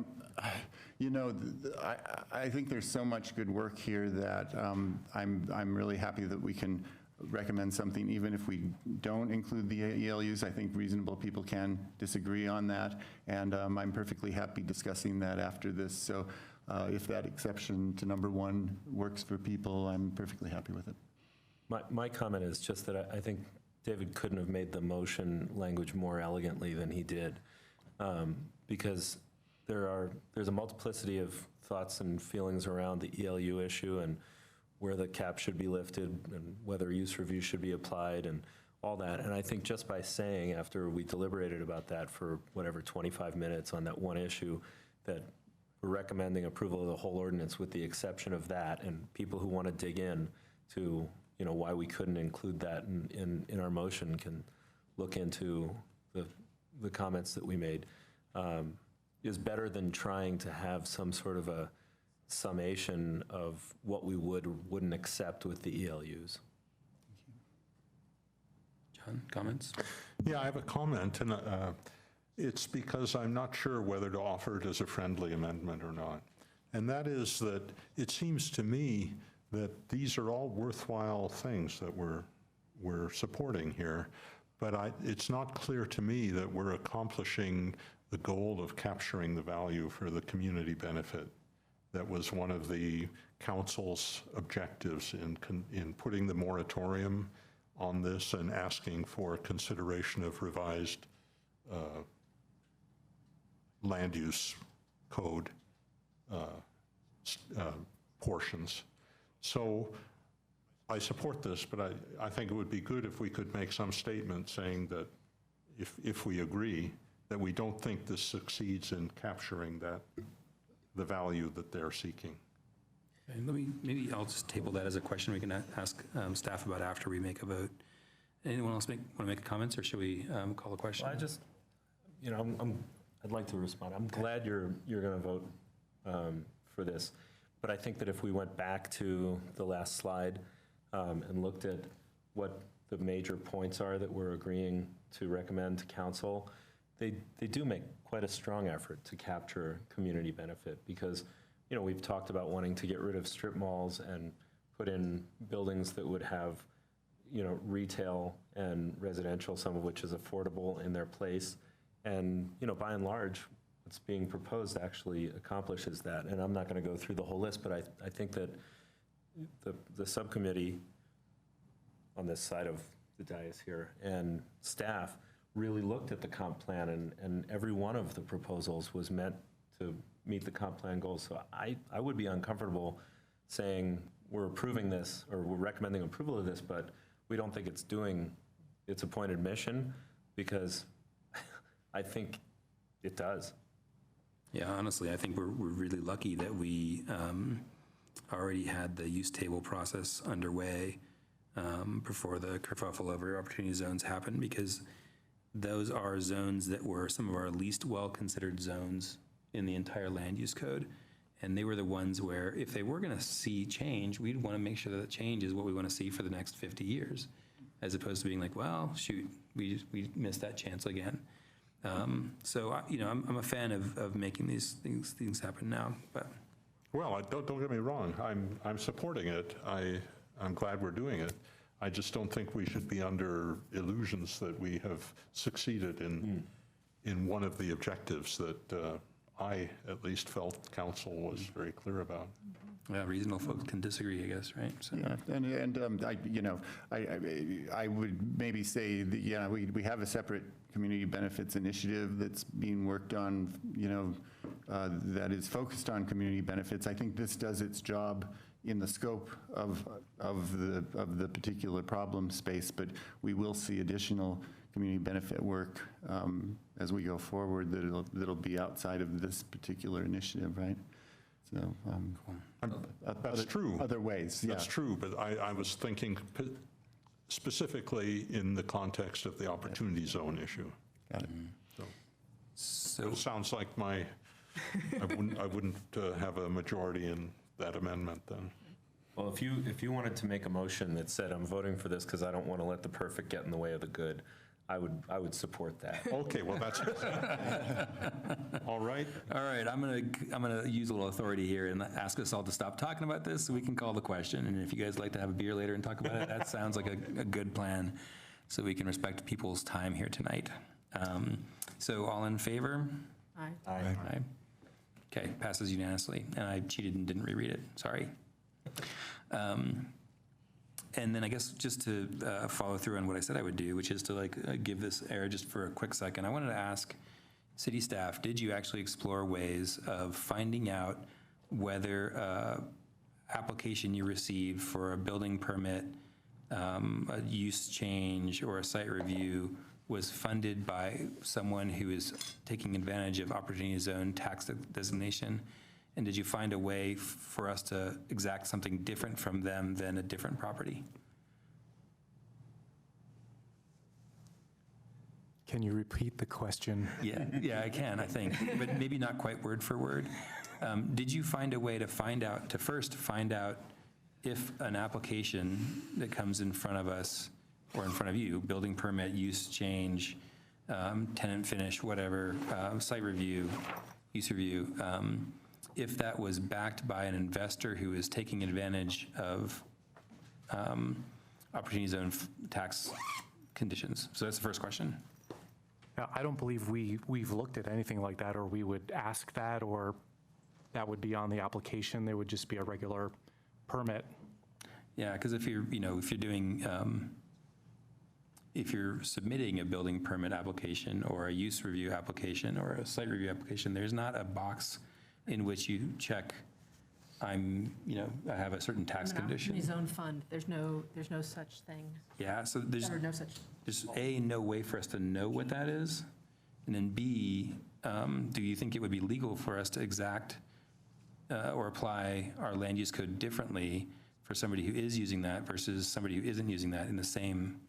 I think there's so much good work here that I'm really happy that we can recommend something, even if we don't include the ELUs. I think reasonable people can disagree on that, and I'm perfectly happy discussing that after this. So if that exception to number 1 works for people, I'm perfectly happy with it. My comment is just that I think David couldn't have made the motion language more elegantly than he did, because there's a multiplicity of thoughts and feelings around the ELU issue and where the cap should be lifted and whether use review should be applied and all that. And I think just by saying, after we deliberated about that for whatever, 25 minutes on that one issue, that we're recommending approval of the whole ordinance with the exception of that, and people who want to dig in to why we couldn't include that in our motion can look into the comments that we made, is better than trying to have some sort of a summation of what we would or wouldn't accept with the ELUs. John, comments? Yeah, I have a comment, and it's because I'm not sure whether to offer it as a friendly amendment or not. And that is that it seems to me that these are all worthwhile things that we're supporting here, but it's not clear to me that we're accomplishing the goal of capturing the value for the community benefit. That was one of the council's objectives in putting the moratorium on this and asking for consideration of revised land use code portions. So I support this, but I think it would be good if we could make some statement saying that if we agree that we don't think this succeeds in capturing the value that they're seeking. Okay, maybe I'll just table that as a question we can ask staff about after we make a vote. Anyone else want to make comments, or should we call a question? Well, I just, I'd like to respond. I'm glad you're going to vote for this, but I think that if we went back to the last slide and looked at what the major points are that we're agreeing to recommend to council, they do make quite a strong effort to capture community benefit, because we've talked about wanting to get rid of strip malls and put in buildings that would have retail and residential, some of which is affordable in their place, And, by and large, what's being proposed actually accomplishes that. And I'm not going to go through the whole list, but I think that the subcommittee on this side of the dais here and staff really looked at the comp plan, and every one of the proposals was meant to meet the comp plan goals. So I would be uncomfortable saying we're approving this, or we're recommending approval of this, but we don't think it's doing its appointed mission, because I think it does. Yeah, honestly, I think we're really lucky that we already had the use table process underway before the kerfuffle over opportunity zones happened, because those are zones that were some of our least well-considered zones in the entire land use code. And they were the ones where if they were going to see change, we'd want to make sure that change is what we want to see for the next 50 years, as opposed to being like, well, shoot, we missed that chance again. So, I'm a fan of making these things happen now. But Well, don't get me wrong, I'm supporting it. I'm glad we're doing it. I just don't think we should be under illusions that we have succeeded in one of the objectives that I at least felt council was very clear about. yeah, reasonable folks can disagree, I guess, right? So. Yeah, I would maybe say that, we have a separate community benefits initiative that's being worked on, that is focused on community benefits. I think this does its job in the scope of the particular problem space, but we will see additional community benefit work as we go forward that'll be outside of this particular initiative, right? So That's true. Other ways, yeah. That's true, but I was thinking specifically in the context of the opportunity zone issue. Got it. So It sounds like I wouldn't have a majority in that amendment then. Well, if you wanted to make a motion that said, I'm voting for this because I don't want to let the perfect get in the way of the good, I would support that. Okay, well, that's, all right. All right, I'm gonna use a little authority here and ask us all to stop talking about this so we can call the question. And if you guys like to have a beer later and talk about it, that sounds like a good plan, so we can respect people's time here tonight. So all in favor? Aye. Aye. Okay, passes unanimously. And I cheated and didn't reread it, sorry. And then I guess just to follow through on what I said I would do, which is to give this air just for a quick second. I wanted to ask city staff, did you actually explore ways of finding out whether application you received for a building permit, a use change, or a site review was funded by someone who is taking advantage of opportunity zone tax designation? And did you find a way for us to exact something different from them than a different property? Can you repeat the question? Yeah, I can, I think, but maybe not quite word for word. Did you find a way to first find out if an application that comes in front of us or in front of you, building permit, use change, tenant finish, whatever, site review, use review, if that was backed by an investor who is taking advantage of opportunity zone tax conditions? So that's the first question. I don't believe we've looked at anything like that, or we would ask that, or that would be on the application. There would just be a regular permit. Yeah, because if you're doing, if you're submitting a building permit application or a use review application or a site review application, there's not a box in which you check, I have a certain tax condition. Opportunity zone fund, there's no such thing. Yeah, so there's No such. A, no way for us to know what that is, and then B, do you think it would be legal for us to exact or apply our land use code differently for somebody who is using that versus somebody who isn't using that in the same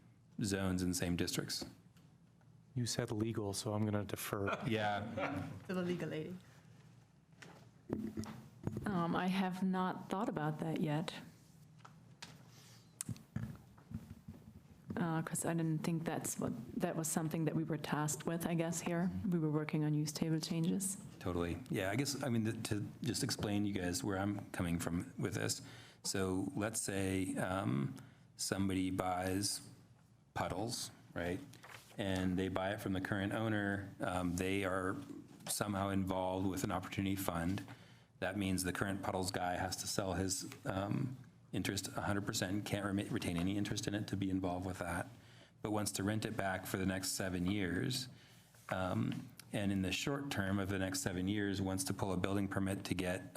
zones and same districts? You said legal, so I'm going to defer. Yeah. To the legal lady. I have not thought about that yet. Because I didn't think that was something that we were tasked with, I guess, here. We were working on use table changes. Totally. Yeah, I guess, to just explain you guys where I'm coming from with this. So let's say somebody buys puddles, right? and they buy it from the current owner, they are somehow involved with an opportunity fund. That means the current Puddles guy has to sell his interest 100%, can't retain any interest in it to be involved with that, but wants to rent it back for the next 7 years. And in the short term of the next 7 years, wants to pull a building permit to get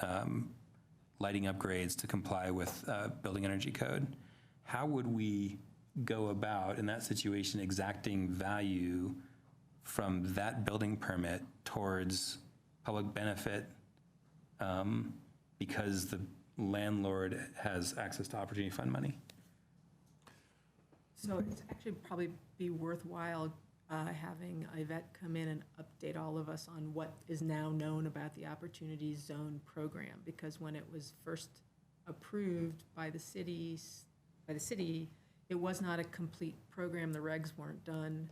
lighting upgrades to comply with building energy code. How would we go about, in that situation, exacting value from that building permit towards public benefit because the landlord has access to opportunity fund money? So it's actually probably be worthwhile having Yvette come in and update all of us on what is now known about the Opportunity Zone program, because when it was first approved by the city, it was not a complete program. The regs weren't done.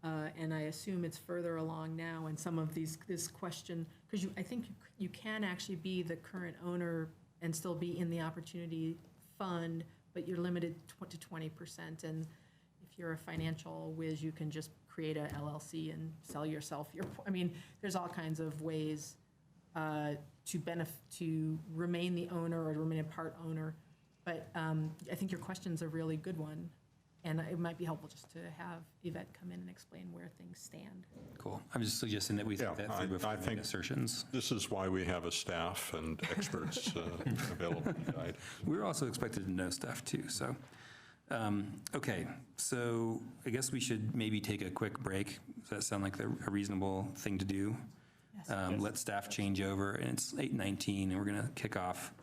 And I assume it's further along now, and some of this question, because I think you can actually be the current owner and still be in the Opportunity Fund, but you're limited to 20%. And if you're a financial whiz, you can just create a LLC and sell yourself I mean, there's all kinds of ways to remain the owner or to remain a part owner. But I think your question's a really good one. And it might be helpful just to have Yvette come in and explain where things stand. Cool. I'm just suggesting that we think that through before we make assertions. This is why we have a staff and experts available to guide. We're also expected to know stuff too, so. Okay, so I guess we should maybe take a quick break. Does that sound like a reasonable thing to do? Yes. Let staff change over, and it's 8:19, and we're going to kick off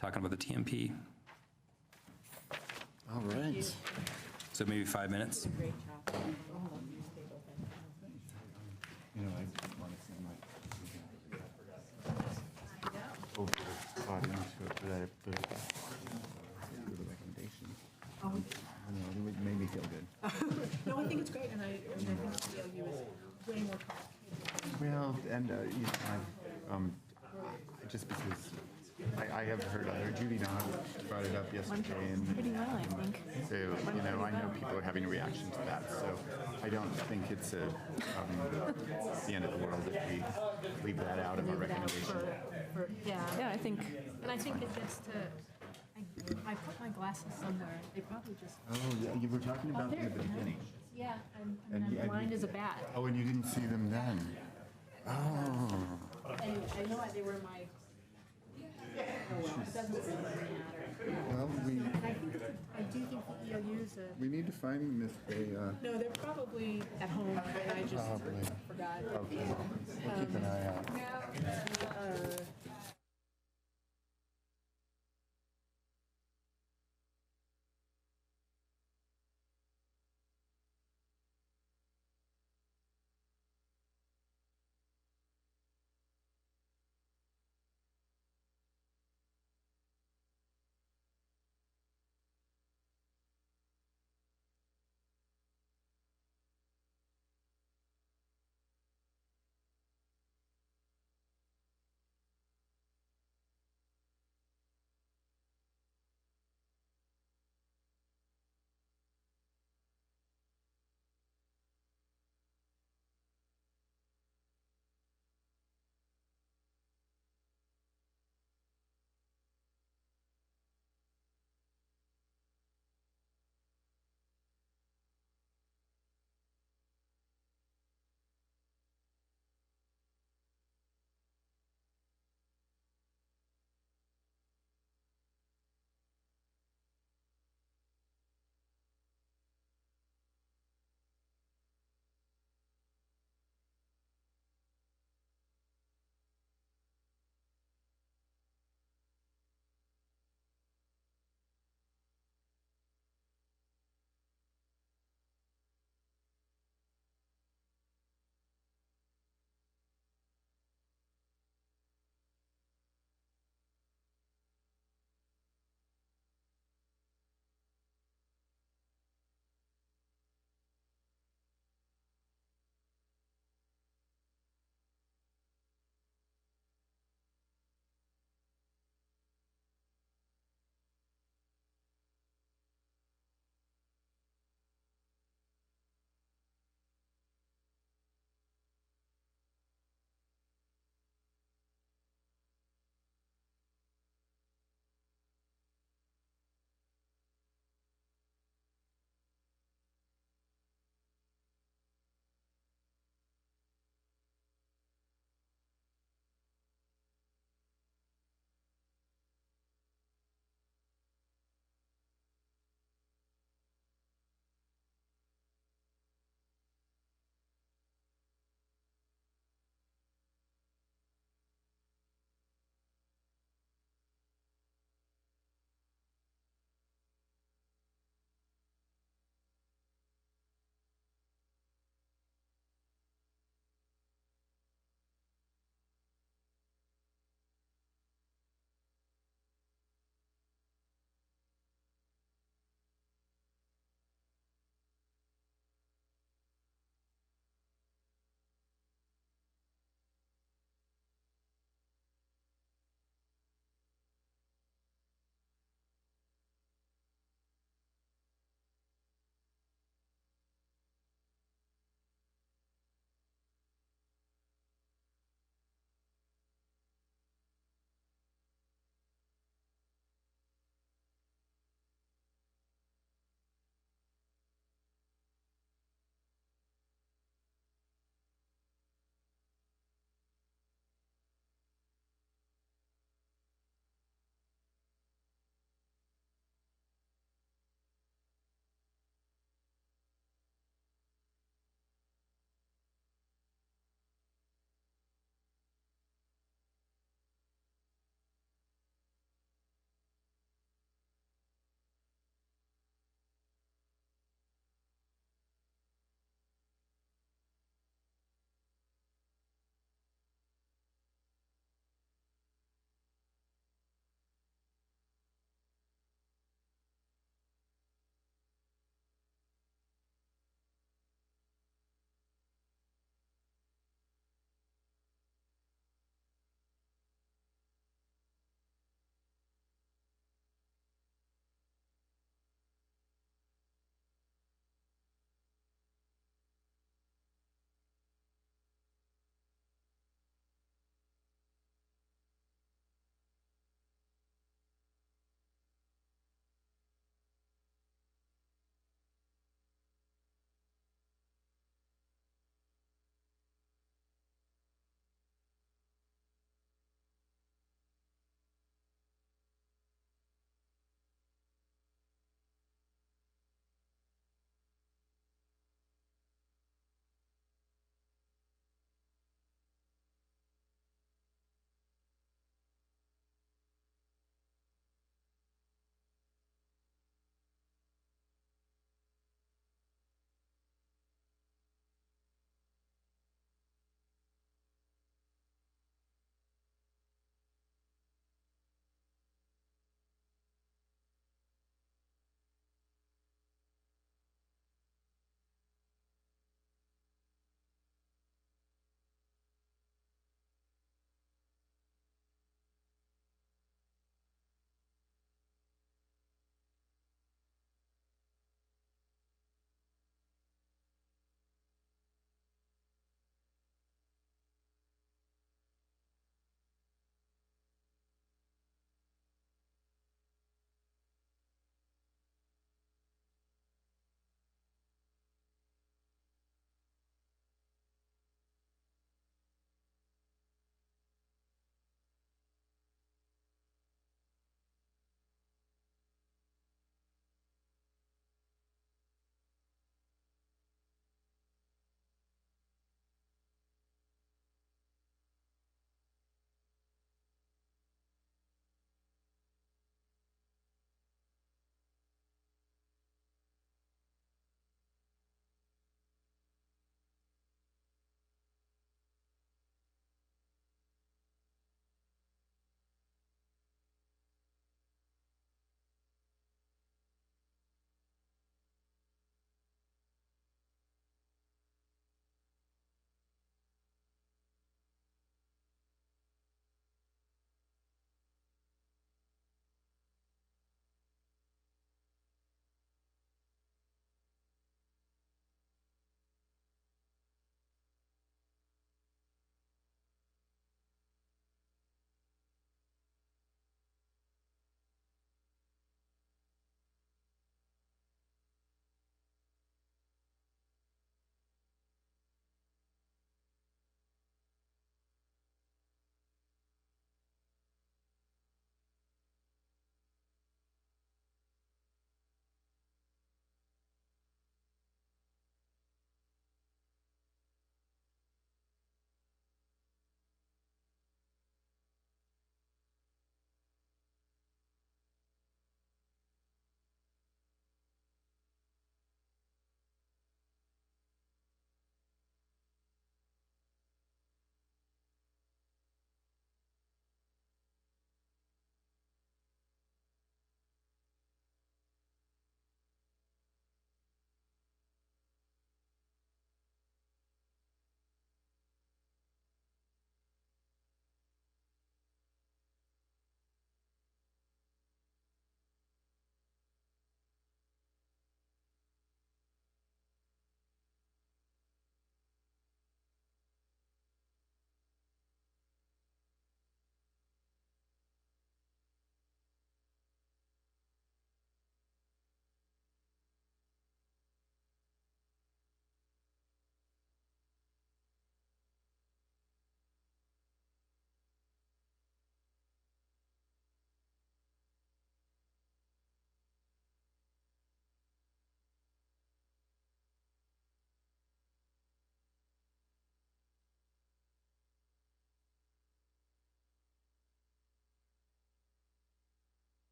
talking about the TMP. All right. So maybe 5 minutes. Great job. You know, I want to seem like over the audience for that recommendation. Oh, I don't know, it made me feel good. no, I think it's great, and I think CLU is way more complicated. Well, and just because I have heard other, Judy Don brought it up yesterday, and Pretty well, I think. so, you know, I know people are having a reaction to that, so I don't think it's the end of the world if we leave that out of our recommendation. Yeah, I think, And I think it gets to, I put my glasses somewhere. They probably just. Oh, yeah, you were talking about them at the beginning. Yeah, And I'm you- blind as a bat. Oh, and you didn't see them then? Oh. Anyway, I know they were my. Oh, well, it doesn't really matter. Well, I do think the ELU's we need to find them if they, no, they're probably at home, and I just forgot. okay, we'll keep an eye out.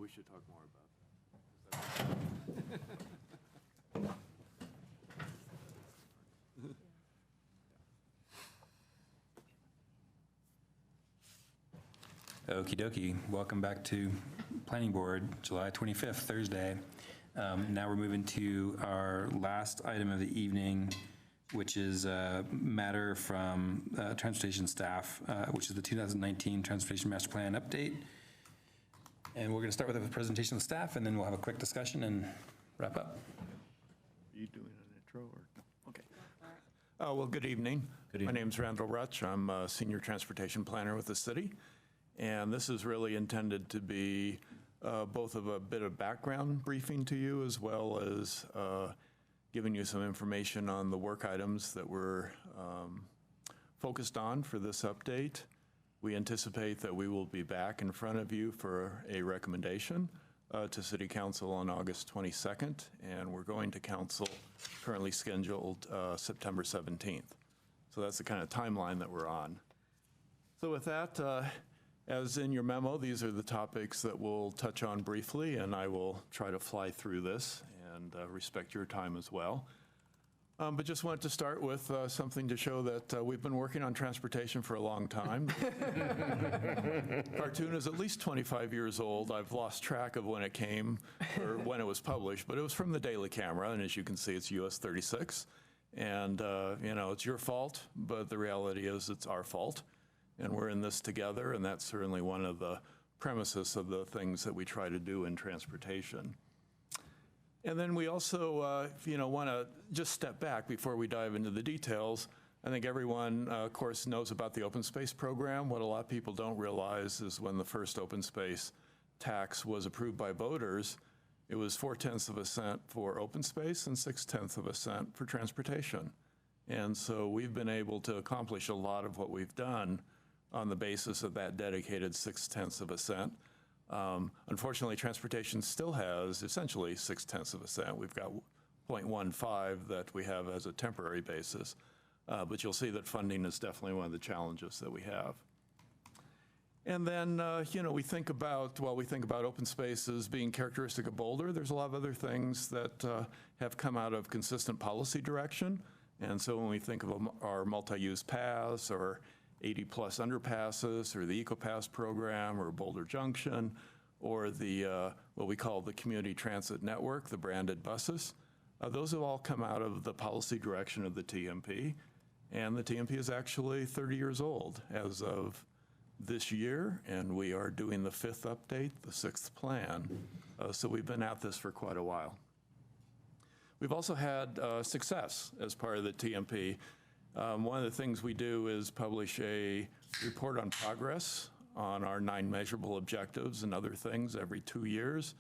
we should talk more about that. Okie dokie. Welcome back to Planning Board, July 25th, Thursday. Now we're moving to our last item of the evening, which is a matter from transportation staff, which is the 2019 Transportation Master Plan update. And we're going to start with a presentation of the staff, and then we'll have a quick discussion and wrap up. Are you doing an intro or? Okay. Well, good evening. My name's Randall Rutch. I'm a senior transportation planner with the city. And this is really intended to be both of a bit of background briefing to you, as well as giving you some information on the work items that we're focused on for this update. We anticipate that we will be back in front of you for a recommendation to City Council on August 22nd, and we're going to Council currently scheduled September 17th. So that's the kind of timeline that we're on. So with that, as in your memo, these are the topics that we'll touch on briefly, and I will try to fly through this and respect your time as well. But just wanted to start with something to show that we've been working on transportation for a long time. Cartoon is at least 25 years old. I've lost track of when it came or when it was published, but it was from the Daily Camera, and as you can see, it's US 36. And, you know, it's your fault, but the reality is it's our fault. And we're in this together, and that's certainly one of the premises of the things that we try to do in transportation. And then we also, you know, want to just step back before we dive into the details. I think everyone, of course, knows about the open space program. What a lot of people don't realize is when the first open space tax was approved by voters, it was 0.4 cents for open space and 0.6 cents for transportation. And so we've been able to accomplish a lot of what we've done on the basis of that dedicated 0.6 cents. Unfortunately, transportation still has essentially 0.6 cents. We've got 0.15 that we have as a temporary basis, but you'll see that funding is definitely one of the challenges that we have. And then, you know, we think about open spaces being characteristic of Boulder, there's a lot of other things that have come out of consistent policy direction. And so when we think of our multi-use paths or 80-plus underpasses or the EcoPass program or Boulder Junction or the what we call the community transit network, the branded buses, those have all come out of the policy direction of the TMP. And the TMP is actually 30 years old as of this year, and we are doing the 5th update, the 6th plan. So we've been at this for quite a while. We've also had success as part of the TMP. One of the things we do is publish a report on progress on our 9 measurable objectives and other things every 2 years.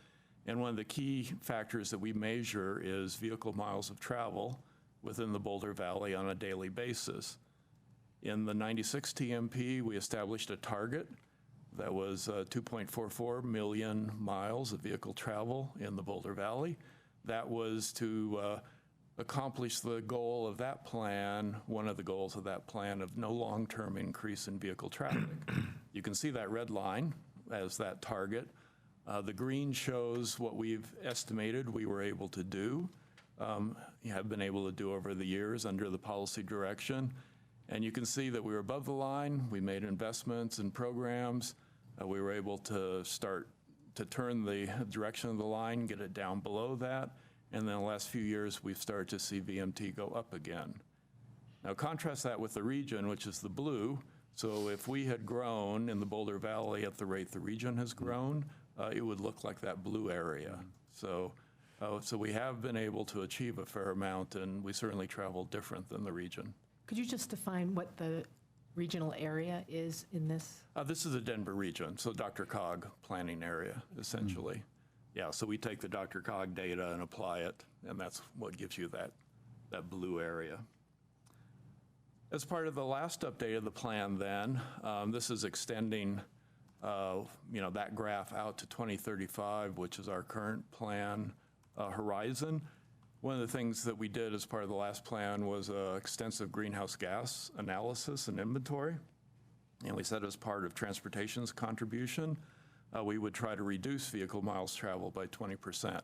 And one of the key factors that we measure is vehicle miles of travel within the Boulder Valley on a daily basis. In the 96 TMP, we established a target that was 2.44 million miles of vehicle travel in the Boulder Valley. That was to accomplish the goal of that plan, one of the goals of that plan of no long-term increase in vehicle traffic. You can see that red line as that target. The green shows what we've estimated we were able to do, have been able to do over the years under the policy direction. And you can see that we were above the line. We made investments in programs. We were able to start to turn the direction of the line, get it down below that. And then the last few years, we've started to see VMT go up again. Now contrast that with the region, which is the blue. So if we had grown in the Boulder Valley at the rate the region has grown, it would look like that blue area. So we have been able to achieve a fair amount, and we certainly travel different than the region. Could you just define what the regional area is in this? This is the Denver region, so Dr. Cog planning area, essentially. Yeah, so we take the Dr. Cog data and apply it, and that's what gives you that blue area. As part of the last update of the plan then, this is extending that graph out to 2035, which is our current plan horizon. One of the things that we did as part of the last plan was extensive greenhouse gas analysis and inventory. And we said as part of transportation's contribution we would try to reduce vehicle miles traveled by 20%.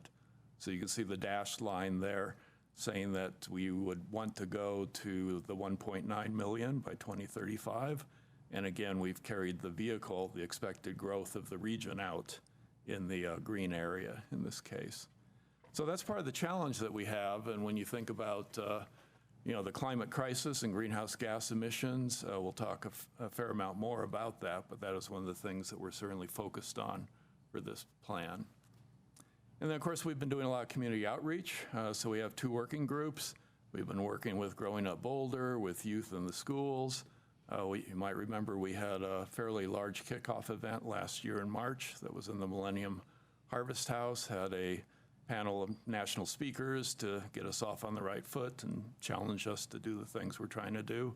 So you can see the dashed line there saying that we would want to go to the 1.9 million by 2035. And again, we've carried the vehicle, the expected growth of the region out in the green area in this case. So that's part of the challenge that we have. And when you think about the climate crisis and greenhouse gas emissions, we'll talk a fair amount more about that, but that is one of the things that we're certainly focused on for this plan. And then, of course, we've been doing a lot of community outreach. So we have 2 working groups. We've been working with Growing Up Boulder, with youth in the schools. You might remember we had a fairly large kickoff event last year in March that was in the Millennium Harvest House, had a panel of national speakers to get us off on the right foot and challenge us to do the things we're trying to do.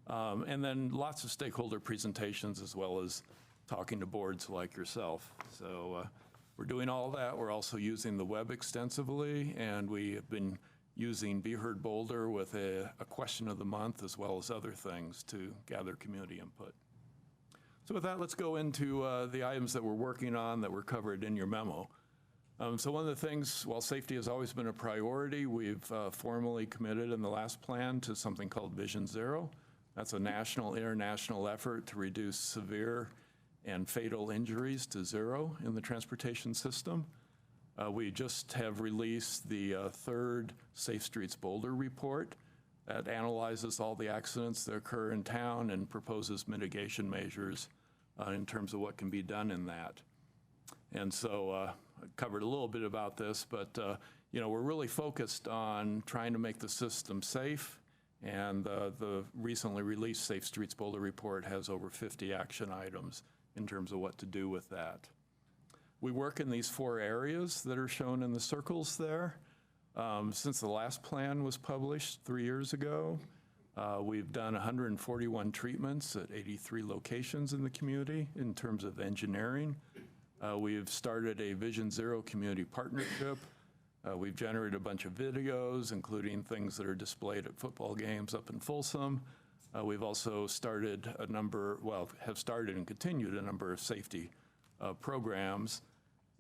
And then lots of stakeholder presentations, as well as talking to boards like yourself. So we're doing all that. We're also using the web extensively, and we have been using Be Heard Boulder with a question of the month, as well as other things to gather community input. So with that, let's go into the items that we're working on that were covered in your memo. So one of the things, while safety has always been a priority, we've formally committed in the last plan to something called Vision Zero. That's a national, international effort to reduce severe and fatal injuries to zero in the transportation system. We just have released the 3rd Safe Streets Boulder report that analyzes all the accidents that occur in town and proposes mitigation measures in terms of what can be done in that. And so I covered a little bit about this, but we're really focused on trying to make the system safe, and the recently released Safe Streets Boulder report has over 50 action items in terms of what to do with that. We work in these 4 areas that are shown in the circles there. Since the last plan was published 3 years ago, we've done 141 treatments at 83 locations in the community in terms of engineering. We've started a Vision Zero community partnership. We've generated a bunch of videos, including things that are displayed at football games up in Folsom. We've also started have started and continued a number of safety programs.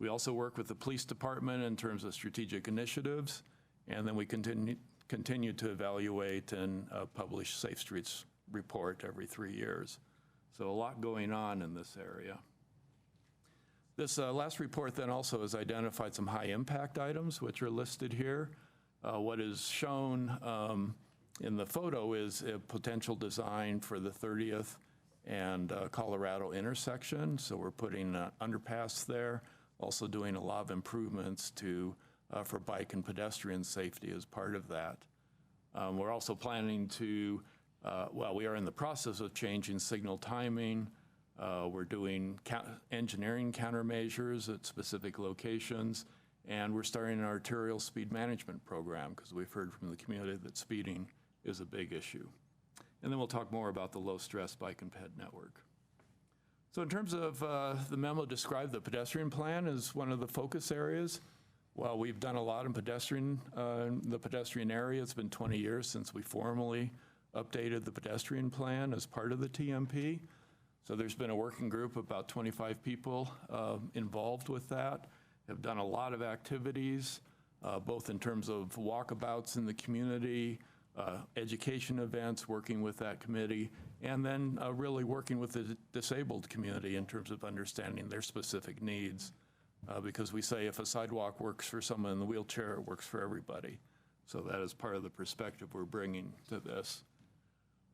We also work with the police department in terms of strategic initiatives, and then we continue to evaluate and publish Safe Streets report every 3 years. So a lot going on in this area. This last report then also has identified some high impact items, which are listed here. What is shown in the photo is a potential design for the 30th and Colorado intersection. So we're putting an underpass there, also doing a lot of improvements for bike and pedestrian safety as part of that. We're also planning to, we are in the process of changing signal timing. We're doing engineering countermeasures at specific locations, and we're starting an arterial speed management program because we've heard from the community that speeding is a big issue. And then we'll talk more about the low-stress bike and ped network. So in terms of the memo described, the pedestrian plan is one of the focus areas. While we've done a lot in the pedestrian area, it's been 20 years since we formally updated the pedestrian plan as part of the TMP. So there's been a working group of about 25 people involved with that, have done a lot of activities, both in terms of walkabouts in the community, education events, working with that committee, and then really working with the disabled community in terms of understanding their specific needs. Because we say if a sidewalk works for someone in the wheelchair, it works for everybody. So that is part of the perspective we're bringing to this.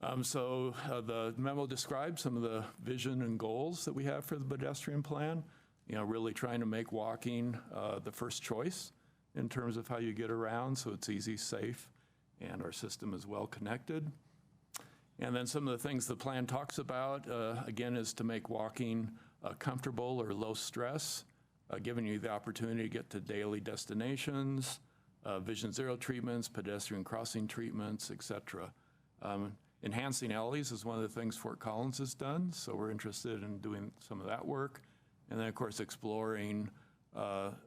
The memo describes some of the vision and goals that we have for the pedestrian plan, really trying to make walking the first choice in terms of how you get around so it's easy, safe, and our system is well connected. And then some of the things the plan talks about, again, is to make walking comfortable or low stress, giving you the opportunity to get to daily destinations, Vision Zero treatments, pedestrian crossing treatments, et cetera. Enhancing alleys is one of the things Fort Collins has done, so we're interested in doing some of that work. And then, of course, exploring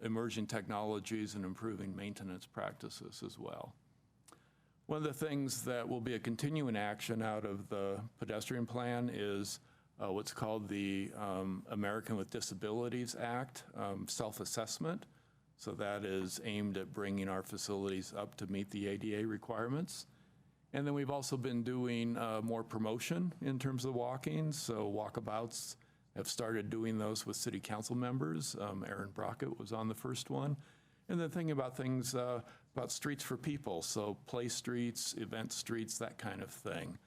emerging technologies and improving maintenance practices as well. One of the things that will be a continuing action out of the pedestrian plan is what's called the American with Disabilities Act self-assessment. So that is aimed at bringing our facilities up to meet the ADA requirements. And then we've also been doing more promotion in terms of walking. So walkabouts have started doing those with city council members. Aaron Brockett was on the first one. And then thinking about things about streets for people. So play streets, event streets, that kind of thing.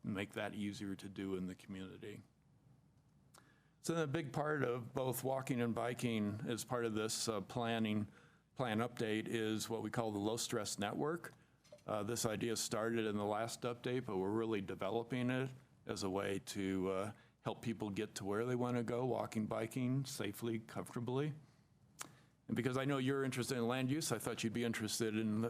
Make that easier to do in the community. So a big part of both walking and biking as part of this plan update is what we call the low stress network. This idea started in the last update, but we're really developing it as a way to help people get to where they want to go, walking, biking safely, comfortably. And because I know you're interested in land use, I thought you'd be interested in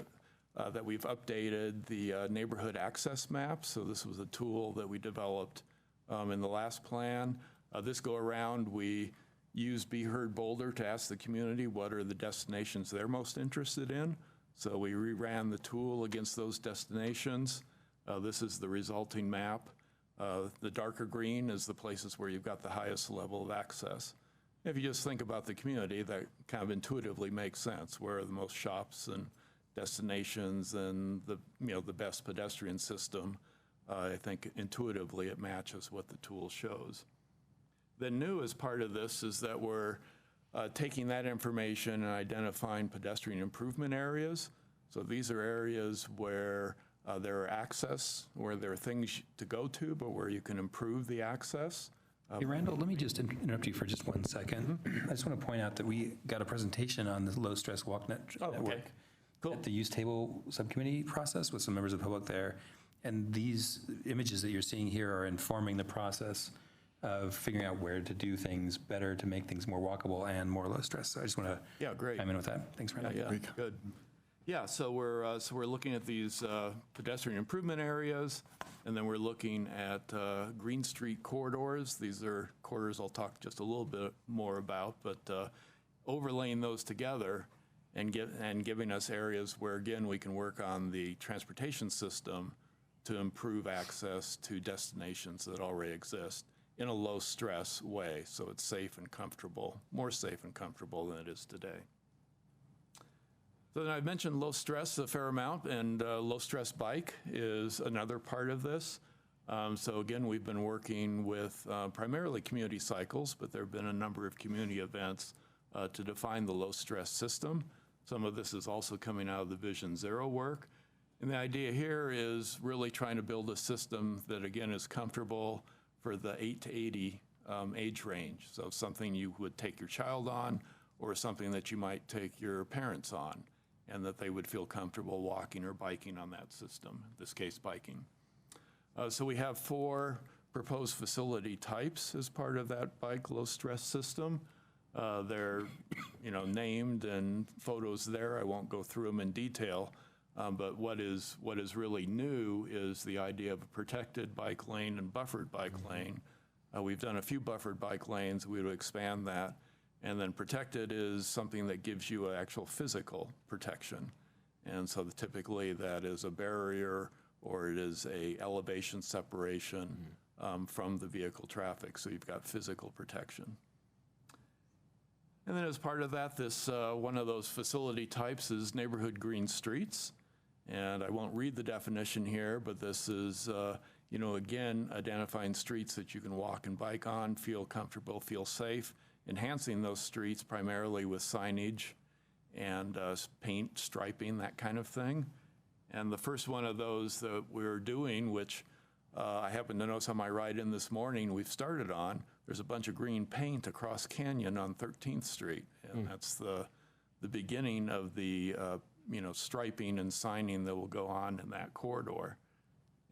that we've updated the neighborhood access map. So this was a tool that we developed in the last plan. This go around, we used Be Heard Boulder to ask the community what are the destinations they're most interested in. So we reran the tool against those destinations. This is the resulting map. The darker green is the places where you've got the highest level of access. If you just think about the community, that kind of intuitively makes sense. Where are the most shops and destinations and the best pedestrian system? I think intuitively it matches what the tool shows. Then new as part of this is that we're taking that information and identifying pedestrian improvement areas. So these are areas where there are access, where there are things to go to, but where you can improve the access. Hey, Randall, let me just interrupt you for just 1 second. I just want to point out that we got a presentation on the low-stress walk network at the use table subcommittee process with some members of the public there. And these images that you're seeing here are informing the process of figuring out where to do things better to make things more walkable and more low stress. So I just want to chime in with that. Thanks, Randall. Yeah, good. Yeah, so we're looking at these pedestrian improvement areas, and then we're looking at Green Street corridors. These are corridors I'll talk just a little bit more about, but overlaying those together and giving us areas where, again, we can work on the transportation system to improve access to destinations that already exist in a low-stress way, so it's safe and comfortable, more safe and comfortable than it is today. So then I've mentioned low stress a fair amount, and low-stress bike is another part of this. So again, we've been working with primarily community cycles, but there have been a number of community events to define the low-stress system. Some of this is also coming out of the Vision Zero work. And the idea here is really trying to build a system that, again, is comfortable for the 8 to 80 age range. So something you would take your child on, or something that you might take your parents on, and that they would feel comfortable walking or biking on that system, in this case biking. So we have 4 proposed facility types as part of that bike low stress system. They're named and photos there. I won't go through them in detail. But what is really new is the idea of a protected bike lane and buffered bike lane. We've done a few buffered bike lanes. We would expand that. And then protected is something that gives you an actual physical protection. And so typically that is a barrier or it is a elevation separation from the vehicle traffic. So you've got physical protection. And then as part of that, this one of those facility types is neighborhood green streets. And I won't read the definition here, but this is, again, identifying streets that you can walk and bike on, feel comfortable, feel safe, enhancing those streets primarily with signage and paint, striping, that kind of thing. And the first one of those that we're doing, which I happen to notice on my ride in this morning, we've started on, there's a bunch of green paint across Canyon on 13th Street. And that's the beginning of the striping and signing that will go on in that corridor.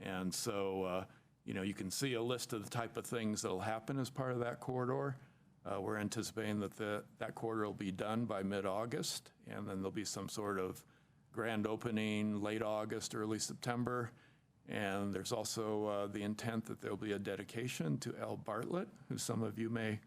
And so, you can see a list of the type of things that will happen as part of that corridor. We're anticipating that that corridor will be done by mid-August, and then there'll be some sort of grand opening late August, early September. And there's also the intent that there'll be a dedication to Al Bartlett, who some of you may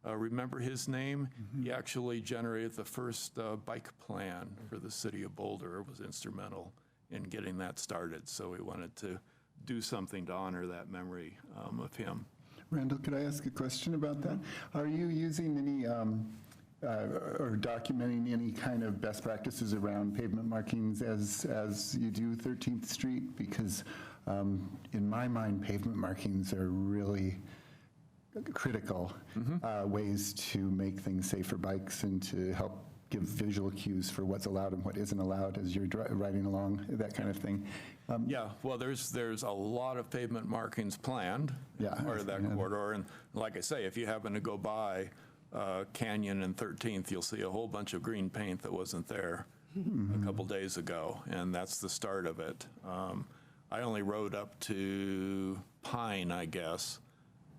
remember his name. He actually generated the first bike plan for the city of Boulder, was instrumental in getting that started. So we wanted to do something to honor that memory of him. Randall, could I ask a question about that? Are you using any, or documenting any kind of best practices around pavement markings as you do 13th Street? Because in my mind, pavement markings are really critical ways to make things safe for bikes and to help give visual cues for what's allowed and what isn't allowed as you're riding along, that kind of thing. Yeah, well, there's a lot of pavement markings planned as part of that corridor. And like I say, if you happen to go by Canyon and 13th, you'll see a whole bunch of green paint that wasn't there a couple days ago, and that's the start of it. I only rode up to Pine, I guess,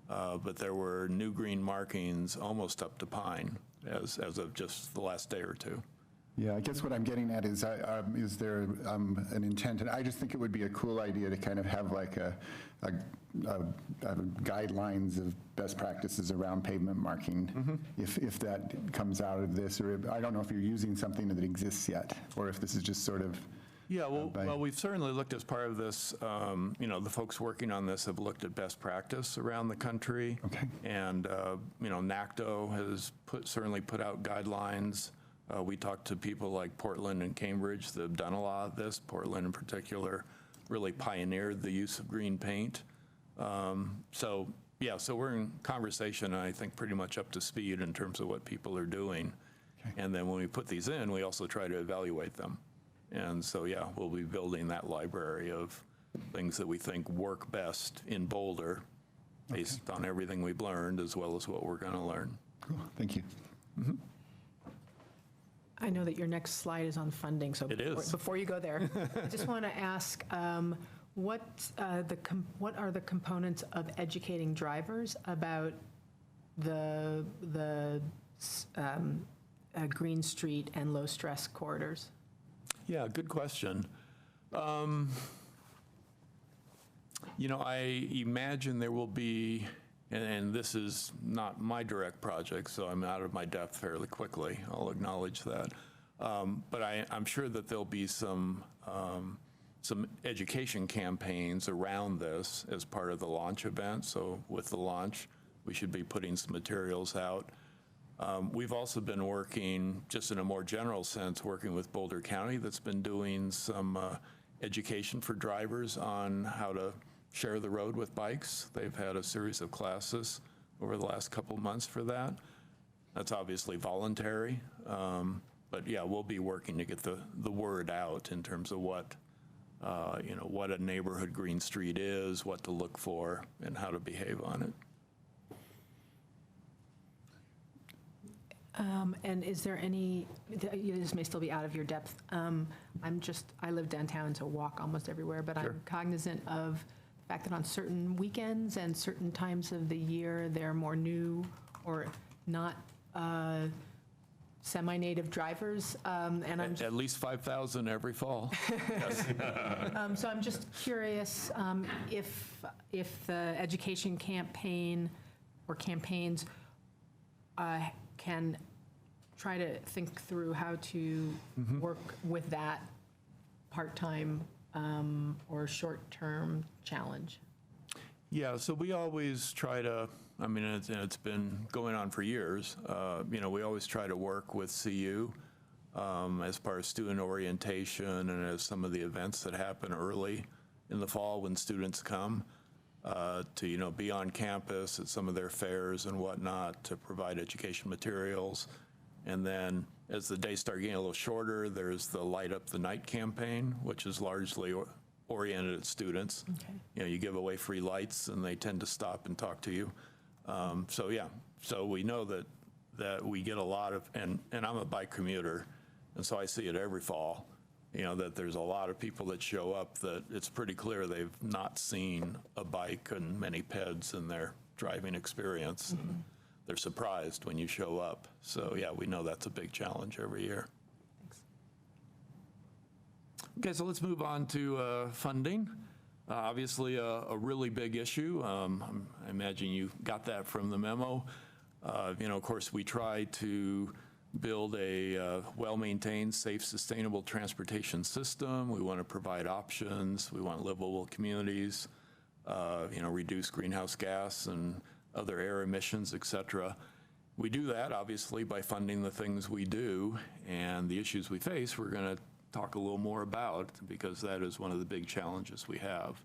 but there were new green markings almost up to Pine as of just the last day or two. Yeah, I guess what I'm getting at is there an intent? And I just think it would be a cool idea to kind of have like a guidelines of best practices around pavement marking, if that comes out of this, or I don't know if you're using something that exists yet, or if this is just sort of. Yeah, well, we've certainly looked as part of this, the folks working on this have looked at best practice around the country. Okay. And, NACTO has certainly put out guidelines. We talked to people like Portland and Cambridge that have done a lot of this. Portland in particular really pioneered the use of green paint. So we're in conversation, and I think pretty much up to speed in terms of what people are doing. Okay. And then when we put these in, we also try to evaluate them. And so, we'll be building that library of things that we think work best in Boulder based on everything we've learned as well as what we're going to learn. Cool, thank you. I know that your next slide is on funding, so before you go there, I just want to ask, what are the components of educating drivers about the Green Street and low-stress corridors? Yeah, good question. I imagine there will be, and this is not my direct project, so I'm out of my depth fairly quickly. I'll acknowledge that. But I'm sure that there'll be some education campaigns around this as part of the launch event. So with the launch, we should be putting some materials out. We've also been working, just in a more general sense, working with Boulder County that's been doing some education for drivers on how to share the road with bikes. They've had a series of classes over the last couple of months for that. That's obviously voluntary, but we'll be working to get the word out in terms of what a neighborhood green street is, what to look for, and how to behave on it. And is there any, this may still be out of your depth, I live downtown, so walk almost everywhere, but I'm cognizant of the fact that on certain weekends and certain times of the year, there are more new or not semi-native drivers, and I'm at least 5,000 every fall. So I'm just curious if the education campaign or campaigns can try to think through how to work with that part-time or short-term challenge. Yeah, so we always try to, it's been going on for years, we always try to work with CU as part of student orientation and as some of the events that happen early in the fall when students come to, be on campus at some of their fairs and whatnot to provide education materials. And then as the days start getting a little shorter, there's the Light Up the Night campaign, which is largely oriented at students. Okay. You give away free lights and they tend to stop and talk to you. So we know that we get a lot of, and I'm a bike commuter, and so I see it every fall, that there's a lot of people that show up that it's pretty clear they've not seen a bike and many peds in their driving experience. And they're surprised when you show up. So we know that's a big challenge every year. Thanks. Okay, so let's move on to funding. Obviously a really big issue. I imagine you got that from the memo. Of course, we try to build a well-maintained, safe, sustainable transportation system. We want to provide options. We want livable communities, reduce greenhouse gas and other air emissions, et cetera. We do that, obviously, by funding the things we do, and the issues we face, we're going to talk a little more about, because that is one of the big challenges we have.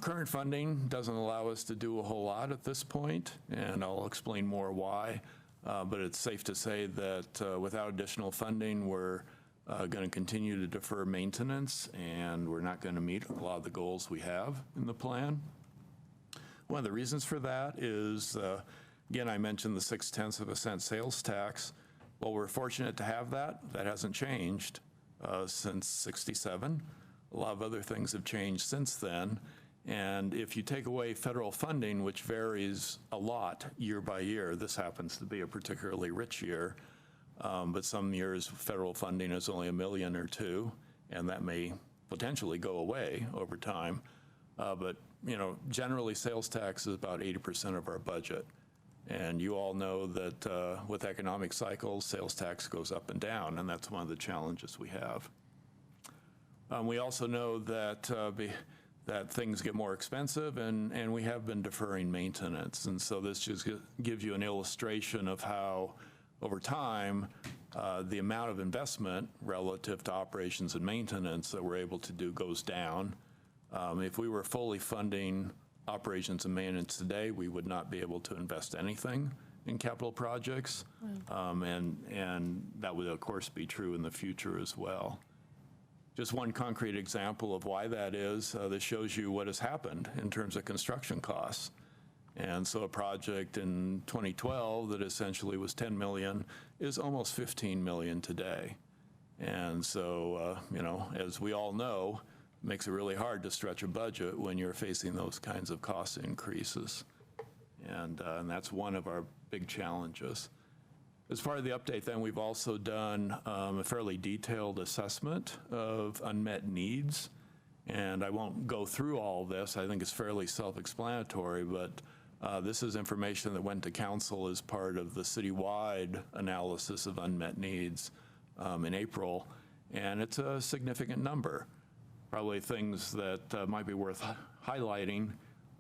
Current funding doesn't allow us to do a whole lot at this point, and I'll explain more why, but it's safe to say that without additional funding, we're going to continue to defer maintenance, and we're not going to meet a lot of the goals we have in the plan. One of the reasons for that is, again, I mentioned the 0.6 cent sales tax. Well, we're fortunate to have that. That hasn't changed since '67. A lot of other things have changed since then. And if you take away federal funding, which varies a lot year by year, this happens to be a particularly rich year, but some years federal funding is only $1 million or $2 million, and that may potentially go away over time. But generally sales tax is about 80% of our budget. And you all know that with economic cycles, sales tax goes up and down, and that's one of the challenges we have. We also know that that things get more expensive, and we have been deferring maintenance. And so this just gives you an illustration of how, over time, the amount of investment relative to operations and maintenance that we're able to do goes down. If we were fully funding operations and maintenance today, we would not be able to invest anything in capital projects. And that would, of course, be true in the future as well. Just one concrete example of why that is, this shows you what has happened in terms of construction costs. And so a project in 2012 that essentially was $10 million is almost $15 million today. And so, as we all know, it makes it really hard to stretch a budget when you're facing those kinds of cost increases. And that's one of our big challenges. As part of the update, then, we've also done a fairly detailed assessment of unmet needs. And I won't go through all this. I think it's fairly self-explanatory, but this is information that went to council as part of the citywide analysis of unmet needs in April. And it's a significant number. Probably things that might be worth highlighting.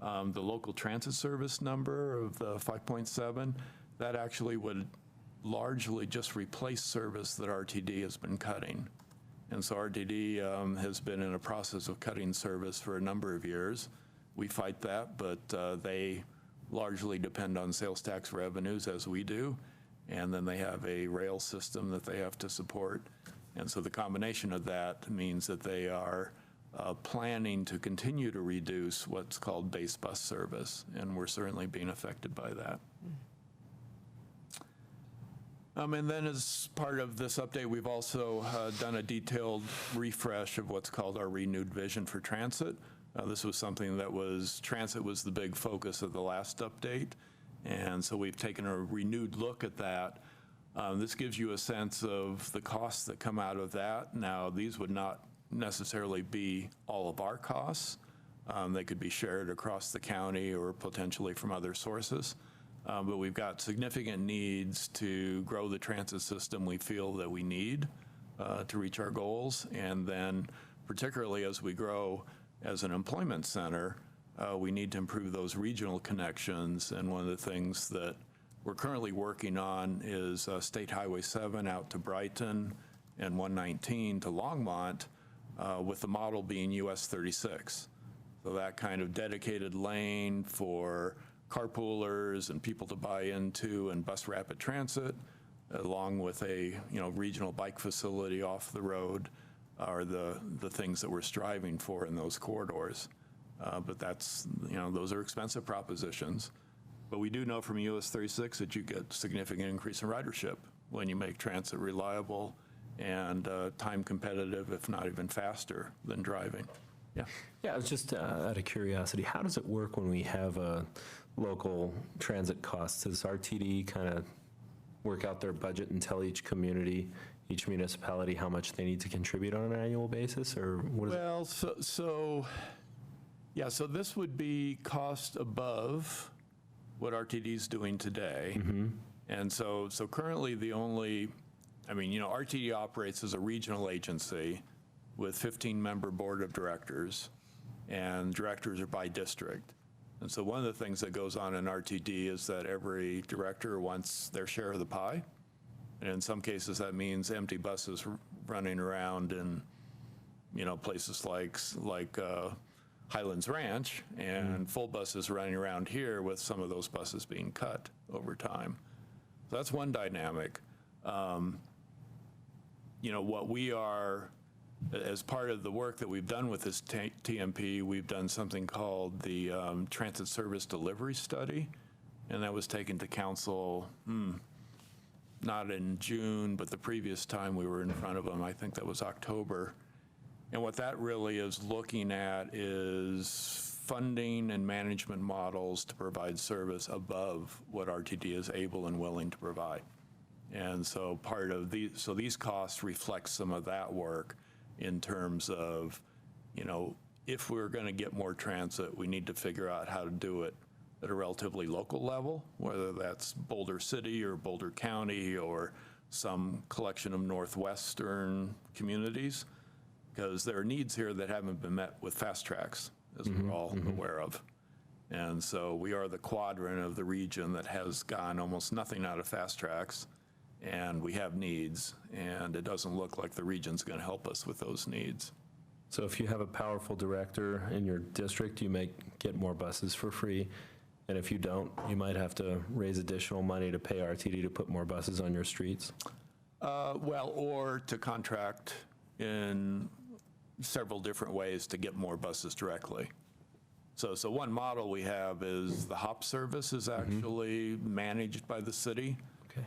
The local transit service number of the 5.7, that actually would largely just replace service that RTD has been cutting. And so RTD has been in a process of cutting service for a number of years. We fight that, but they largely depend on sales tax revenues, as we do. And then they have a rail system that they have to support. And so the combination of that means that they are planning to continue to reduce what's called base bus service. And we're certainly being affected by that. And then as part of this update, we've also done a detailed refresh of what's called our renewed vision for transit. This was something that transit was the big focus of the last update. And so we've taken a renewed look at that. This gives you a sense of the costs that come out of that. Now, these would not necessarily be all of our costs. They could be shared across the county or potentially from other sources. But we've got significant needs to grow the transit system we feel that we need to reach our goals. And then particularly as we grow as an employment center, we need to improve those regional connections. And one of the things that we're currently working on is State Highway 7 out to Brighton and 119 to Longmont, with the model being US 36. So that kind of dedicated lane for carpoolers and people to buy into and bus rapid transit, along with a regional bike facility off the road, are the things that we're striving for in those corridors. But that's, those are expensive propositions. But we do know from US 36 that you get significant increase in ridership when you make transit reliable and time competitive, if not even faster than driving. Yeah. Yeah, it's just out of curiosity, how does it work when we have local transit costs? Does RTD kind of work out their budget and tell each community, each municipality how much they need to contribute on an annual basis, or what is it? Well, so this would be cost above what RTD is doing today. Mm-hmm. And so currently the only, RTD operates as a regional agency with 15-member board of directors, and directors are by district. And so one of the things that goes on in RTD is that every director wants their share of the pie. And in some cases, that means empty buses running around in, places like Highlands Ranch, and full buses running around here with some of those buses being cut over time. So that's one dynamic. What we are, as part of the work that we've done with this TMP, we've done something called the Transit Service Delivery Study, and that was taken to council, not in June, but the previous time we were in front of them, I think that was October. And what that really is looking at is funding and management models to provide service above what RTD is able and willing to provide. And so these costs reflect some of that work in terms of, if we're going to get more transit, we need to figure out how to do it at a relatively local level, whether that's Boulder City or Boulder County or some collection of northwestern communities, because there are needs here that haven't been met with fast tracks, as we're all aware of. And so we are the quadrant of the region that has gotten almost nothing out of fast tracks, and we have needs, and it doesn't look like the region's going to help us with those needs. So if you have a powerful director in your district, you may get more buses for free. And if you don't, you might have to raise additional money to pay RTD to put more buses on your streets. Or to contract in several different ways to get more buses directly. So one model we have is the HOP service is actually managed by the city. Okay.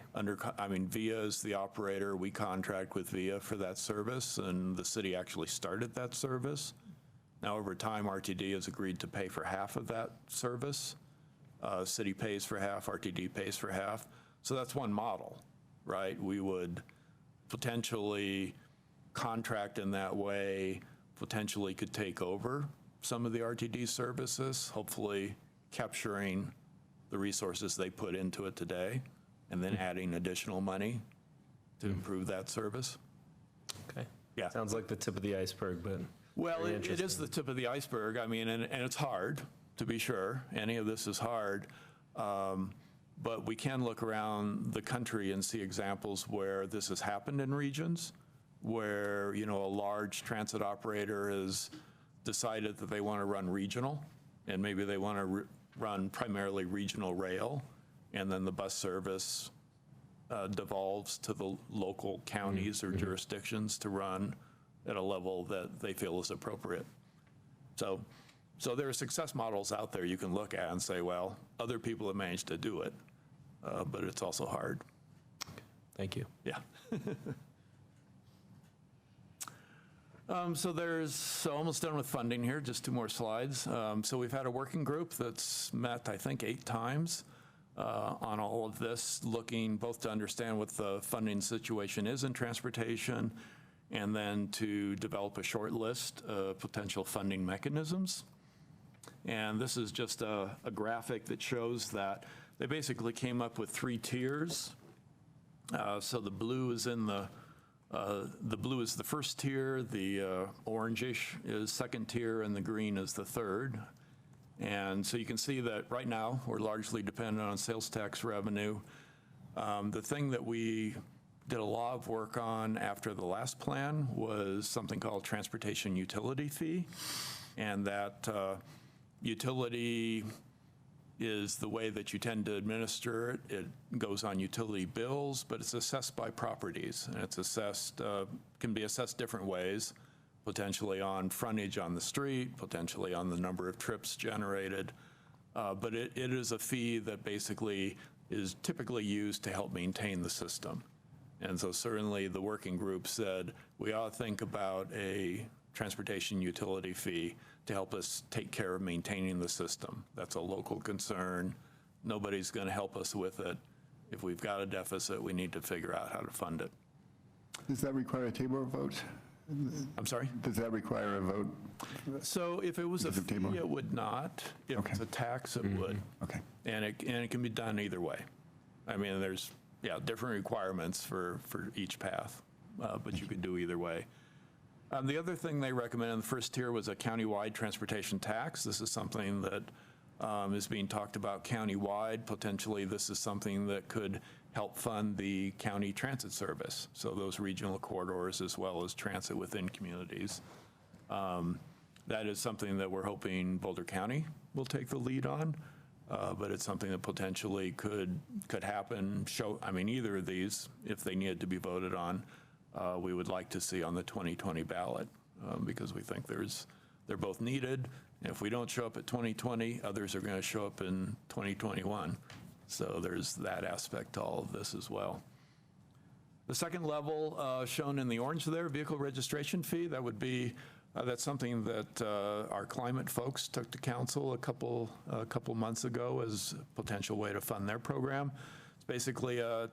VIA is the operator. We contract with VIA for that service, and the city actually started that service. Now, over time, RTD has agreed to pay for half of that service. City pays for half, RTD pays for half. So that's one model, right? We would potentially contract in that way, potentially could take over some of the RTD services, hopefully capturing the resources they put into it today, and then adding additional money to improve that service. Okay. Yeah. Sounds like the tip of the iceberg, but Well, very it is interesting. the tip of the iceberg. And it's hard, to be sure. Any of this is hard. But we can look around the country and see examples where this has happened in regions, where, a large transit operator has decided that they want to run regional, and maybe they want to run primarily regional rail, and then the bus service devolves to the local counties or jurisdictions to run at a level that they feel is appropriate. So there are success models out there you can look at and say, well, other people have managed to do it, but it's also hard. Thank you. Yeah. So almost done with funding here, just 2 more slides. So we've had a working group that's met, I think, 8 times on all of this, looking both to understand what the funding situation is in transportation, and then to develop a short list of potential funding mechanisms. And this is just a graphic that shows that they basically came up with 3 tiers. So the blue is the first tier, the orangish is second tier, and the green is the third. And so you can see that right now we're largely dependent on sales tax revenue. The thing that we did a lot of work on after the last plan was something called transportation utility fee, and that utility is the way that you tend to administer it. It goes on utility bills, but it's assessed by properties, and it's assessed, can be assessed different ways, potentially on frontage on the street, potentially on the number of trips generated. But it is a fee that basically is typically used to help maintain the system. And so certainly the working group said, we ought to think about a transportation utility fee to help us take care of maintaining the system. That's a local concern. Nobody's going to help us with it. If we've got a deficit, we need to figure out how to fund it. Does that require a table vote? I'm sorry? Does that require a vote? So if it was a fee, it would not. If it's a tax, it would. Okay. And it can be done either way. I mean, there's, different requirements for each path, but you could do either way. The other thing they recommended in the first tier was a countywide transportation tax. This is something that is being talked about countywide. Potentially, this is something that could help fund the county transit service, so those regional corridors as well as transit within communities. That is something that we're hoping Boulder County will take the lead on, but it's something that potentially could happen. Either of these, if they needed to be voted on, we would like to see on the 2020 ballot, because we think they're both needed. If we don't show up at 2020, others are going to show up in 2021. So there's that aspect to all of this as well. The second level shown in the orange there, vehicle registration fee, that would be, that's something that our climate folks took to council a couple months ago as a potential way to fund their program. It's basically a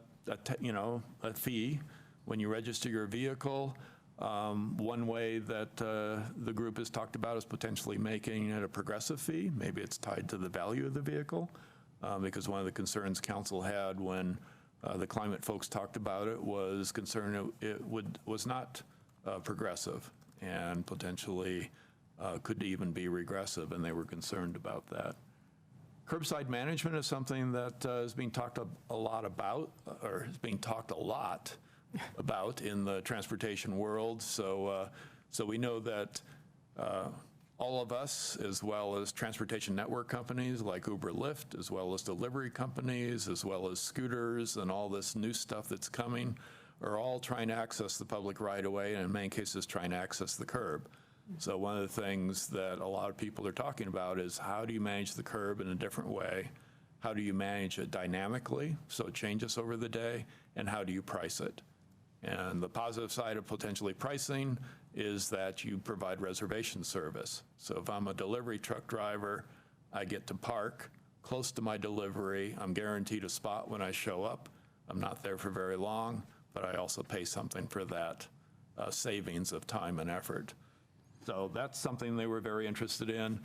fee when you register your vehicle. One way that the group has talked about is potentially making it a progressive fee. Maybe it's tied to the value of the vehicle, because one of the concerns council had when the climate folks talked about it was concern it was not progressive and potentially could even be regressive, and they were concerned about that. Curbside management is something that is being talked a lot about, or is being talked a lot about in the transportation world. So we know that all of us, as well as transportation network companies like Uber, Lyft, as well as delivery companies, as well as scooters and all this new stuff that's coming, are all trying to access the public right of way, and in many cases trying to access the curb. So one of the things that a lot of people are talking about is how do you manage the curb in a different way? How do you manage it dynamically so it changes over the day? And how do you price it? And the positive side of potentially pricing is that you provide reservation service. So if I'm a delivery truck driver, I get to park close to my delivery. I'm guaranteed a spot when I show up. I'm not there for very long, but I also pay something for that savings of time and effort. So that's something they were very interested in.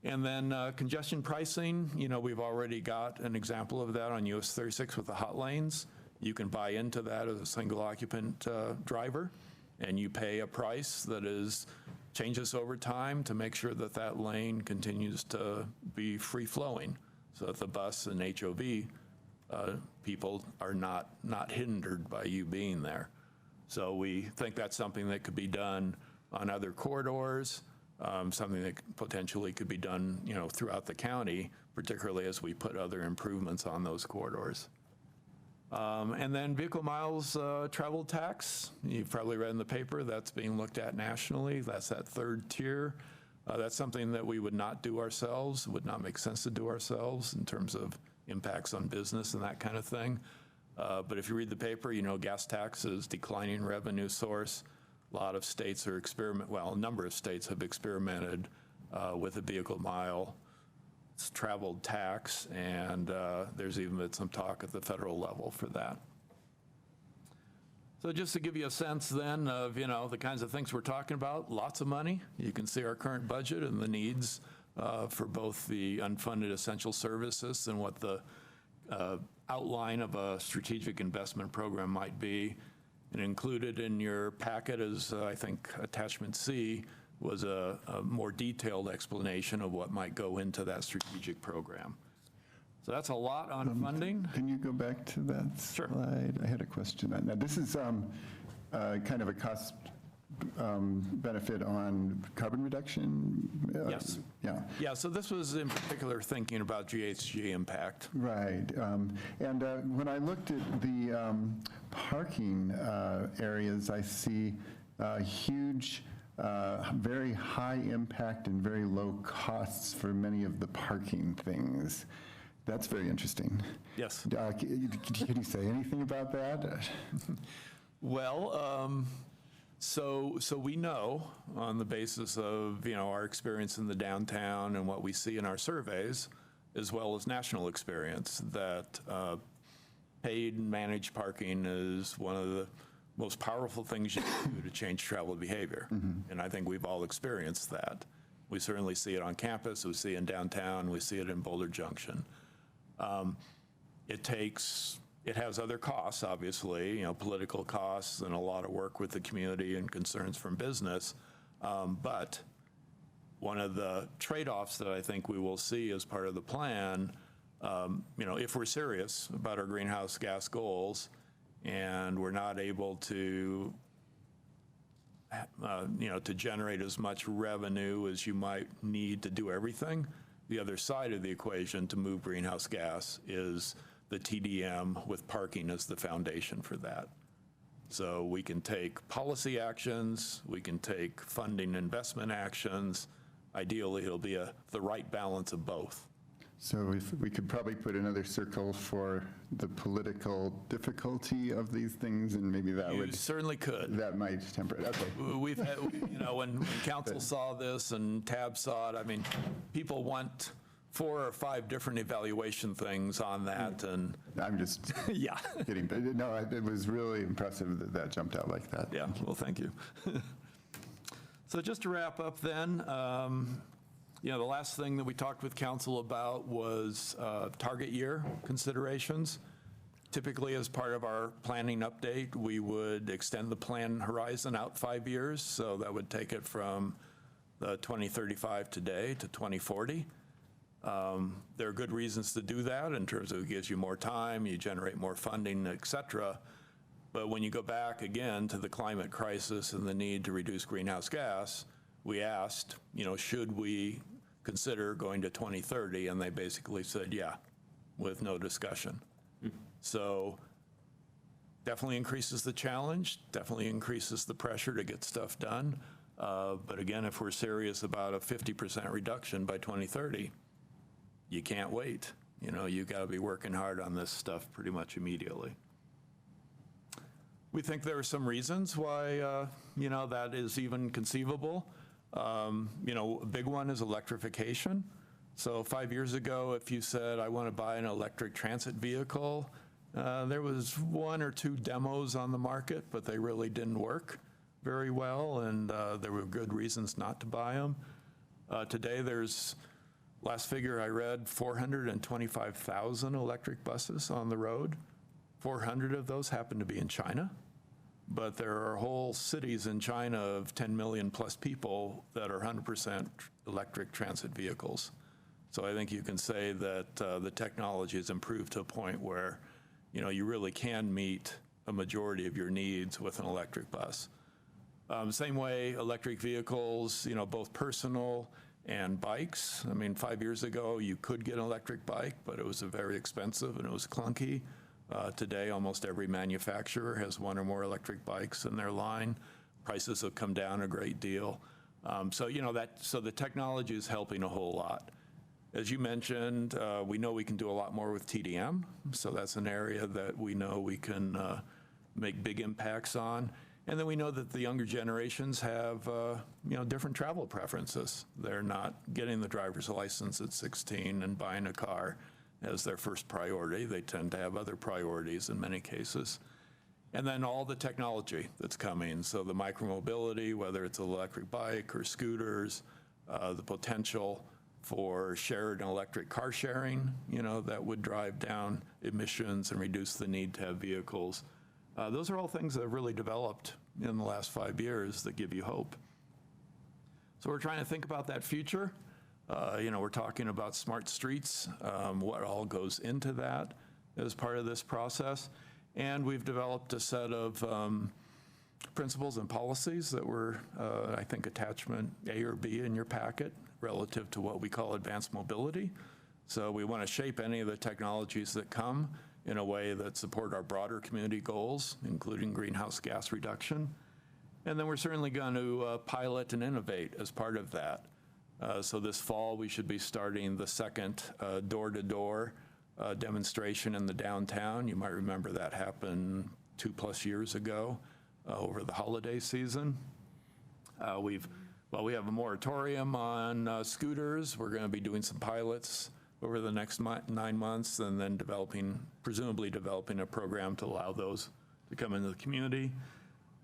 And then congestion pricing, we've already got an example of that on US 36 with the hot lanes. You can buy into that as a single occupant driver, and you pay a price that changes over time to make sure that that lane continues to be free flowing, so that the bus and HOV people are not hindered by you being there. So we think that's something that could be done on other corridors, something that potentially could be done, throughout the county, particularly as we put other improvements on those corridors. And then vehicle miles travel tax, you've probably read in the paper, that's being looked at nationally. That's that third tier. That's something that we would not do ourselves, would not make sense to do ourselves in terms of impacts on business and that kind of thing. But if you read the paper, gas tax is declining revenue source. A lot of states are a number of states have experimented with a vehicle mile traveled tax, and there's even been some talk at the federal level for that. So just to give you a sense then of, the kinds of things we're talking about, lots of money. You can see our current budget and the needs for both the unfunded essential services and what the outline of a strategic investment program might be. And included in your packet is, I think, attachment C, was a more detailed explanation of what might go into that strategic program. So that's a lot on funding. Can you go back to that Sure. slide? I had a question on that. This is kind of a cost benefit on carbon reduction? Yes. Yeah. Yeah, so this was in particular thinking about GHG impact. Right. And when I looked at the parking areas, I see huge, very high impact and very low costs for many of the parking things. That's very interesting. Yes. Can you say anything about that? Well, so we know on the basis of, our experience in the downtown and what we see in our surveys, as well as national experience, that paid and managed parking is one of the most powerful things you can do to change travel behavior. Mm-hmm. And I think we've all experienced that. We certainly see it on campus, we see it in downtown, we see it in Boulder Junction. It has other costs, obviously, political costs and a lot of work with the community and concerns from business. But one of the trade-offs that I think we will see as part of the plan, if we're serious about our greenhouse gas goals and we're not able to, to generate as much revenue as you might need to do everything, the other side of the equation to move greenhouse gas is the TDM with parking as the foundation for that. So we can take policy actions, we can take funding investment actions. Ideally, it'll be the right balance of both. So if we could probably put another circle for the political difficulty of these things, and maybe that You would... certainly could. That might temper it, okay. We've had, when council saw this and TAB saw it, I mean, people want 4 or 5 different evaluation things on that, and I'm just yeah. kidding, but no, it was really impressive that that jumped out like that. Yeah, well, thank you. So just to wrap up then, the last thing that we talked with council about was target year considerations. Typically, as part of our planning update, we would extend the plan horizon out 5 years, so that would take it from the 2035 today to 2040. There are good reasons to do that in terms of it gives you more time, you generate more funding, et cetera. But when you go back again to the climate crisis and the need to reduce greenhouse gas, we asked, should we consider going to 2030? And they basically said, yeah, with no discussion. So definitely increases the challenge, definitely increases the pressure to get stuff done. But again, if we're serious about a 50% reduction by 2030, you can't wait. You've got to be working hard on this stuff pretty much immediately. We think there are some reasons why, that is even conceivable. A big one is electrification. So 5 years ago, if you said, I want to buy an electric transit vehicle, there was 1 or 2 demos on the market, but they really didn't work very well, and there were good reasons not to buy them. Today, there's, last figure I read, 425,000 electric buses on the road. 400 of those happen to be in China, but there are whole cities in China of 10 million plus people that are 100% electric transit vehicles. So I think you can say that the technology has improved to a point where, you really can meet a majority of your needs with an electric bus. Same way, electric vehicles, both personal and bikes. I mean, 5 years ago, you could get an electric bike, but it was very expensive and it was clunky. Today, almost every manufacturer has 1 or more electric bikes in their line. Prices have come down a great deal. So the technology is helping a whole lot. As you mentioned, we know we can do a lot more with TDM. So that's an area that we know we can make big impacts on. And then we know that the younger generations have, different travel preferences. They're not getting the driver's license at 16 and buying a car as their first priority. They tend to have other priorities in many cases. And then all the technology that's coming. So the micromobility, whether it's an electric bike or scooters, the potential for shared and electric car sharing, that would drive down emissions and reduce the need to have vehicles. Those are all things that have really developed in the last 5 years that give you hope. So we're trying to think about that future. We're talking about smart streets, what all goes into that as part of this process. And we've developed a set of principles and policies that were, I think, attachment A or B in your packet relative to what we call advanced mobility. So we want to shape any of the technologies that come in a way that support our broader community goals, including greenhouse gas reduction. And then we're certainly going to pilot and innovate as part of that. So this fall, we should be starting the second door-to-door demonstration in the downtown. You might remember that happened 2+ years ago over the holiday season. We have a moratorium on scooters. We're going to be doing some pilots over the next 9 months, and then presumably developing a program to allow those to come into the community.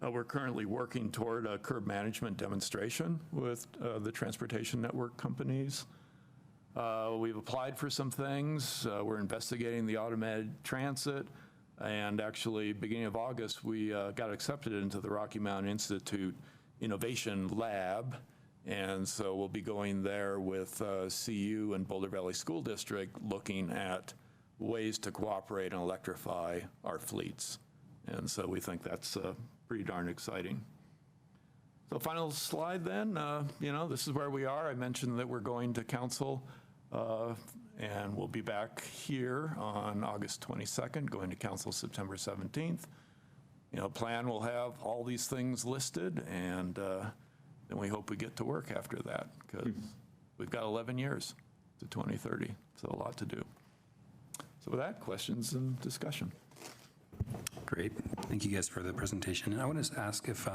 We're currently working toward a curb management demonstration with the transportation network companies. We've applied for some things. We're investigating the automated transit, and actually, beginning of August, we got accepted into the Rocky Mountain Institute Innovation Lab, And so we'll be going there with CU and Boulder Valley School District looking at ways to cooperate and electrify our fleets. And so we think that's pretty darn exciting. So final slide then, this is where we are. I mentioned that we're going to council and we'll be back here on August 22nd, going to council September 17th. Plan will have all these things listed, and then we hope we get to work after that, because we've got 11 years to 2030, so a lot to do. So with that, questions and discussion. Great. Thank you guys for the presentation. And I want to ask if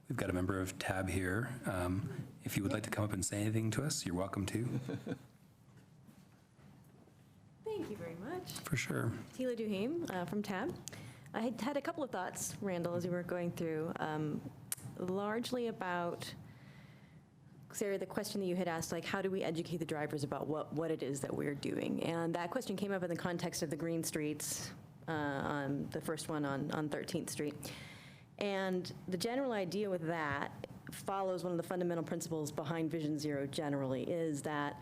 we've got a member of TAB here. If you would like to come up and say anything to us, you're welcome to. Thank you very much. For sure. Tila Duhaim from TAB. I had a couple of thoughts, Randall, as you were going through, largely about, Sarah, the question that you had asked, like, how do we educate the drivers about what it is that we're doing? And that question came up in the context of the green streets, on the first one on 13th Street. And the general idea with that follows one of the fundamental principles behind Vision Zero generally, is that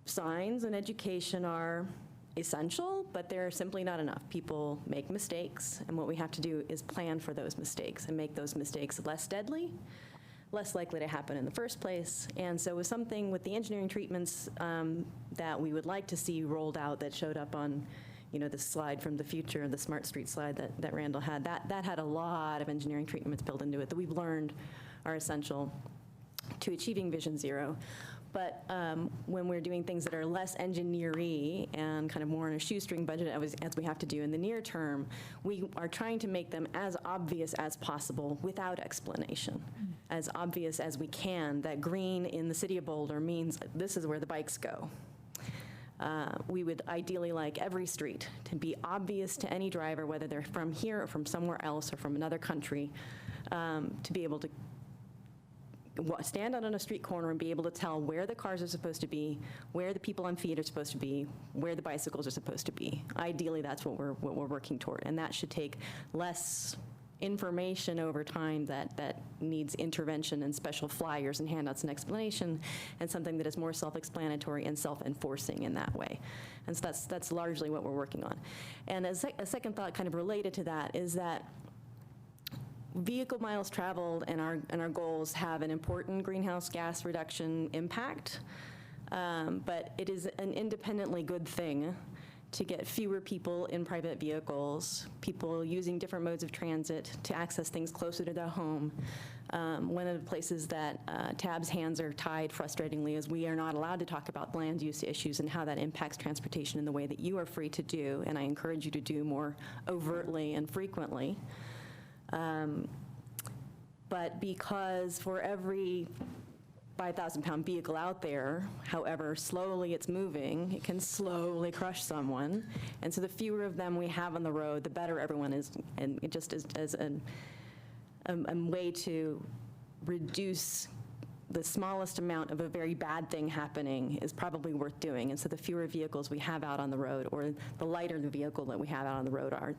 signs and education are essential, but they're simply not enough. People make mistakes, and what we have to do is plan for those mistakes and make those mistakes less deadly, less likely to happen in the first place. And so with something with the engineering treatments that we would like to see rolled out that showed up on the slide from the future, the Smart Street slide that Randall had, that had a lot of engineering treatments built into it that we've learned are essential to achieving Vision Zero. But when we're doing things that are less engineer-y and kind of more on a shoestring budget, as we have to do in the near term, we are trying to make them as obvious as possible without explanation. As obvious as we can that green in the city of Boulder means this is where the bikes go. We would ideally like every street to be obvious to any driver, whether they're from here or from somewhere else or from another country, to be able to stand out on a street corner and be able to tell where the cars are supposed to be, where the people on feet are supposed to be, where the bicycles are supposed to be. Ideally, that's what we're working toward, and that should take less information over time that needs intervention and special flyers and handouts and explanation, and something that is more self-explanatory and self-enforcing in that way. And so that's largely what we're working on. And a second thought kind of related to that is that vehicle miles traveled and our goals have an important greenhouse gas reduction impact, but it is an independently good thing to get fewer people in private vehicles, people using different modes of transit to access things closer to their home. One of the places that TAB's hands are tied, frustratingly, is we are not allowed to talk about land use issues and how that impacts transportation in the way that you are free to do, and I encourage you to do more overtly and frequently. But because for every 5,000-pound vehicle out there, however slowly it's moving, it can slowly crush someone. And so the fewer of them we have on the road, the better everyone is. And it just is as a way to reduce the smallest amount of a very bad thing happening is probably worth doing. And so the fewer vehicles we have out on the road, or the lighter the vehicle that we have out on the road are,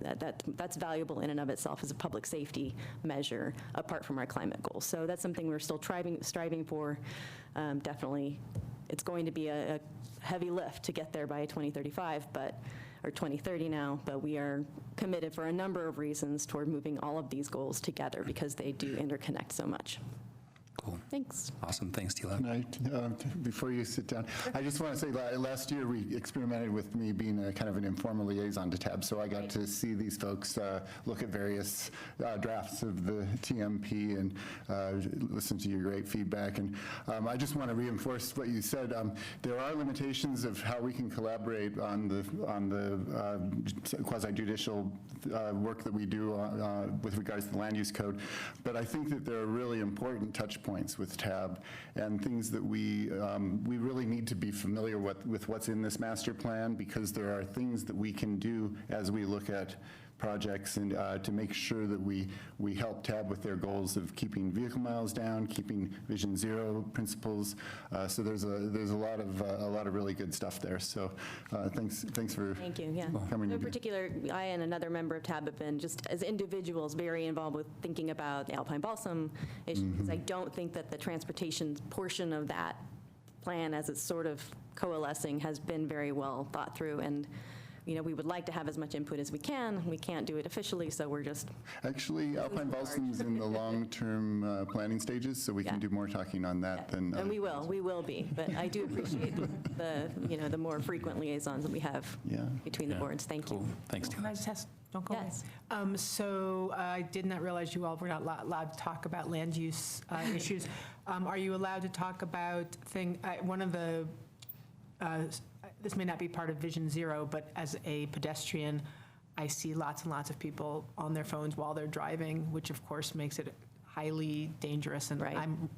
that's valuable in and of itself as a public safety measure, apart from our climate goals. So that's something we're still striving for. Definitely, it's going to be a heavy lift to get there by 2035, or 2030 now, but we are committed for a number of reasons toward moving all of these goals together because they do interconnect so much. Cool. Thanks. Awesome. Thanks, Tila. Before you sit down, I just want to say last year we experimented with me being a kind of an informal liaison to TAB, so I got to see these folks look at various drafts of the TMP and listen to your great feedback. And I just want to reinforce what you said. There are limitations of how we can collaborate on the quasi-judicial work that we do with regards to the land use code, but I think that there are really important touch points with TAB and things that we really need to be familiar with what's in this master plan, because there are things that we can do as we look at projects, and to make sure that we help TAB with their goals of keeping vehicle miles down, keeping Vision Zero principles. So there's a lot of really good stuff there. So thanks for Thank you, yeah. coming In in. particular, I and another member of TAB have been, just as individuals, very involved with thinking about the Alpine Balsam issue, because I don't think that the transportation portion of that plan, as it's sort of coalescing, has been very well thought through. And we would like to have as much input as we can. We can't do it officially, so we're just. Actually, Alpine Balsam's in the long-term planning stages, so we can do more talking on that than. And we will be. But I do appreciate the more frequent liaisons that we have between the boards. Thank you. Thanks, Can I just ask, don't go away. Yes. So I did not realize you all were not allowed to talk about land use issues. Are you allowed to talk about one of the, this may not be part of Vision Zero, but as a pedestrian, I see lots and lots of people on their phones while they're driving, which of course makes it highly dangerous. And Right. I'm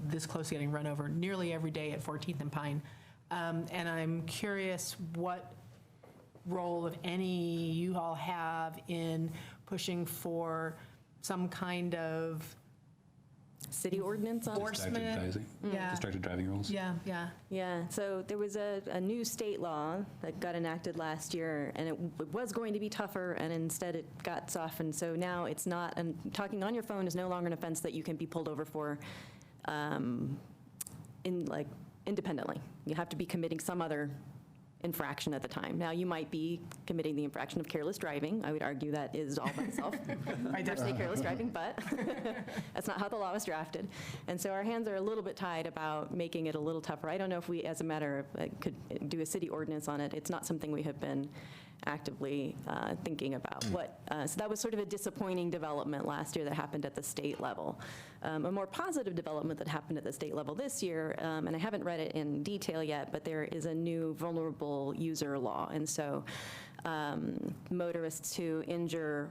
this close to getting run over nearly every day at 14th and Pine. And I'm curious what role, if any, you all have in pushing for some kind of City ordinance on enforcement. Yeah. Distracted driving rules. Yeah. Yeah, so there was a new state law that got enacted last year, and it was going to be tougher, and instead it got softened. So now it's not, and talking on your phone is no longer an offense that you can be pulled over for independently. You have to be committing some other infraction at the time. Now, you might be committing the infraction of careless driving. I would argue that is all by itself. I never say careless driving, but that's not how the law was drafted. And so our hands are a little bit tied about making it a little tougher. I don't know if we, as a matter of, could do a city ordinance on it. It's not something we have been actively thinking about. So that was sort of a disappointing development last year that happened at the state level. A more positive development that happened at the state level this year, and I haven't read it in detail yet, but there is a new vulnerable user law. And so motorists who injure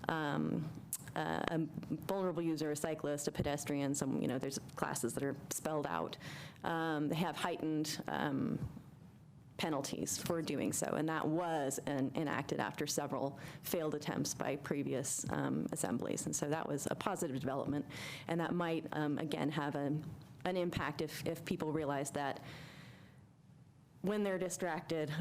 a vulnerable user, a cyclist, a pedestrian, there's classes that are spelled out. They have heightened penalties for doing so, and that was enacted after several failed attempts by previous assemblies, and so that was a positive development, and that might, again, have an impact if people realize that when they're distracted,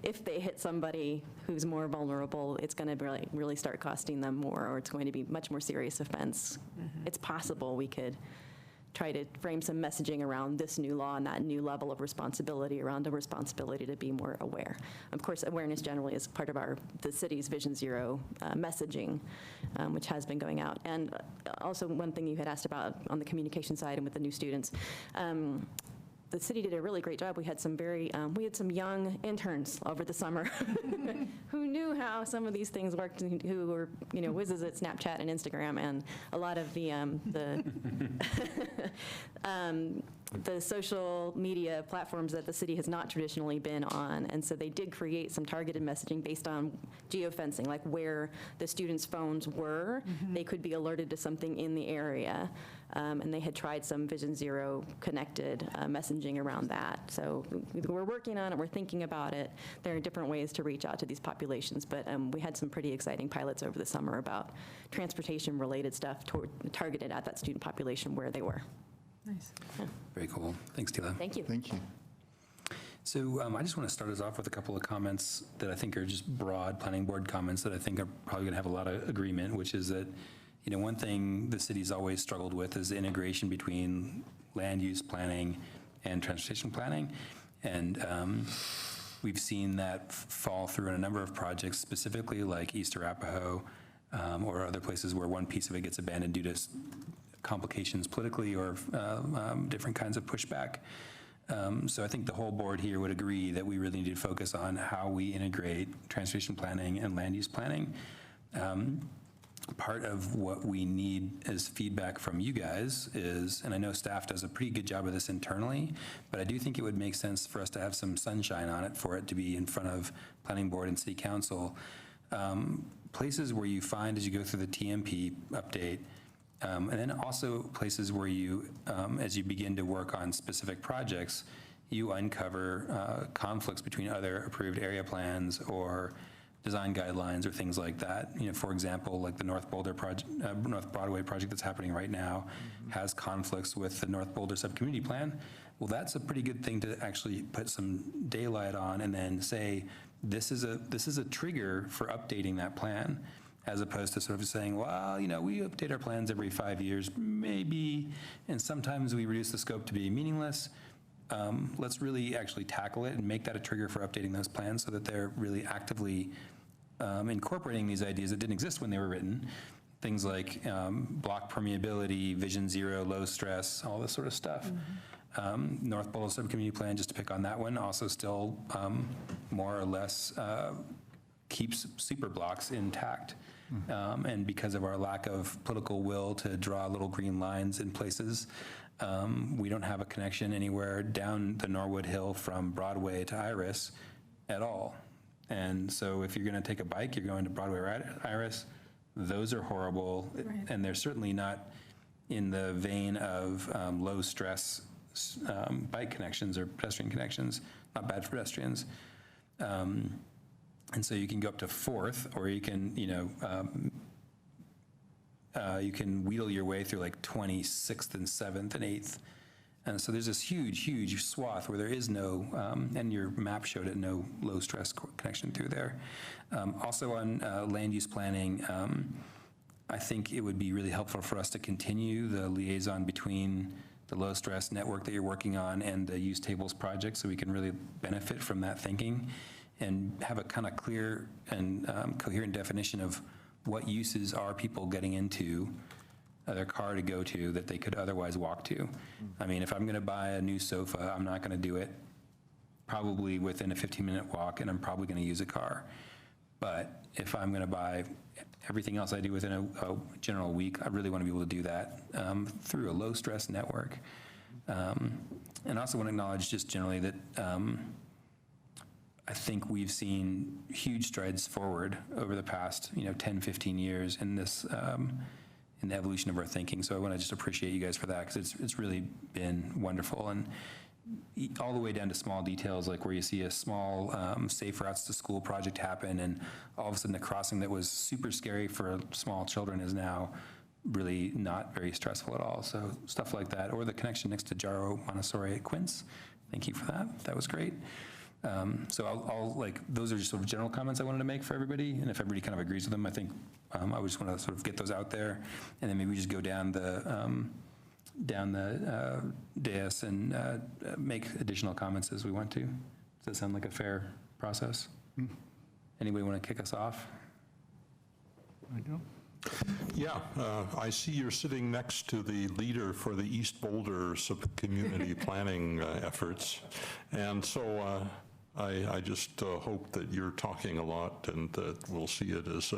if they hit somebody who's more vulnerable, it's going to really start costing them more, or it's going to be much more serious offense. Mm-hmm. It's possible we could try to frame some messaging around this new law and that new level of responsibility, around the responsibility to be more aware. Of course, awareness generally is part of the city's Vision Zero messaging, which has been going out. And also one thing you had asked about on the communication side and with the new students, the city did a really great job. We had some we had some young interns over the summer who knew how some of these things worked, and who were, whizzes at Snapchat and Instagram, and a lot of the social media platforms that the city has not traditionally been on. And so they did create some targeted messaging based on geofencing, like where the students' phones were. Mm-hmm. They could be alerted to something in the area. And they had tried some Vision Zero connected messaging around that. So we're working on it, we're thinking about it. There are different ways to reach out to these populations, but we had some pretty exciting pilots over the summer about transportation-related stuff targeted at that student population where they were. Nice. Yeah. Very cool. Thanks, Tila. Thank you. Thank you. So I just want to start us off with a couple of comments that I think are just broad planning board comments that I think are probably going to have a lot of agreement, which is that, one thing the city's always struggled with is the integration between land use planning and transportation planning. And we've seen that fall through in a number of projects, specifically like East Arapahoe or other places where one piece of it gets abandoned due to complications politically or different kinds of pushback. So I think the whole board here would agree that we really need to focus on how we integrate transportation planning and land use planning. Part of what we need as feedback from you guys is, and I know staff does a pretty good job of this internally, but I do think it would make sense for us to have some sunshine on it, for it to be in front of planning board and city council. Places where you find as you go through the TMP update, and then also places where you, as you begin to work on specific projects, you uncover conflicts between other approved area plans or design guidelines or things like that. For example, like the North Boulder project, North Broadway project that's happening right now has conflicts with the North Boulder subcommunity plan. Well, that's a pretty good thing to actually put some daylight on and then say, this is a trigger for updating that plan, as opposed to sort of saying, well, we update our plans every 5 years, maybe, and sometimes we reduce the scope to be meaningless. Let's really actually tackle it and make that a trigger for updating those plans so that they're really actively incorporating these ideas that didn't exist when they were written. Things like block permeability, vision zero, low stress, all this sort of stuff. North Boulder subcommunity plan, just to pick on that one, also still more or less keeps super blocks intact. And because of our lack of political will to draw little green lines in places, we don't have a connection anywhere down the Norwood Hill from Broadway to Iris at all. And so if you're going to take a bike, you're going to Broadway or Iris, those are horrible. Right. And they're certainly not in the vein of low stress bike connections or pedestrian connections, not bad for pedestrians. And so you can go up to 4th, or you can, you can wheedle your way through like 26th and 7th and 8th. And so there's this huge, huge swath where there is no, and your map showed it, no low stress connection through there. Also on land use planning, I think it would be really helpful for us to continue the liaison between the low stress network that you're working on and the use tables project, so we can really benefit from that thinking and have a kind of clear and coherent definition of what uses are people getting into their car to go to that they could otherwise walk to. I mean, if I'm going to buy a new sofa, I'm not going to do it probably within a 15-minute walk, and I'm probably going to use a car. But if I'm going to buy everything else I do within a general week, I really want to be able to do that through a low-stress network. And I also want to acknowledge just generally that I think we've seen huge strides forward over the past 10, 15 years in this in the evolution of our thinking. So I want to just appreciate you guys for that, because it's really been wonderful. And all the way down to small details, like where you see a small safe routes to school project happen, and all of a sudden a crossing that was super scary for small children is now really not very stressful at all. So stuff like that, or the connection next to Jaro Montessori at Quince. Thank you for that. That was great. So I'll like, those are just sort of general comments I wanted to make for everybody, and if everybody kind of agrees with them, I think I would just want to sort of get those out there, and then maybe we just go down the dais and make additional comments as we want to. Does that sound like a fair process? Anybody want to kick us off? I do. Yeah, I see you're sitting next to the leader for the East Boulder community planning efforts, and so I just hope that you're talking a lot, and that we'll see it as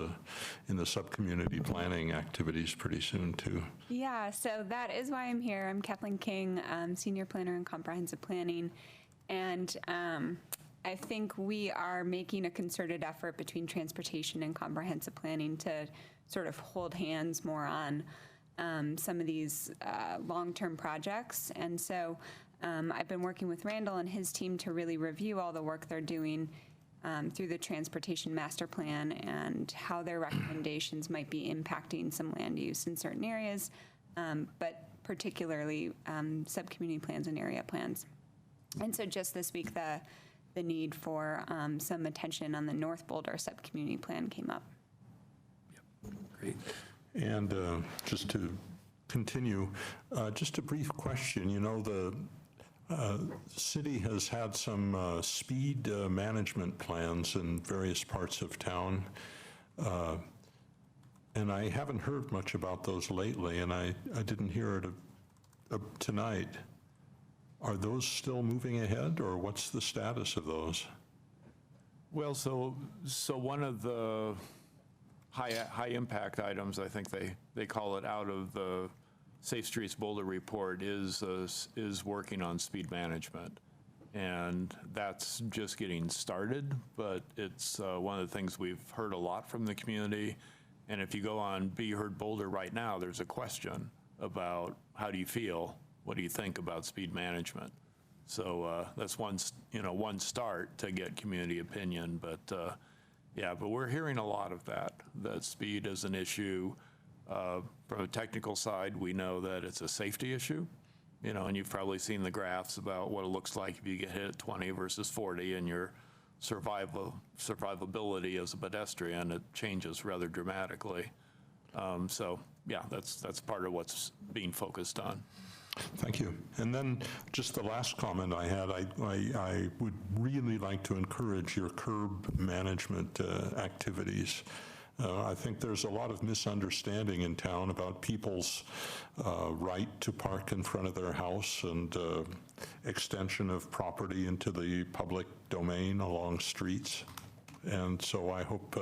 in the sub-community planning activities pretty soon too. Yeah, so that is why I'm here. I'm Kathleen King, Senior Planner in Comprehensive Planning, and I think we are making a concerted effort between transportation and comprehensive planning to sort of hold hands more on some of these long-term projects. And so I've been working with Randall and his team to really review all the work they're doing through the Transportation Master Plan and how their recommendations might be impacting some land use in certain areas, but particularly sub-community plans and area plans. And so just this week, the need for some attention on the North Boulder sub-community plan came up. Yep. Great. And just to continue, just a brief question. The city has had some speed management plans in various parts of town, and I haven't heard much about those lately, and I didn't hear it tonight. Are those still moving ahead, or what's the status of those? Well, so one of the high impact items, I think they call it, out of the Safe Streets Boulder report is working on speed management, and that's just getting started. But it's one of the things we've heard a lot from the community. And if you go on Be Heard Boulder right now, there's a question about how do you feel. What do you think about speed management? So that's one start to get community opinion, but Yeah, but we're hearing a lot of that speed is an issue. From a technical side, we know that it's a safety issue, and you've probably seen the graphs about what it looks like if you get hit at 20 versus 40 and your survivability as a pedestrian, it changes rather dramatically. So yeah, that's part of what's being focused on. Thank you. And then just the last comment I had, I would really like to encourage your curb management activities. I think there's a lot of misunderstanding in town about people's right to park in front of their house and extension of property into the public domain along streets. And so I hope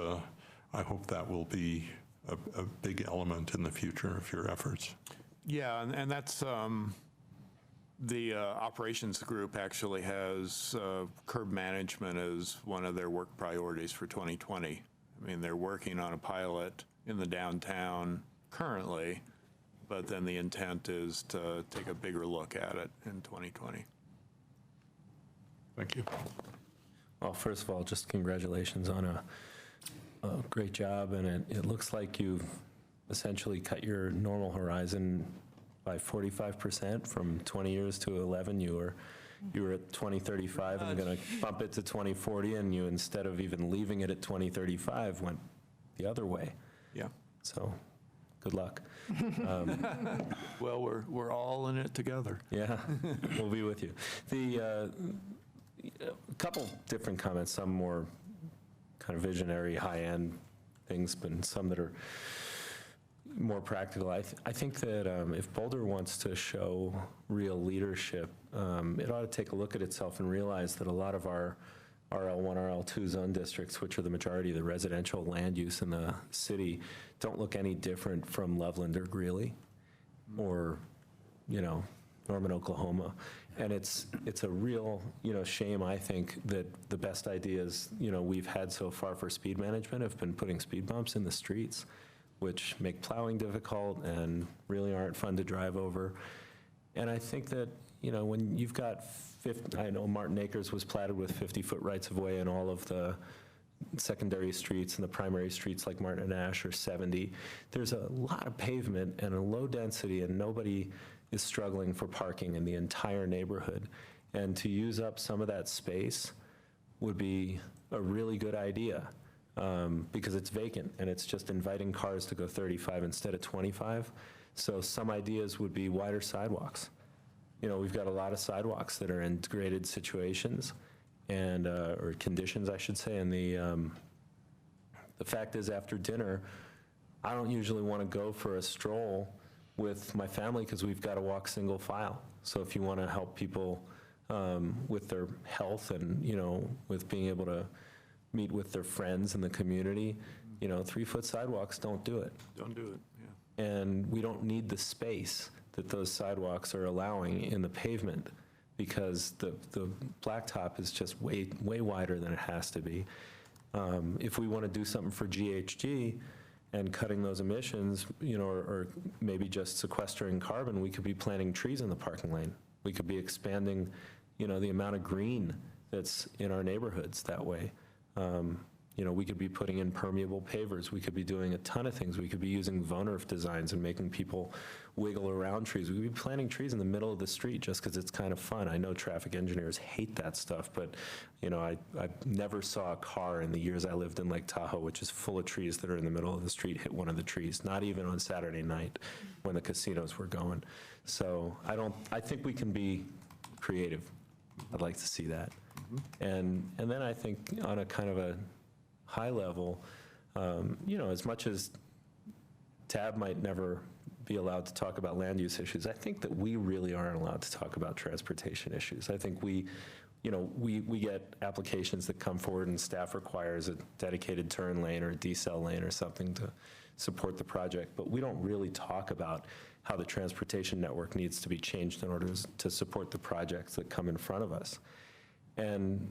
that will be a big element in the future of your efforts. Yeah, and that's the operations group actually has curb management as one of their work priorities for 2020. I mean, they're working on a pilot in the downtown currently, but then the intent is to take a bigger look at it in 2020. Thank you. Well, first of all, just congratulations on a great job, and it looks like you've essentially cut your normal horizon by 45% from 20 years to 11. You were at 2035 and going to bump it to 2040, and you, instead of even leaving it at 2035, went the other way. Yeah. So good luck. Well, we're all in it together. Yeah, we'll be with you. A couple different comments, some more kind of visionary, high-end things, but some that are more practical. I think that if Boulder wants to show real leadership, it ought to take a look at itself and realize that a lot of our RL1, RL2 zone districts, which are the majority of the residential land use in the city, don't look any different from Loveland or Greeley or, Norman, Oklahoma. And it's a real, shame, I think, that the best ideas, we've had so far for speed management have been putting speed bumps in the streets, which make plowing difficult and really aren't fun to drive over. And I think that, when you've got I know Martin Acres was platted with 50-foot rights-of-way in all of the secondary streets, and the primary streets like Martin and Ash are 70. There's a lot of pavement and a low density, and nobody is struggling for parking in the entire neighborhood. And to use up some of that space would be a really good idea. Because it's vacant and it's just inviting cars to go 35 instead of 25. So some ideas would be wider sidewalks. We've got a lot of sidewalks that are in degraded situations and, or conditions, I should say. And the fact is, after dinner, I don't usually want to go for a stroll with my family because we've got to walk single file. So if you want to help people with their health and, with being able to meet with their friends in the community, 3-foot sidewalks don't do it. Don't do it, yeah. And we don't need the space that those sidewalks are allowing in the pavement because the blacktop is just way wider than it has to be. If we want to do something for GHG and cutting those emissions, or maybe just sequestering carbon, we could be planting trees in the parking lane. We could be expanding, the amount of green that's in our neighborhoods that way. We could be putting in permeable pavers. We could be doing a ton of things. We could be using Vonerf designs and making people wiggle around trees. We could be planting trees in the middle of the street just because it's kind of fun. I know traffic engineers hate that stuff, but I never saw a car in the years I lived in Lake Tahoe, which is full of trees that are in the middle of the street, hit one of the trees, not even on Saturday night when the casinos were going. So I think we can be creative. I'd like to see that. And then I think on a kind of a high level, as much as TAB might never be allowed to talk about land use issues, I think that we really aren't allowed to talk about transportation issues. I think we get applications that come forward and staff requires a dedicated turn lane or a decel lane or something to support the project, but we don't really talk about how the transportation network needs to be changed in order to support the projects that come in front of us. And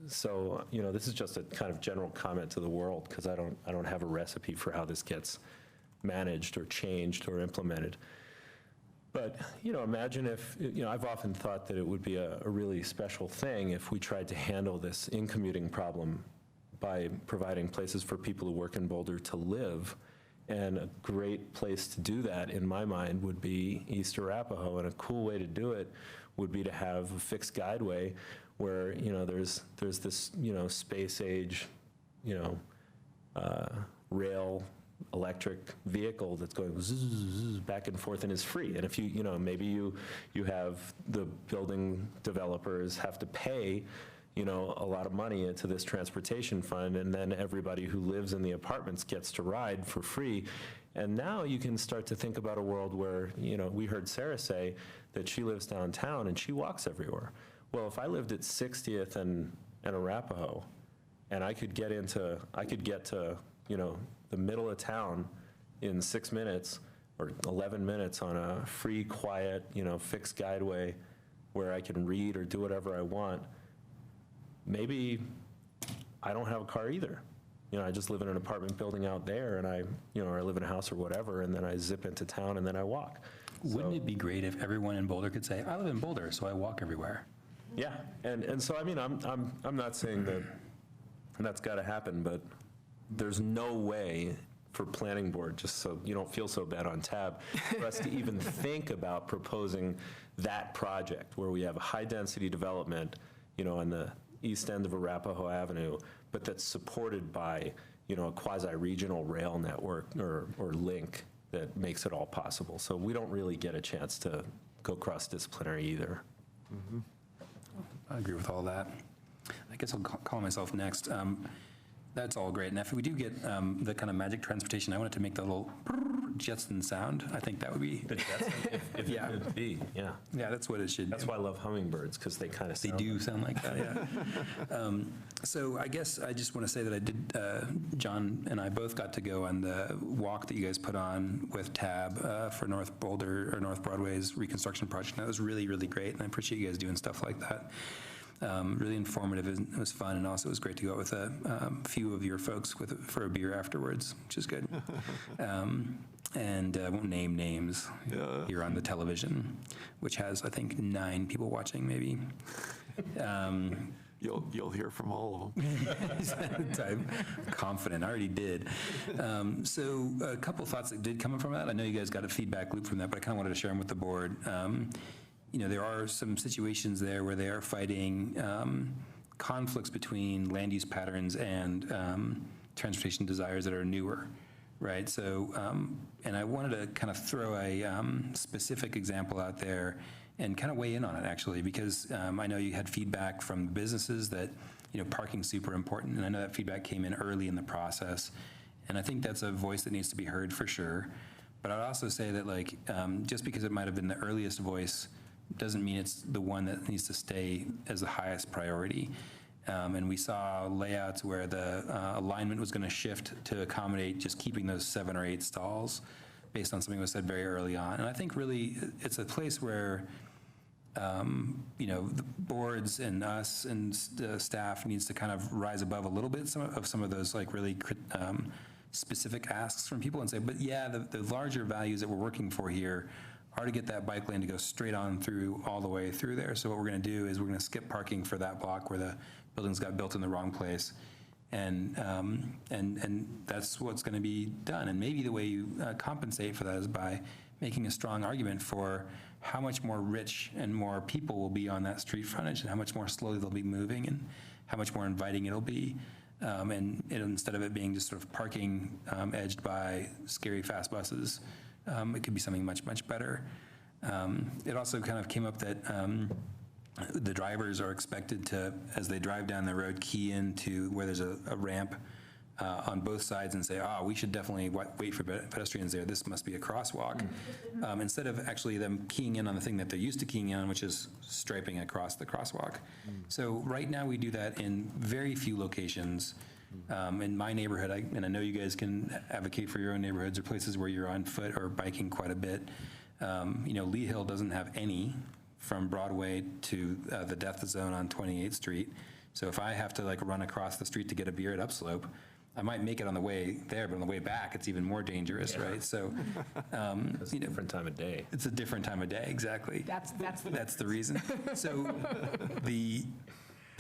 so, this is just a kind of general comment to the world because I don't have a recipe for how this gets managed or changed or implemented. But, imagine if, I've often thought that it would be a really special thing if we tried to handle this in-commuting problem by providing places for people who work in Boulder to live. And a great place to do that, in my mind, would be East Arapahoe. And a cool way to do it would be to have a fixed guideway where, there's this, space age, rail electric vehicle that's going zzz, back and forth and is free. And if maybe you have the building developers have to pay, a lot of money into this transportation fund, and then everybody who lives in the apartments gets to ride for free. And now you can start to think about a world where, we heard Sarah say that she lives downtown and she walks everywhere. Well, if I lived at 60th and Arapahoe, and I could get to, the middle of town in 6 minutes or 11 minutes on a free, quiet, fixed guideway where I can read or do whatever I want, maybe I don't have a car either. I just live in an apartment building out there, and I live in a house or whatever, and then I zip into town and then I walk. Wouldn't it be great if everyone in Boulder could say, I live in Boulder, so I walk everywhere? Yeah, and so I'm not saying that that's got to happen, but there's no way for planning board, just so you don't feel so bad on tab, for us to even think about proposing that project where we have a high-density development, on the east end of Arapahoe Avenue, but that's supported by, a quasi-regional rail network or link that makes it all possible. So we don't really get a chance to go cross-disciplinary either. Mm-hmm. I agree with all that. I guess I'll call myself next. That's all great. And if we do get the kind of magic transportation, I wanted to make the little Jetson sound. I think that would be the Jetson, if yeah. It could be, yeah. Yeah, that's what it should. That's why I love hummingbirds, because they kind of sound. They do sound like that, yeah. So I guess I just want to say that I did. John and I both got to go on the walk that you guys put on with TAB for North Boulder or North Broadway's reconstruction project. That was really, really great, and I appreciate you guys doing stuff like that. Really informative. It was fun, and also it was great to go out with a few of your folks for a beer afterwards, which is good. And I won't name names here on the television, which has, I think, 9 people watching, maybe. You'll hear from all of them. I'm confident. I already did. So a couple thoughts that did come from that. I know you guys got a feedback loop from that, but I kind of wanted to share them with the board. There are some situations there where they are fighting conflicts between land use patterns and transportation desires that are newer, right? So, and I wanted to kind of throw a specific example out there and kind of weigh in on it, actually, because I know you had feedback from the businesses that, parking's super important, and I know that feedback came in early in the process, and I think that's a voice that needs to be heard for sure. But I'd also say that, just because it might have been the earliest voice doesn't mean it's the one that needs to stay as the highest priority. And we saw layouts where the alignment was going to shift to accommodate just keeping those 7 or 8 stalls based on something that was said very early on. And I think really it's a place where, the boards and us and the staff needs to kind of rise above a little bit some of those like really specific asks from people and say, but yeah, the larger values that we're working for here are to get that bike lane to go straight on through all the way through there. So what we're going to do is we're going to skip parking for that block where the buildings got built in the wrong place, and that's what's going to be done. And maybe the way you compensate for that is by making a strong argument for how much more rich and more people will be on that street frontage, and how much more slowly they'll be moving, and how much more inviting it'll be. And instead of it being just sort of parking edged by scary fast buses. It could be something much, much better. It also kind of came up that the drivers are expected to, as they drive down the road, key into where there's a ramp on both sides and say, we should definitely wait for pedestrians there. This must be a crosswalk. Instead of actually them keying in on the thing that they're used to keying in on, which is striping across the crosswalk. So right now we do that in very few locations. In my neighborhood, and I know you guys can advocate for your own neighborhoods or places where you're on foot or biking quite a bit. Lee Hill doesn't have any from Broadway to the death zone on 28th Street. So if I have to run across the street to get a beer at Upslope, I might make it on the way there, but on the way back, it's even more dangerous, right? So, it's a different time of day. It's a different time of day, exactly. That's the reason. So the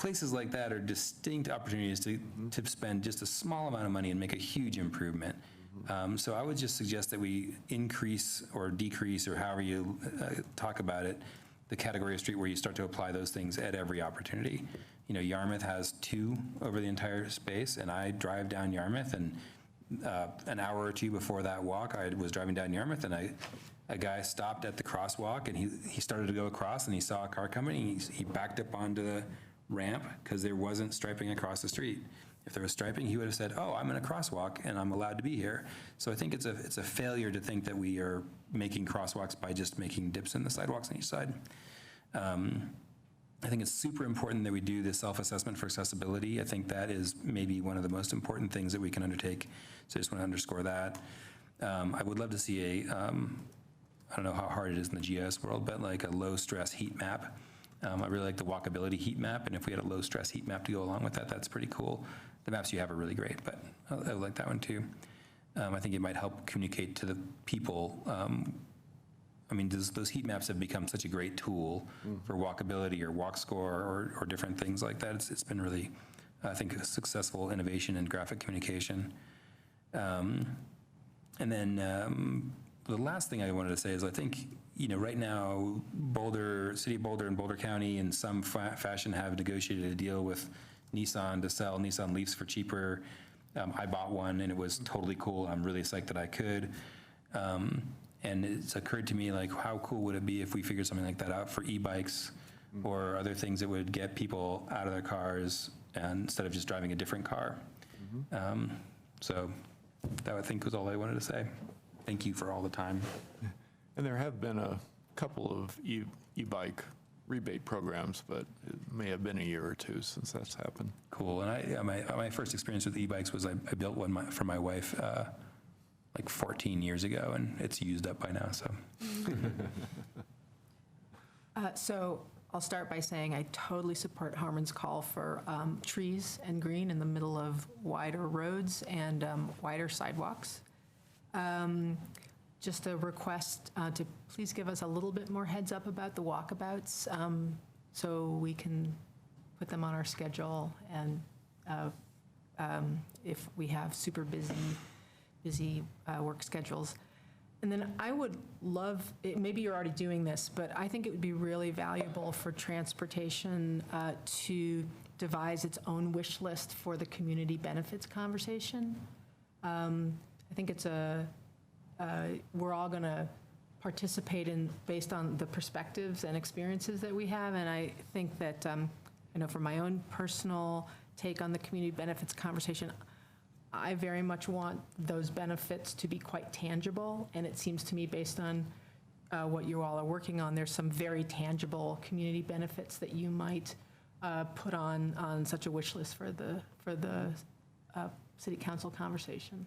places like that are distinct opportunities to spend just a small amount of money and make a huge improvement. So I would just suggest that we increase or decrease, or however you talk about it, the category of street where you start to apply those things at every opportunity. You know, Yarmouth has 2 over the entire space, and I drive down Yarmouth, and an hour or 2 before that walk, I was driving down Yarmouth, and a guy stopped at the crosswalk, and he started to go across, and he saw a car coming, and he backed up onto the ramp because there wasn't striping across the street. If there was striping, he would have said, "Oh, I'm in a crosswalk and I'm allowed to be here." So I think it's a failure to think that we are making crosswalks by just making dips in the sidewalks on each side. I think it's super important that we do the self-assessment for accessibility. I think that is maybe one of the most important things that we can undertake. So I just want to underscore that. I would love to see I don't know how hard it is in the GIS world, but like a low-stress heat map. I really like the walkability heat map, and if we had a low-stress heat map to go along with that, that's pretty cool. The maps you have are really great, but I would like that one too. I think it might help communicate to the people. I mean, those heat maps have become such a great tool for walkability or walk score or different things like that. It's been really, I think, a successful innovation in graphic communication. And then the last thing I wanted to say is I think, you know, right now, City of Boulder and Boulder County in some fashion have negotiated a deal with Nissan to sell Nissan Leafs for cheaper. I bought one and it was totally cool. I'm really psyched that I could. And it's occurred to me, like, how cool would it be if we figured something like that out for e-bikes or other things that would get people out of their cars and instead of just driving a different car. So that, I think, was all I wanted to say. Thank you for all the time. And there have been a couple of e-bike rebate programs, but it may have been a year or 2 since that's happened. Cool. And my first experience with e-bikes was I built one for my wife like 14 years ago, and it's used up by now, so. So I'll start by saying I totally support Harmon's call for trees and green in the middle of wider roads and wider sidewalks. Just a request to please give us a little bit more heads up about the walkabouts so we can put them on our schedule, and if we have super busy work schedules. And then I would love, maybe you're already doing this, but I think it would be really valuable for transportation to devise its own wish list for the community benefits conversation. I think it's we're all going to participate in based on the perspectives and experiences that we have, and I think that, I know from my own personal take on the community benefits conversation, I very much want those benefits to be quite tangible, and it seems to me, based on what you all are working on, there's some very tangible community benefits that you might put on such a wish list for the city council conversation.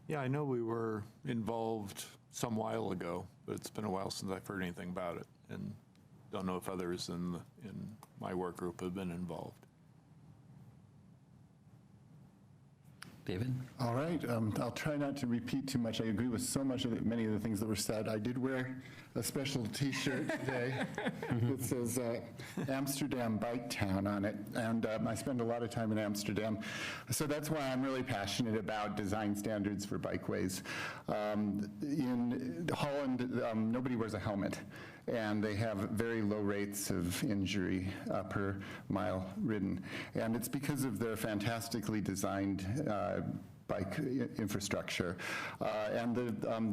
Yeah, I know we were involved some while ago, but it's been a while since I've heard anything about it, and don't know if others in my work group have been involved. David? All right, I'll try not to repeat too much. I agree with so much of many of the things that were said. I did wear a special T-shirt today that says Amsterdam Bike Town on it, and I spend a lot of time in Amsterdam, so that's why I'm really passionate about design standards for bikeways. In Holland, nobody wears a helmet, and they have very low rates of injury per mile ridden. And it's because of their fantastically designed bike infrastructure. And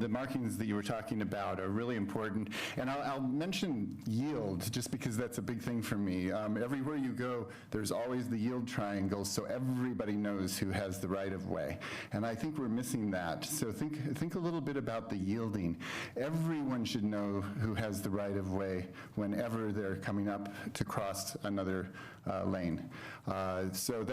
the markings that you were talking about are really important. And I'll mention yield, just because that's a big thing for me. Everywhere you go, there's always the yield triangle, so everybody knows who has the right of way. And I think we're missing that. So think a little bit about the yielding. Everyone should know who has the right of way whenever they're coming up to cross another lane. So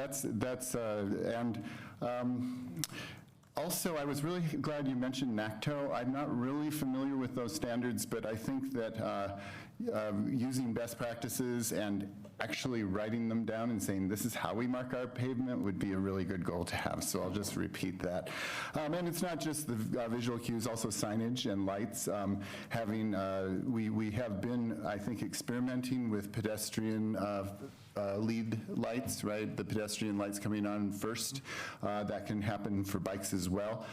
also, I was really glad you mentioned NACTO. I'm not really familiar with those standards, but I think that using best practices and actually writing them down and saying, this is how we mark our pavement would be a really good goal to have. So I'll just repeat that. And it's not just the visual cues, also signage and lights. We have been, I think, experimenting with pedestrian lead lights, right? The pedestrian lights coming on first. That can happen for bikes as well.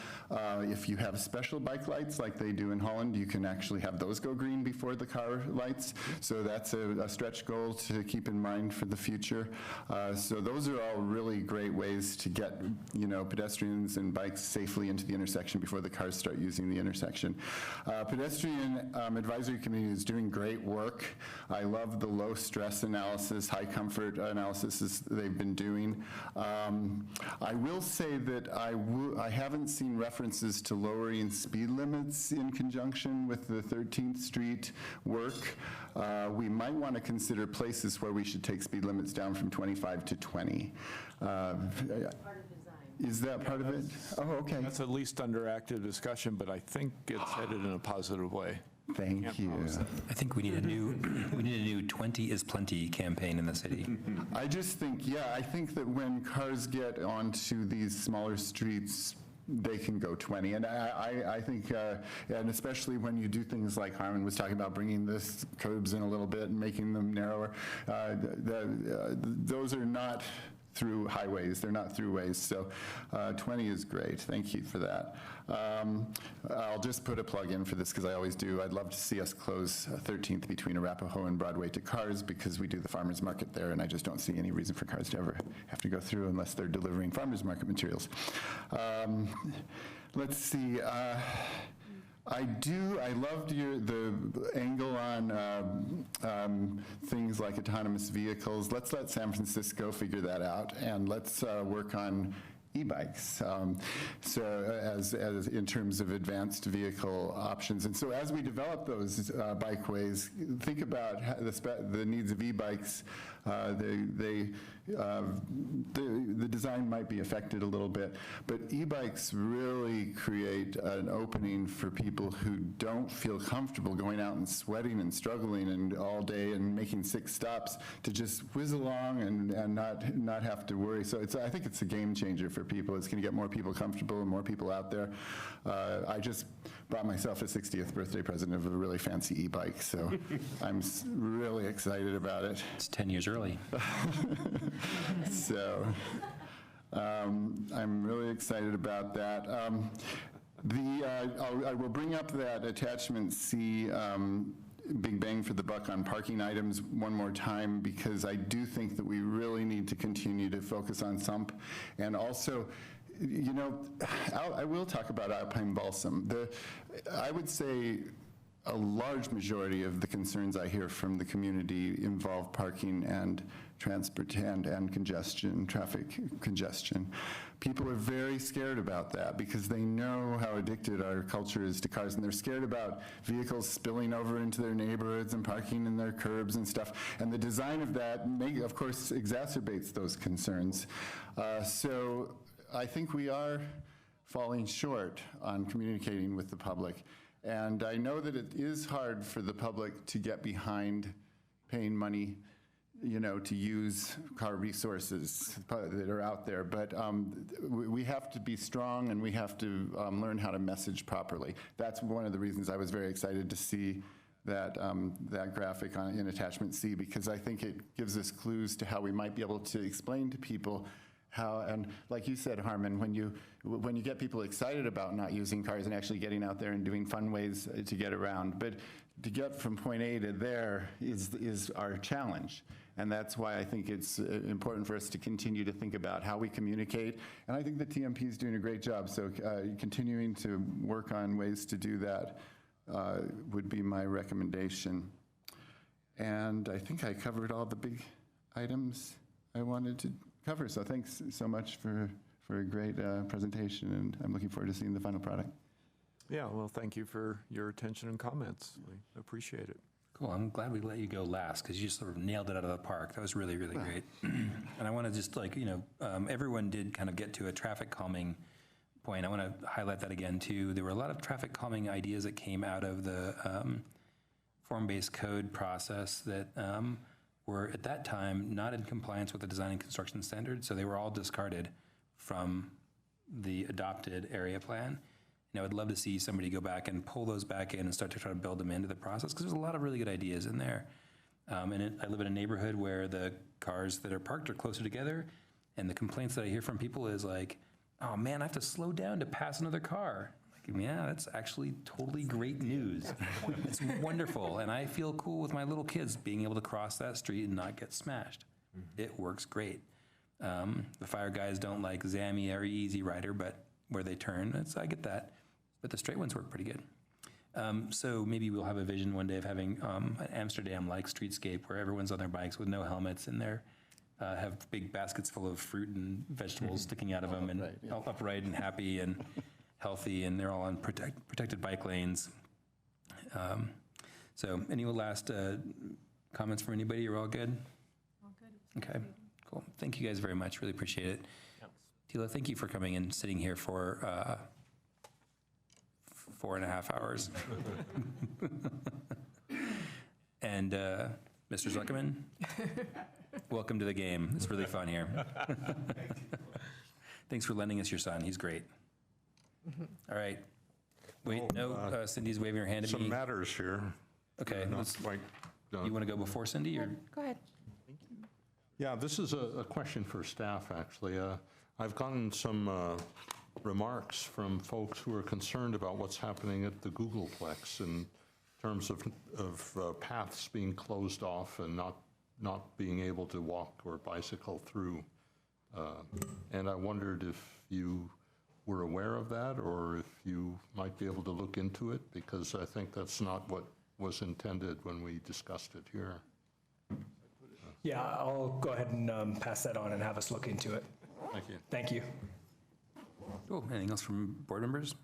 If you have special bike lights like they do in Holland, you can actually have those go green before the car lights. So that's a stretch goal to keep in mind for the future. So those are all really great ways to get, pedestrians and bikes safely into the intersection before the cars start using the intersection. Pedestrian Advisory Committee is doing great work. I love the low stress analysis, high comfort analysis they've been doing. I will say that I haven't seen references to lowering speed limits in conjunction with the 13th Street work. We might want to consider places where we should take speed limits down from 25 to 20. Is that part of it? Oh, okay. That's at least under active discussion, but I think it's headed in a positive way. Thank you. I think we need a new 20 is plenty campaign in the city. I just think, I think that when cars get onto these smaller streets, they can go 20. And I think, and especially when you do things like Harmon was talking about, bringing the curbs in a little bit and making them narrower, those are not through highways, they're not throughways, so 20 is great. Thank you for that. I'll just put a plug in for this because I always do. I'd love to see us close 13th between Arapahoe and Broadway to cars because we do the farmers market there, and I just don't see any reason for cars to ever have to go through unless they're delivering farmers market materials. Let's see. I loved the angle on things like autonomous vehicles. Let's let San Francisco figure that out, and let's work on e-bikes, as in terms of advanced vehicle options. And so as we develop those bikeways, think about the needs of e-bikes. The design might be affected a little bit, but e-bikes really create an opening for people who don't feel comfortable going out and sweating and struggling and all day and making 6 stops to just whiz along and not have to worry. So I think it's a game changer for people. It's going to get more people comfortable and more people out there. I just bought myself a 60th birthday present of a really fancy e-bike, so I'm really excited about it. It's 10 years early. So I'm really excited about that. I will bring up that attachment C, big bang for the buck on parking items one more time, because I do think that we really need to continue to focus on sump. And also, I will talk about alpine balsam. I would say a large majority of the concerns I hear from the community involve parking and transport and congestion, traffic congestion. People are very scared about that because they know how addicted our culture is to cars, and they're scared about vehicles spilling over into their neighborhoods and parking in their curbs and stuff. And the design of that, of course, exacerbates those concerns. So I think we are falling short on communicating with the public. And I know that it is hard for the public to get behind paying money, to use car resources that are out there. But we have to be strong, and we have to learn how to message properly. That's one of the reasons I was very excited to see that graphic in attachment C, because I think it gives us clues to how we might be able to explain to people how, and like you said, Harmon, when you get people excited about not using cars and actually getting out there and doing fun ways to get around, but to get from point A to there is our challenge. And that's why I think it's important for us to continue to think about how we communicate. And I think the TMP is doing a great job. So continuing to work on ways to do that would be my recommendation. And I think I covered all the big items I wanted to cover. So thanks so much for a great presentation, and I'm looking forward to seeing the final product. Yeah, well, thank you for your attention and comments. We appreciate it. Cool. I'm glad we let you go last because you sort of nailed it out of the park. That was really, really great. And I want to just everyone did kind of get to a traffic calming point. I want to highlight that again too. There were a lot of traffic calming ideas that came out of the form-based code process that were at that time not in compliance with the design and construction standards, so they were all discarded from the adopted area plan. And I would love to see somebody go back and pull those back in and start to try to build them into the process, because there's a lot of really good ideas in there. I live in a neighborhood where the cars that are parked are closer together, and the complaints that I hear from people is like, oh man, I have to slow down to pass another car. Like, yeah, that's actually totally great news. It's wonderful, and I feel cool with my little kids being able to cross that street and not get smashed. It works great. The fire guys don't like Zammy or Easy Rider, but where they turn, I get that. But the straight ones work pretty good. So maybe we'll have a vision one day of having an Amsterdam-like streetscape where everyone's on their bikes with no helmets and they're have big baskets full of fruit and vegetables sticking out of them, and all upright and happy and healthy, and they're all on protected bike lanes. So any last comments from anybody? You're all good? All good. Okay, cool. Thank you guys very much. Really appreciate it. Tila, thank you for coming and sitting here for 4.5 hours. And Mr. Zuckerman, welcome to the game. It's really fun here. Thanks for lending us your son. He's great. All right. Wait, Cindy's waving her hand at me. Some matters here. Okay. Not quite done. You want to go before Cindy? Or? Go ahead. Yeah, this is a question for staff, actually. I've gotten some remarks from folks who are concerned about what's happening at the Googleplex in terms of paths being closed off and not being able to walk or bicycle through. And I wondered if you were aware of that, or if you might be able to look into it, because I think that's not what was intended when we discussed it here. Yeah, I'll go ahead and pass that on and have us look into it. Thank you. Thank you. Cool. Anything else from board members?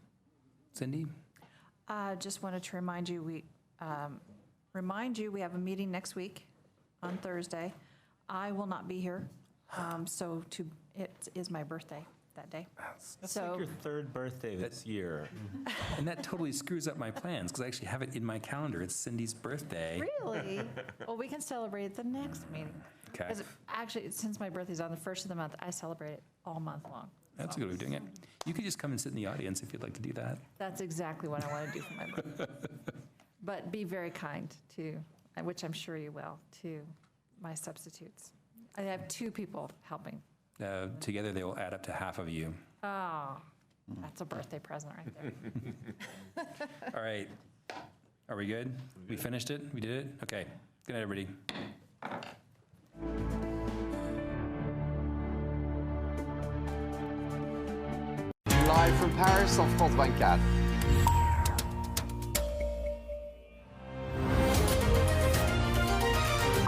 Cindy? Just wanted to remind you, we have a meeting next week on Thursday. I will not be here, it is my birthday that day. That's like your third birthday this year. And that totally screws up my plans, because I actually have it in my calendar. It's Cindy's birthday. Really? Well, we can celebrate the next meeting. Okay. Because actually, since my birthday's on the first of the month, I celebrate it all month long. That's a good way of doing it. You could just come and sit in the audience if you'd like to do that. That's exactly what I want to do for my birthday. But be very kind to, which I'm sure you will, to my substitutes. I have 2 people helping. Together they will add up to half of you. Oh, that's a birthday present right there. All right. Are we good? We finished it? We did it? Okay. Good night, everybody. Live from Paris, on France 24.